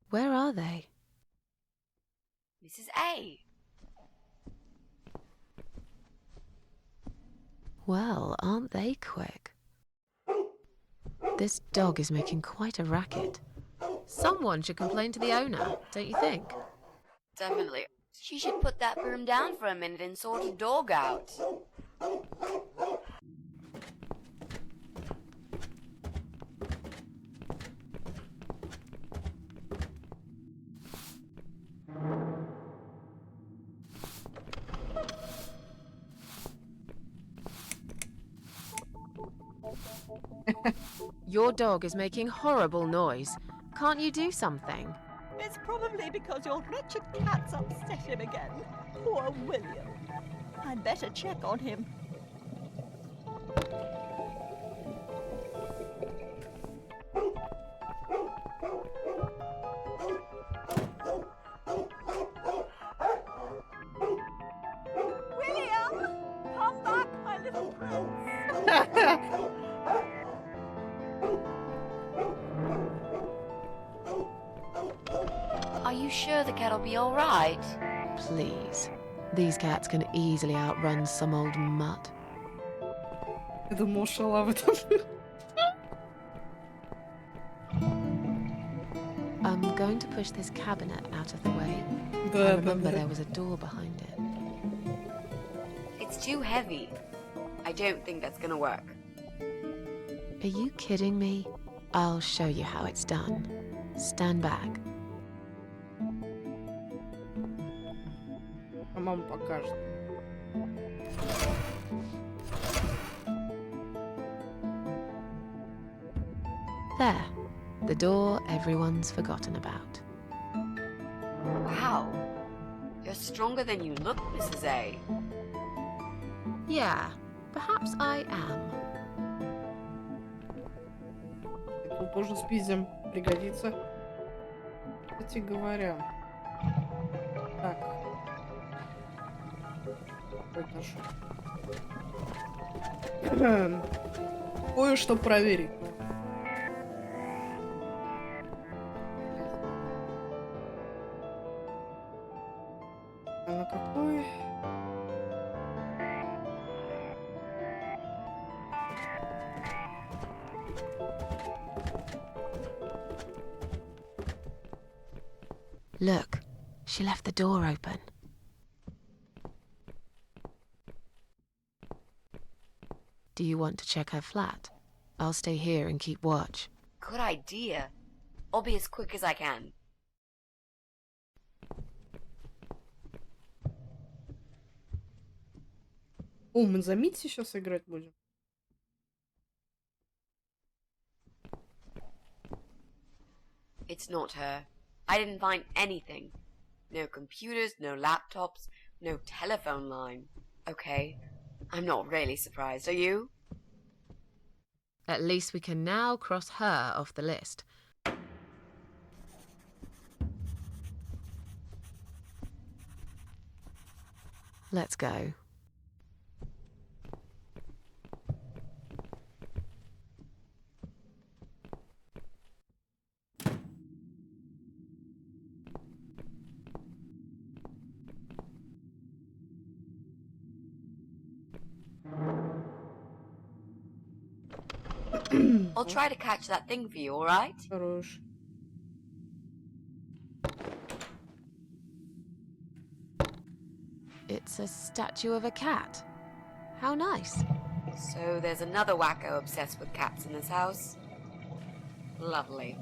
Where are they? Mrs. A. Well, aren't they quick? This dog is making quite a racket. Someone should complain to the owner, don't you think? Definitely. She should put that broom down for a minute and sort a dog out. Your dog is making horrible noise. Can't you do something? It's probably because your wretched cat's upset him again. Poor William. I'd better check on him. William! Come back, my little prince. Are you sure the cat'll be all right? Please. These cats can easily outrun some old mutt. Я думал, шалава там. I'm going to push this cabinet out of the way. Да, I да, remember да. there was a door behind it. It's too heavy. I don't think that's gonna work. Are you kidding me? I'll show you how it's done. Stand back. А мама покажет. There. The door everyone's forgotten about. Wow. You're stronger than you look, Mrs. A. Yeah, perhaps I am. И тут тоже спиздим. Пригодится. Кстати говоря. Так. Какой этаж? Кое-что проверить. А на какой? Look, she left the door open. Do you want to check her flat? I'll stay here and keep watch. Good idea. I'll be as quick as I can. О, мы за Митси сейчас играть будем. It's not her. I didn't find anything. No computers, no laptops, no telephone line. Okay, I'm not really surprised, are you? At least we can now cross her off the list. Let's go. I'll try to catch that thing for you, alright? Хорош. It's a statue of a cat. How nice. So there's another wacko obsessed with cats in this house. Lovely.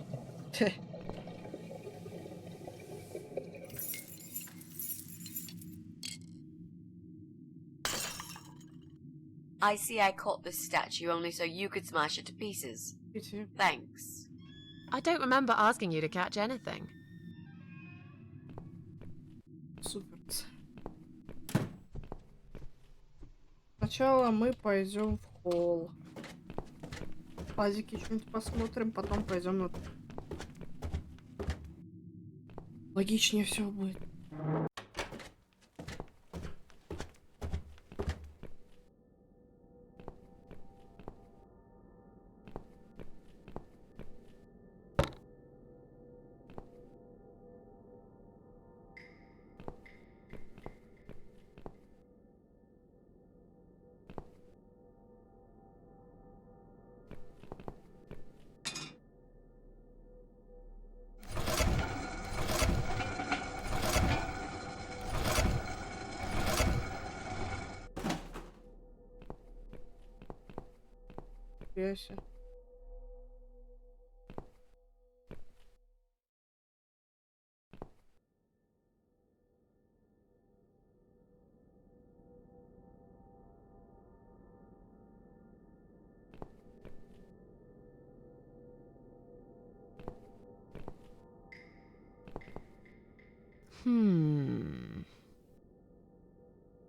I see I caught this statue only so you could smash it to pieces. Видите? Thanks. I don't remember asking you to catch anything. Супер. Сначала мы пойдем в холл. В пазике что-нибудь посмотрим, потом пойдем на... Логичнее все будет. Яся.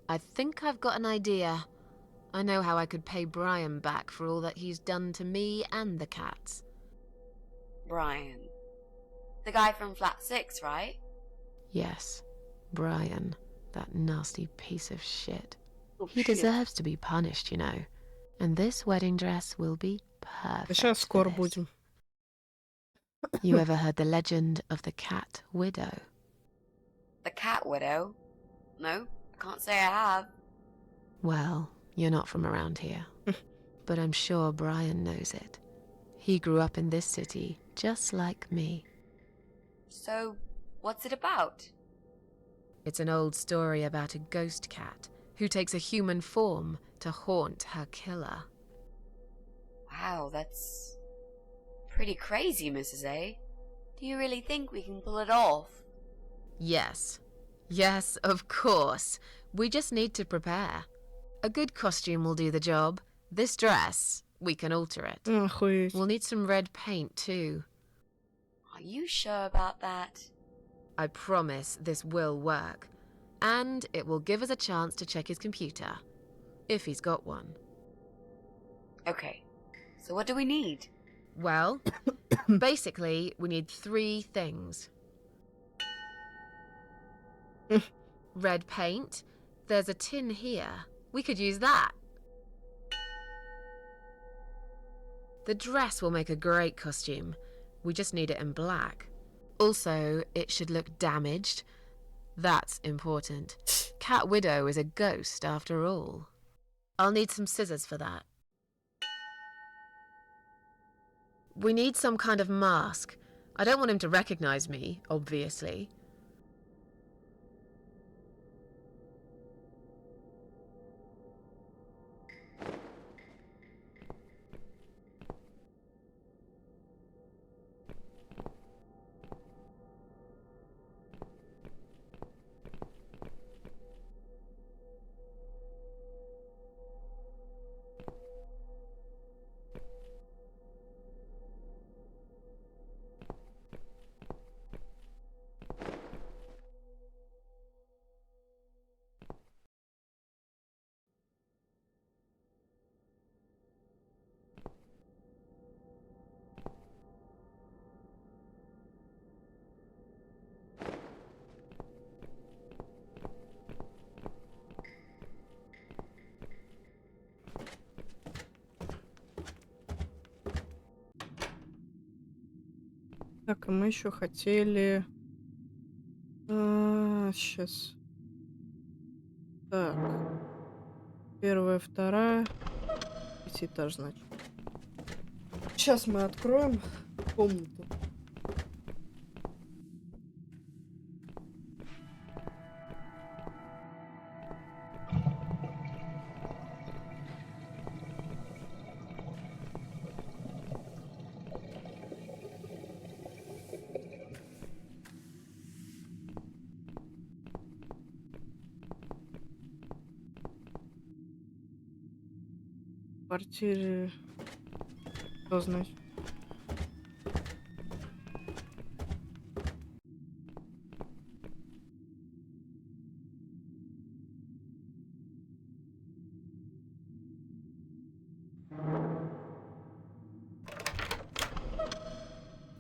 I think I've got an idea. I know how I could pay Brian back for all that he's done to me and the cats. Brian. The guy from Flat 6, right? Yes, Brian. That nasty piece of shit. Oh, He shit. deserves to be punished, you know. And this wedding dress will be Да perfect. сейчас for скоро this. будем. You ever heard the legend of the cat widow? The cat widow? No, I can't say I have. Well, you're not from around here. But I'm sure Brian knows it. He grew up in this city, just like me. So, what's it about? It's an old story about a ghost cat who takes a human form to haunt her killer. Wow, that's pretty crazy, Mrs. A. Do you really think we can pull it off? Yes. Yes, of course. We just need to prepare. A good costume will do the job. This dress, we can alter it. Охуеть. We'll need some red paint too. Are you sure about that? I promise this will work. And it will give us a chance to check his computer. If he's got one. Okay, so what do we need? Well, basically, we need 3 things. Red paint. There's a tin here. We could use that. The dress will make a great costume. We just need it in black. Also, it should look damaged. That's important. Cat Widow is a ghost after all. I'll need some scissors for that. We need some kind of mask. I don't want him to recognize me, obviously. Так, а мы еще хотели... Сейчас. Так. 1-я, 2-я. 3-й этаж, значит. сейчас мы откроем комнату. В квартире... Что значит?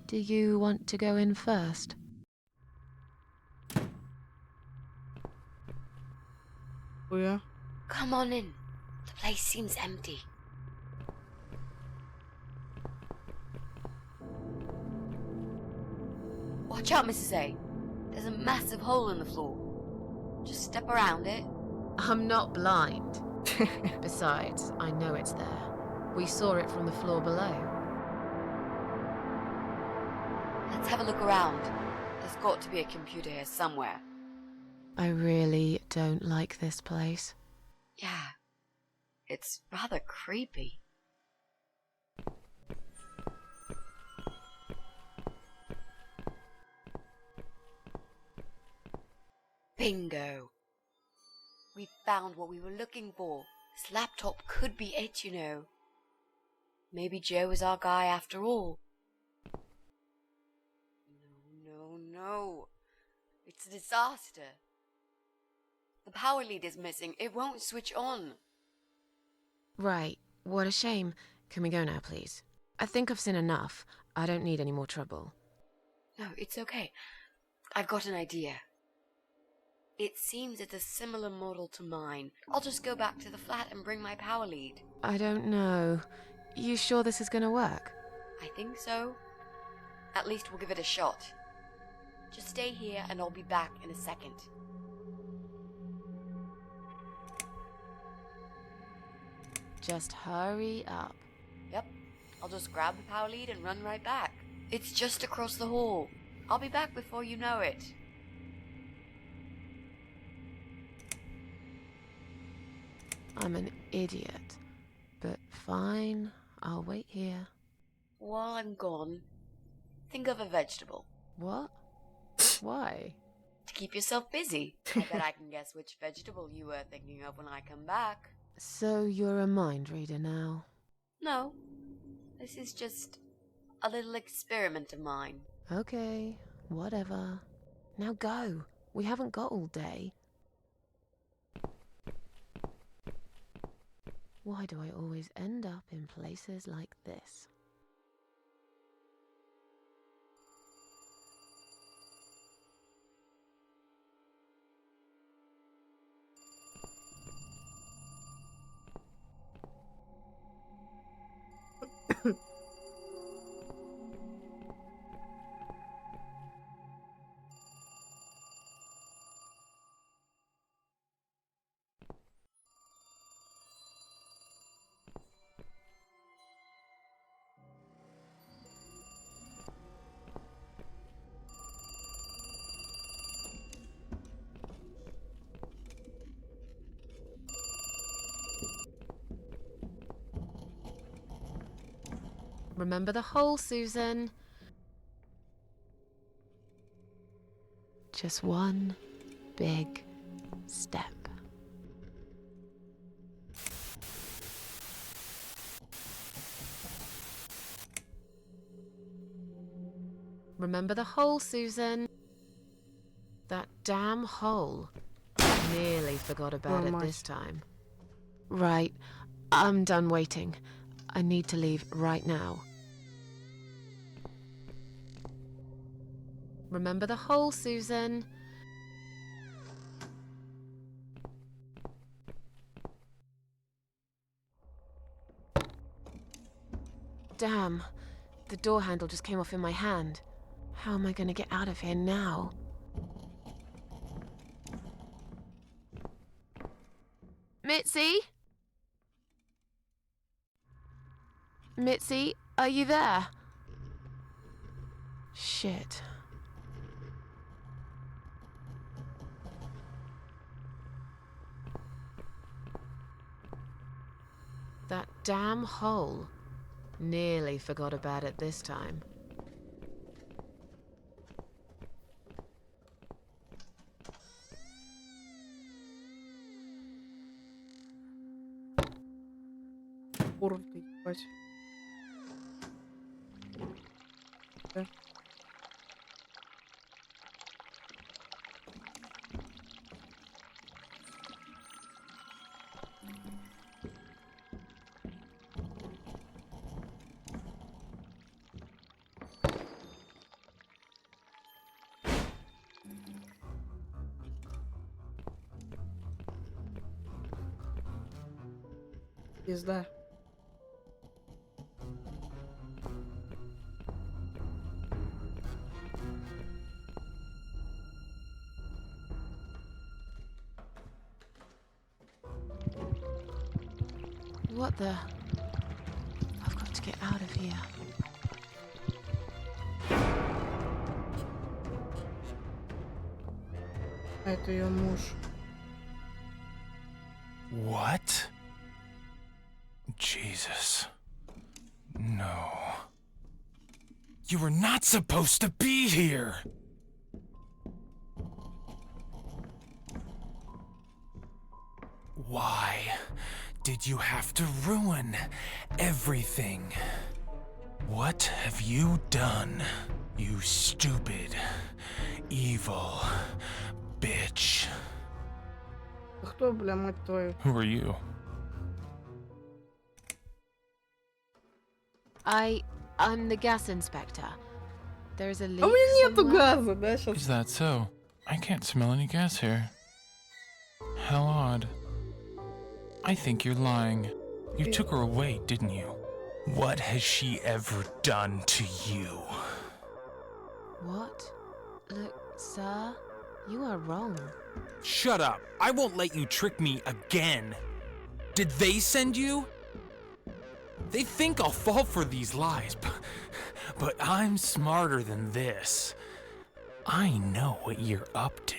Do you want to go in first? Хуя. Come on in. The place seems empty. Watch out, Mrs. A. There's a massive hole in the floor. Just step around it. I'm not blind. Besides, I know it's there. We saw it from the floor below. Let's have a look around. There's got to be a computer here somewhere. I really don't like this place. Yeah. It's rather creepy. Bingo! We found what we were looking for. This laptop could be it, you know. Maybe Joe is our guy after all. No. It's a disaster. The power lead is missing. It won't switch on. Right, what a shame. Can we go now, please? I think I've seen enough. I don't need any more trouble. No, it's okay. I've got an idea. It seems it's a similar model to mine. I'll just go back to the flat and bring my power lead. I don't know. You sure this is gonna work? I think so. At least we'll give it a shot. Just stay here and I'll be back in a second. Just hurry up. Yep, I'll just grab the power lead and run right back. It's just across the hall. I'll be back before you know it. I'm an idiot. But fine, I'll wait here. While I'm gone, think of a vegetable. What? Why? To keep yourself busy. I bet I can guess which vegetable you were thinking of when I come back. So you're a mind reader now? No, this is just a little experiment of mine. Okay, whatever. Now go. We haven't got all day. Why do I always end up in places like this? Remember the hole, Susan. Just one big step. Remember the hole, Susan. That damn hole. Nearly forgot about it this time. Right, I'm done waiting. I need to leave right now. Remember the hole, Susan. Damn, the door handle just came off in my hand. How am I going to get out of here now? Mitzi? Mitzi, are you there? Shit. That damn hole. Nearly forgot about it this time. Порванный, ебать. Да. Пизда. What the? I've got to get out of here. А это ее муж. What? Jesus. No. You were not supposed to be here! Why did you have to ruin everything? What have you done, you stupid, evil bitch? Кто, бля, мать твою? Who are you? I'm the gas inspector. There's a leak А у меня нету somewhere. газа, да, сейчас? Is that so? I can't smell any gas here. How odd. I think you're lying. You took her away, didn't you? What has she ever done to you? What? Look, sir, you are wrong. Shut up! I won't let you trick me again! Did they send you? They think I'll fall for these lies, but I'm smarter than this. I know what you're up to.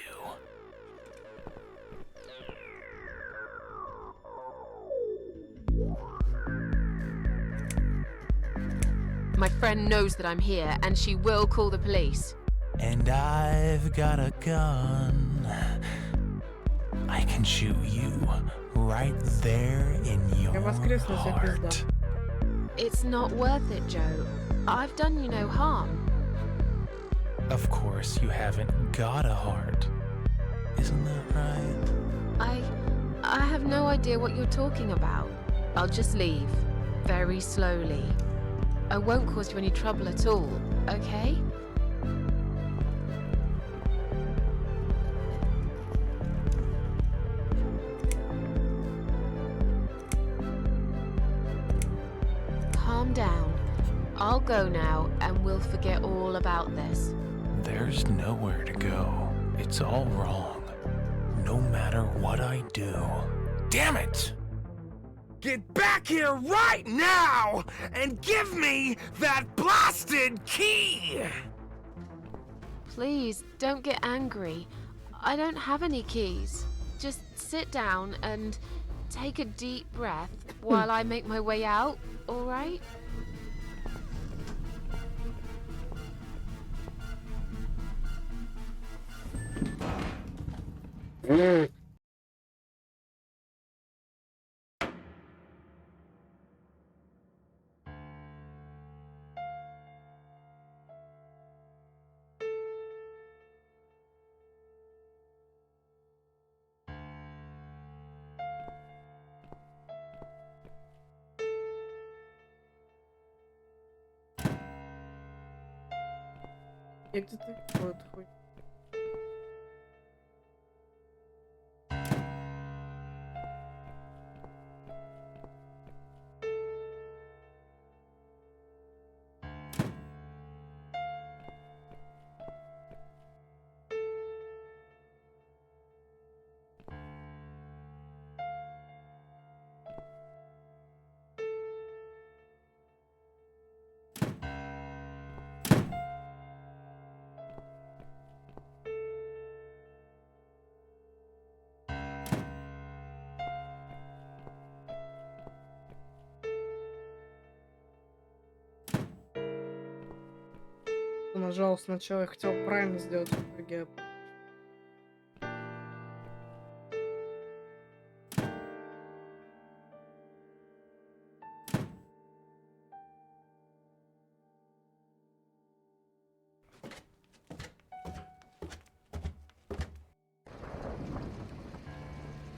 My friend knows that I'm here, and she will call the police. And I've got a gun. I can shoot you right there in your heart. It's not worth it, Joe. I've done you no harm. Of course, you haven't got a heart. Isn't that right? I have no idea what you're talking about. I'll just leave. Very slowly. I won't cause you any trouble at all, okay? Calm down. I'll go now, and we'll forget all about this. There's nowhere to go. It's all wrong. No matter what I do. Damn it! Get back here right now and give me that blasted key! Please, don't get angry. I don't have any keys. Just sit down and take a deep breath while I make my way out, all right? Я где-то вот хоть. нажал сначала, я хотел правильно сделать, в итоге.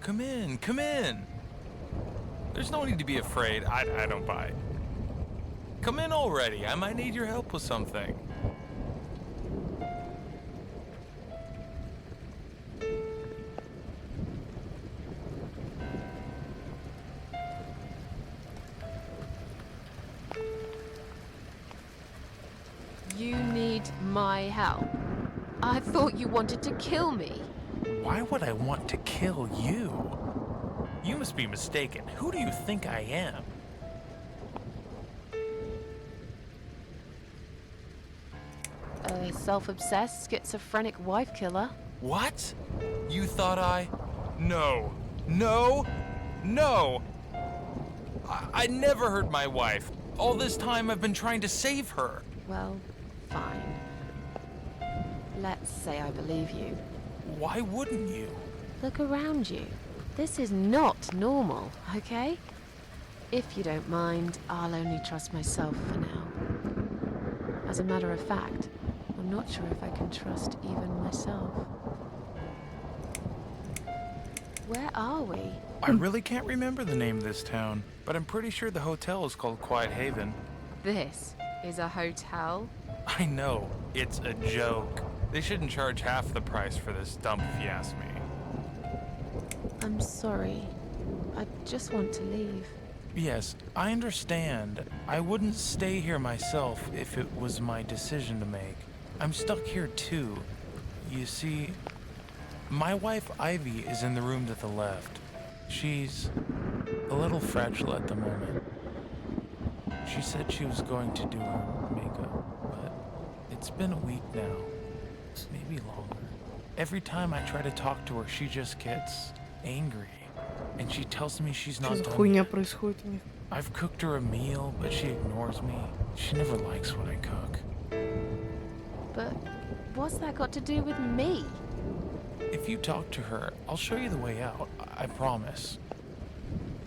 Come in, come in. There's no need to be afraid. I don't buy it. Come in already. I might need your help with something. You need my help. I thought you wanted to kill me. Why would I want to kill you? You must be mistaken. Who do you think I am? A self-obsessed, schizophrenic wife killer. What? You thought I... No. No. No. I never hurt my wife. All this time I've been trying to save her. Well, fine. Let's say I believe you. Why wouldn't you? Look around you. This is not normal, okay? If you don't mind, I'll only trust myself for now. As a matter of fact, I'm not sure if I can trust even myself. Where are we? I really can't remember the name of this town, but I'm pretty sure the hotel is called Quiet Haven. This is a hotel? I know, it's a joke. They shouldn't charge half the price for this dump if you ask me. I'm sorry. I just want to leave. Yes, I understand. I wouldn't stay here myself if it was my decision to make. I'm stuck here too. You see, my wife Ivy is in the room to the left. She's a little fragile at the moment. She said she was going to do her makeup, but it's been a week now. Maybe longer. Every time I try to talk to her, she just gets angry. And she tells me she's not Что за done хуйня yet. происходит у них? I've cooked her a meal, but she ignores me. She never likes what I cook. But what's that got to do with me? If you talk to her, I'll show you the way out. I promise.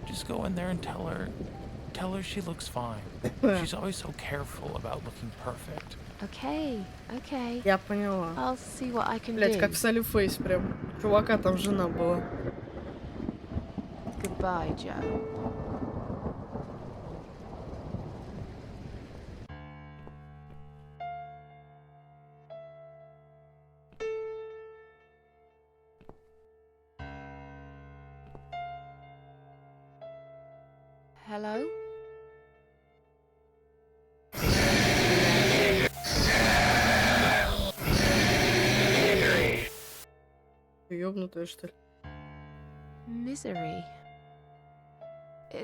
Just go in there and tell her she looks fine. She's always so careful about looking perfect. Okay, okay. Я поняла. I'll see what I can Блять, do. как в Салли Фейс прям. У чувака там жена была. Goodbye, Joe. Hello? Ты ёбнутая, что ли? Misery.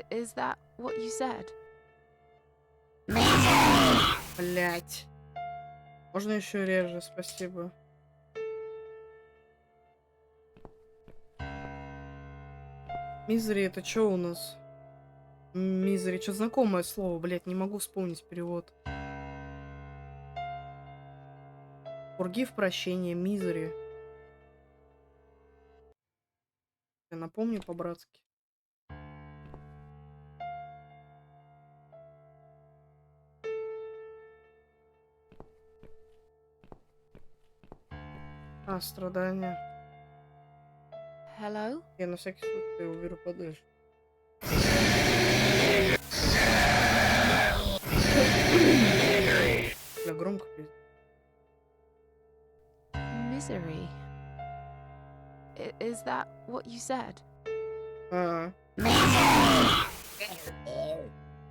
Is that what you said? Блять. Можно еще реже, спасибо. Мизери, это что у нас? Мизери, что знакомое слово, блять, не могу вспомнить перевод. Forgive, прощение, мизери. Я напомню по-братски. А, страдания. Hello? Я на всякий случай уберу подальше. Бля, громко пиздец. Misery. Is that what you said?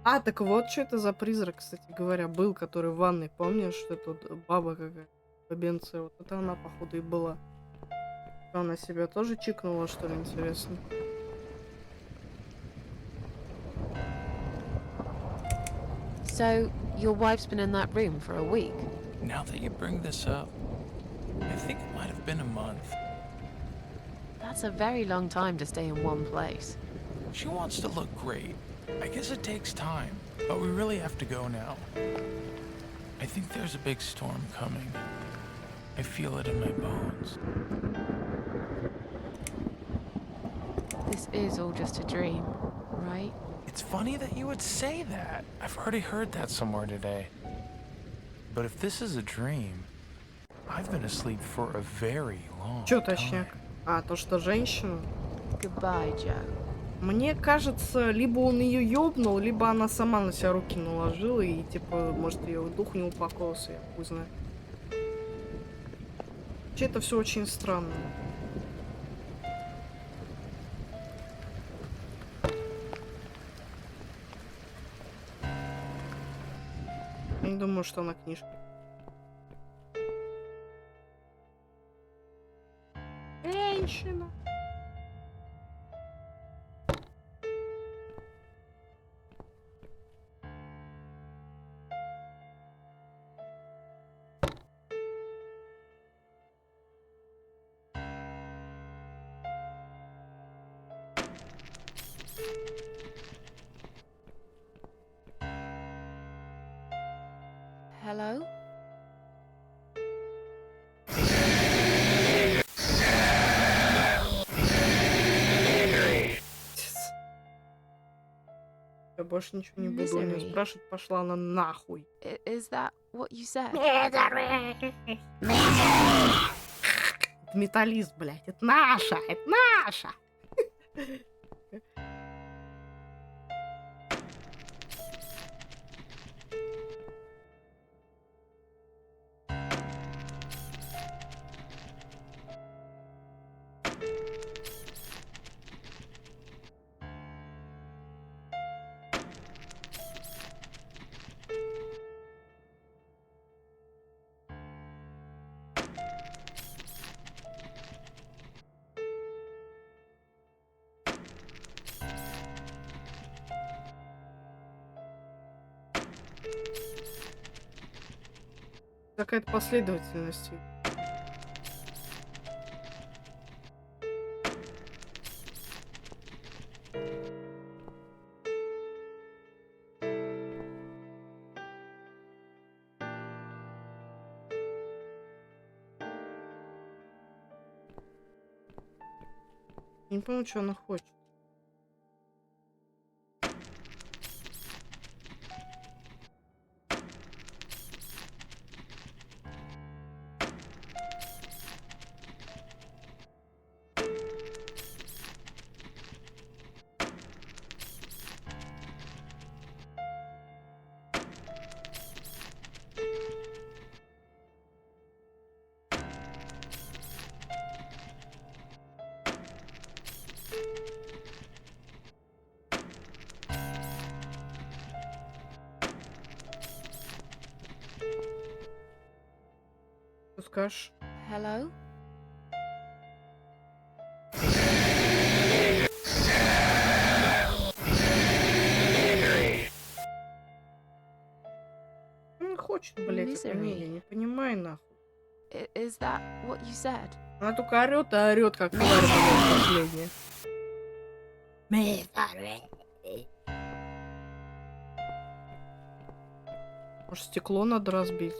А, так вот, что это за призрак, кстати говоря, был, который в ванной. Помнишь, что тут баба какая-то, бабенция? Вот это она, походу, и была. Она себя тоже чикнула, что ли, интересно? So, your wife's been in that room for a week? Now that you bring this up, I think it might have been a month. That's a very long time to stay in one place. She wants to look great. I guess it takes time, but we really have to go now. I think there's a big storm coming. I feel it in my bones. This is all just a dream, right? It's funny that you would say that. I've already heard that somewhere today. But if this is a dream, I've been asleep for a very long Чё, time. точняк? А, то, что женщина? Goodbye, Joe. Мне кажется, либо он ее ёбнул, либо она сама на себя руки наложила и, типа, может, ее дух не упокоился, я хуй знаю. Вообще, это все очень странно. Я не думаю, что она книжка. Женщина. Hello? Я больше ничего не буду у нее Misery. спрашивать, пошла она нахуй. Is that what you said? Это металлист, блядь, это наша, это наша. Какая-то последовательность. Не понял, что она хочет. Что скажешь? Hello? Она хочет, блядь, от меня, я не понимаю, нахуй. Is that what you said? Она только орёт и орёт, как тварь, блядь, последняя. Может, стекло надо разбить?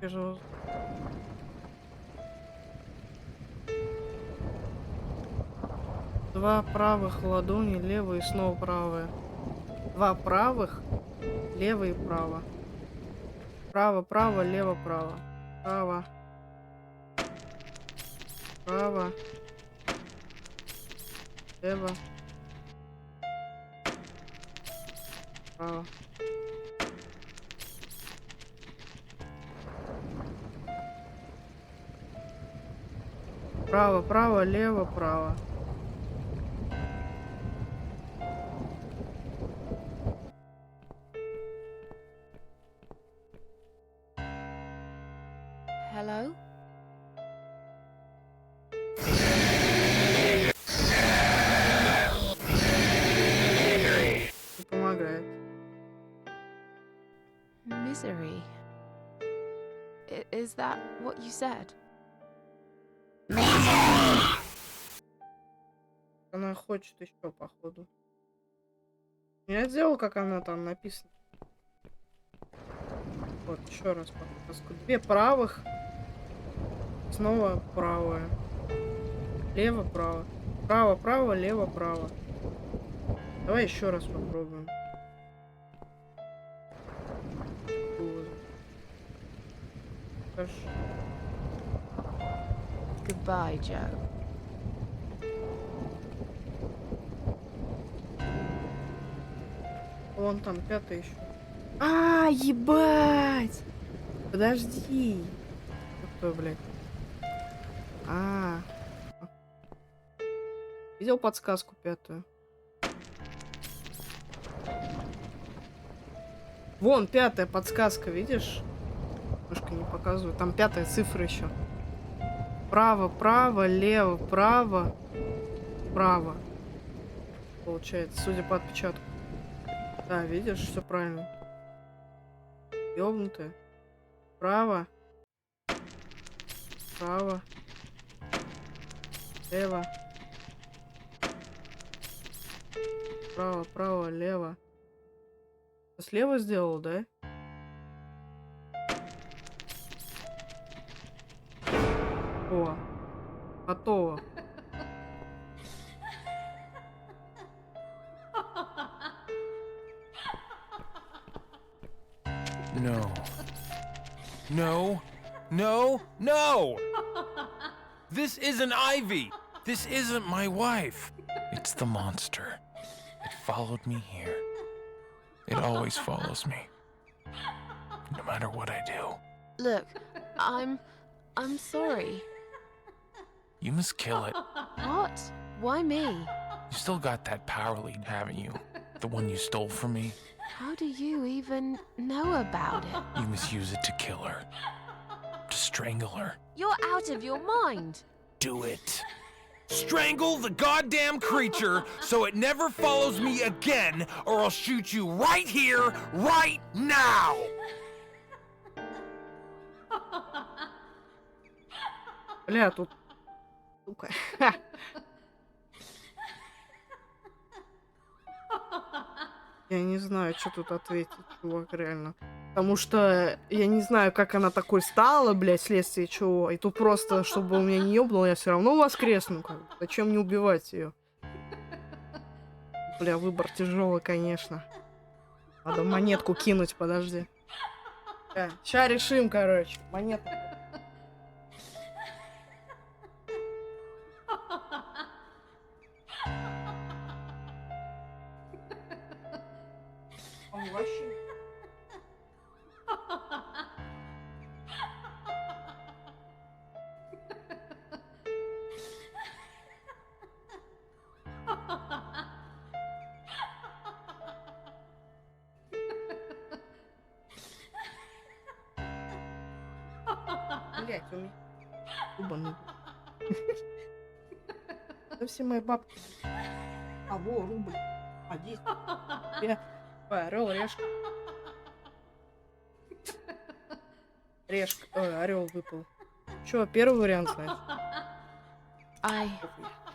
Пожалуйста. Два правых ладони, левая и снова правая. Два правых, левый и право. Право, право, лево, право. Право. Право. Лево. Право. Право, право, лево, право. Hello? Не помогает. Misery. Is that what you said? Она хочет еще, походу. Я сделал, как она там написано. Вот, еще раз подсказку. 2 правых. Снова правая. Лево, право. Право, право, лево, право. Давай еще раз попробуем. Хорошо. Goodbye, Joe. Вон там 5 еще. А, ебать! Подожди. Кто, блядь? А. Видел подсказку 5? Вон 5 подсказка, видишь? Немножко не показываю. Там 5 цифра еще. Право, право, лево, право, право. Получается, судя по отпечатку. Да, видишь, все правильно. Ёбнутая. Право. Право. Лево. Право, право, лево. Слева сделал, да? О, готово. No. No. No. No! This isn't Ivy! This isn't my wife! It's the monster. It followed me here. It always follows me. No matter what I do. Look, I'm sorry. You must kill it. What? Why me? You still got that power lead, haven't you? The one you stole from me? How do you even know about it? You must use it to kill her. To strangle her. You're out of your mind. Do it. Strangle the goddamn creature so it never follows me again, or I'll shoot you right here, right now! Бля, тут... Сука. Я не знаю, что тут ответить, чувак, реально. Потому что я не знаю, как она такой стала, блядь, вследствие чего. И тут просто, чтобы у меня не ёбнуло, я все равно воскресну. Как бы. Зачем не убивать ее? Бля, выбор тяжелый, конечно. Надо монетку кинуть, подожди. Ща решим, короче. Монетку. Он вообще... Блять, у меня... Ебаный. Да все мои бабки. А, во, рубль. А, 10. Орел, решка. Решка. Ой, орел выпал. Чё, первый вариант, значит?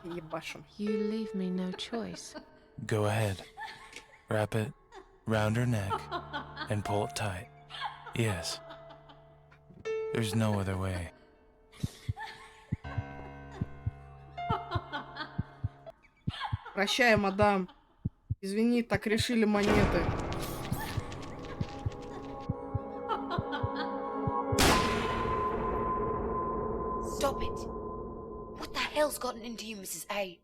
Ебашим. You leave me no choice. Go ahead. Wrap it round her neck and pull it tight. Yes. There's no other way. Прощай, мадам. Извини, так решили монеты. Stop it! What the hell's gotten into you, Mrs. A?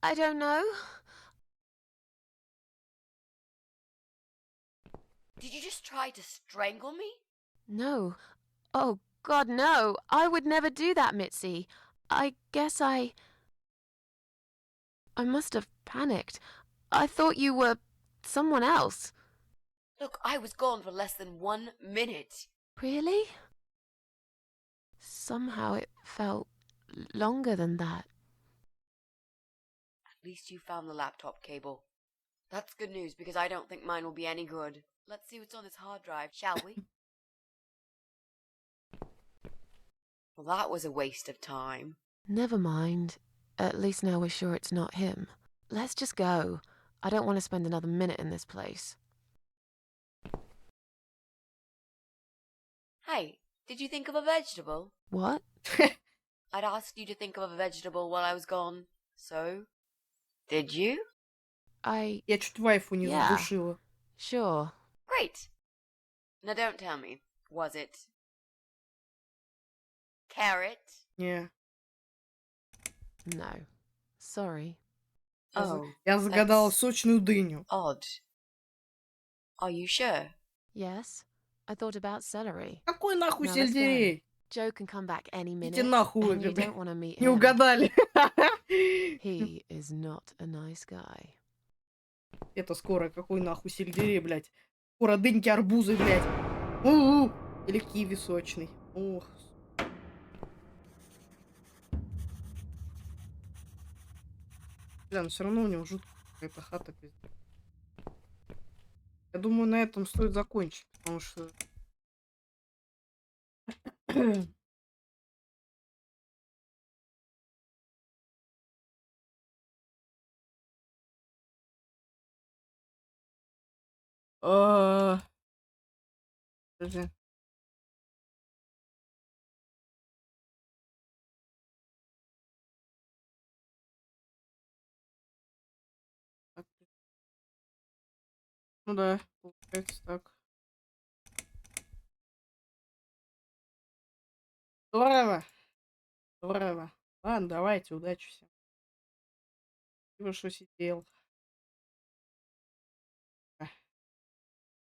I don't know. Did you just try to strangle me? No. Oh, God, no. I would never do that, Mitzi. I guess I must have panicked. I thought you were someone else. Look, I was gone for less than 1 minute. Really? Somehow it felt longer than that. At least you found the laptop cable. That's good news because I don't think mine will be any good. Let's see what's on this hard drive, shall we? Well, that was a waste of time. Never mind. At least now we're sure it's not him. Let's just go. I don't want to spend another minute in this place. Hey, did you think of a vegetable? What? I'd asked you to think of a vegetable while I was gone. So, did you? Я чуть вайфу не Yeah. задушила. Sure. Great. Now don't tell me. Was it carrot? Не. No. Sorry. Oh, Я загадала that's сочную дыню. odd. Are you sure? Yes. I thought about celery. Какой нахуй Now let's go. сельдерей? Joe can come back any Идите minute, нахуй, and you блин. don't want to meet Не him. угадали. He is not a nice guy. Это скоро какой нахуй сельдерей, блядь. Скоро дыньки, арбузы, блядь. У-у. Или киви сочный. Ох. Бля, но все равно у него жуткая какая-то хата, пиздец. Я думаю, на этом стоит закончить, потому что... Подожди. Ну да, получается так. Здорово. Здорово. Ладно, давайте, удачи всем. Спасибо, что сидел.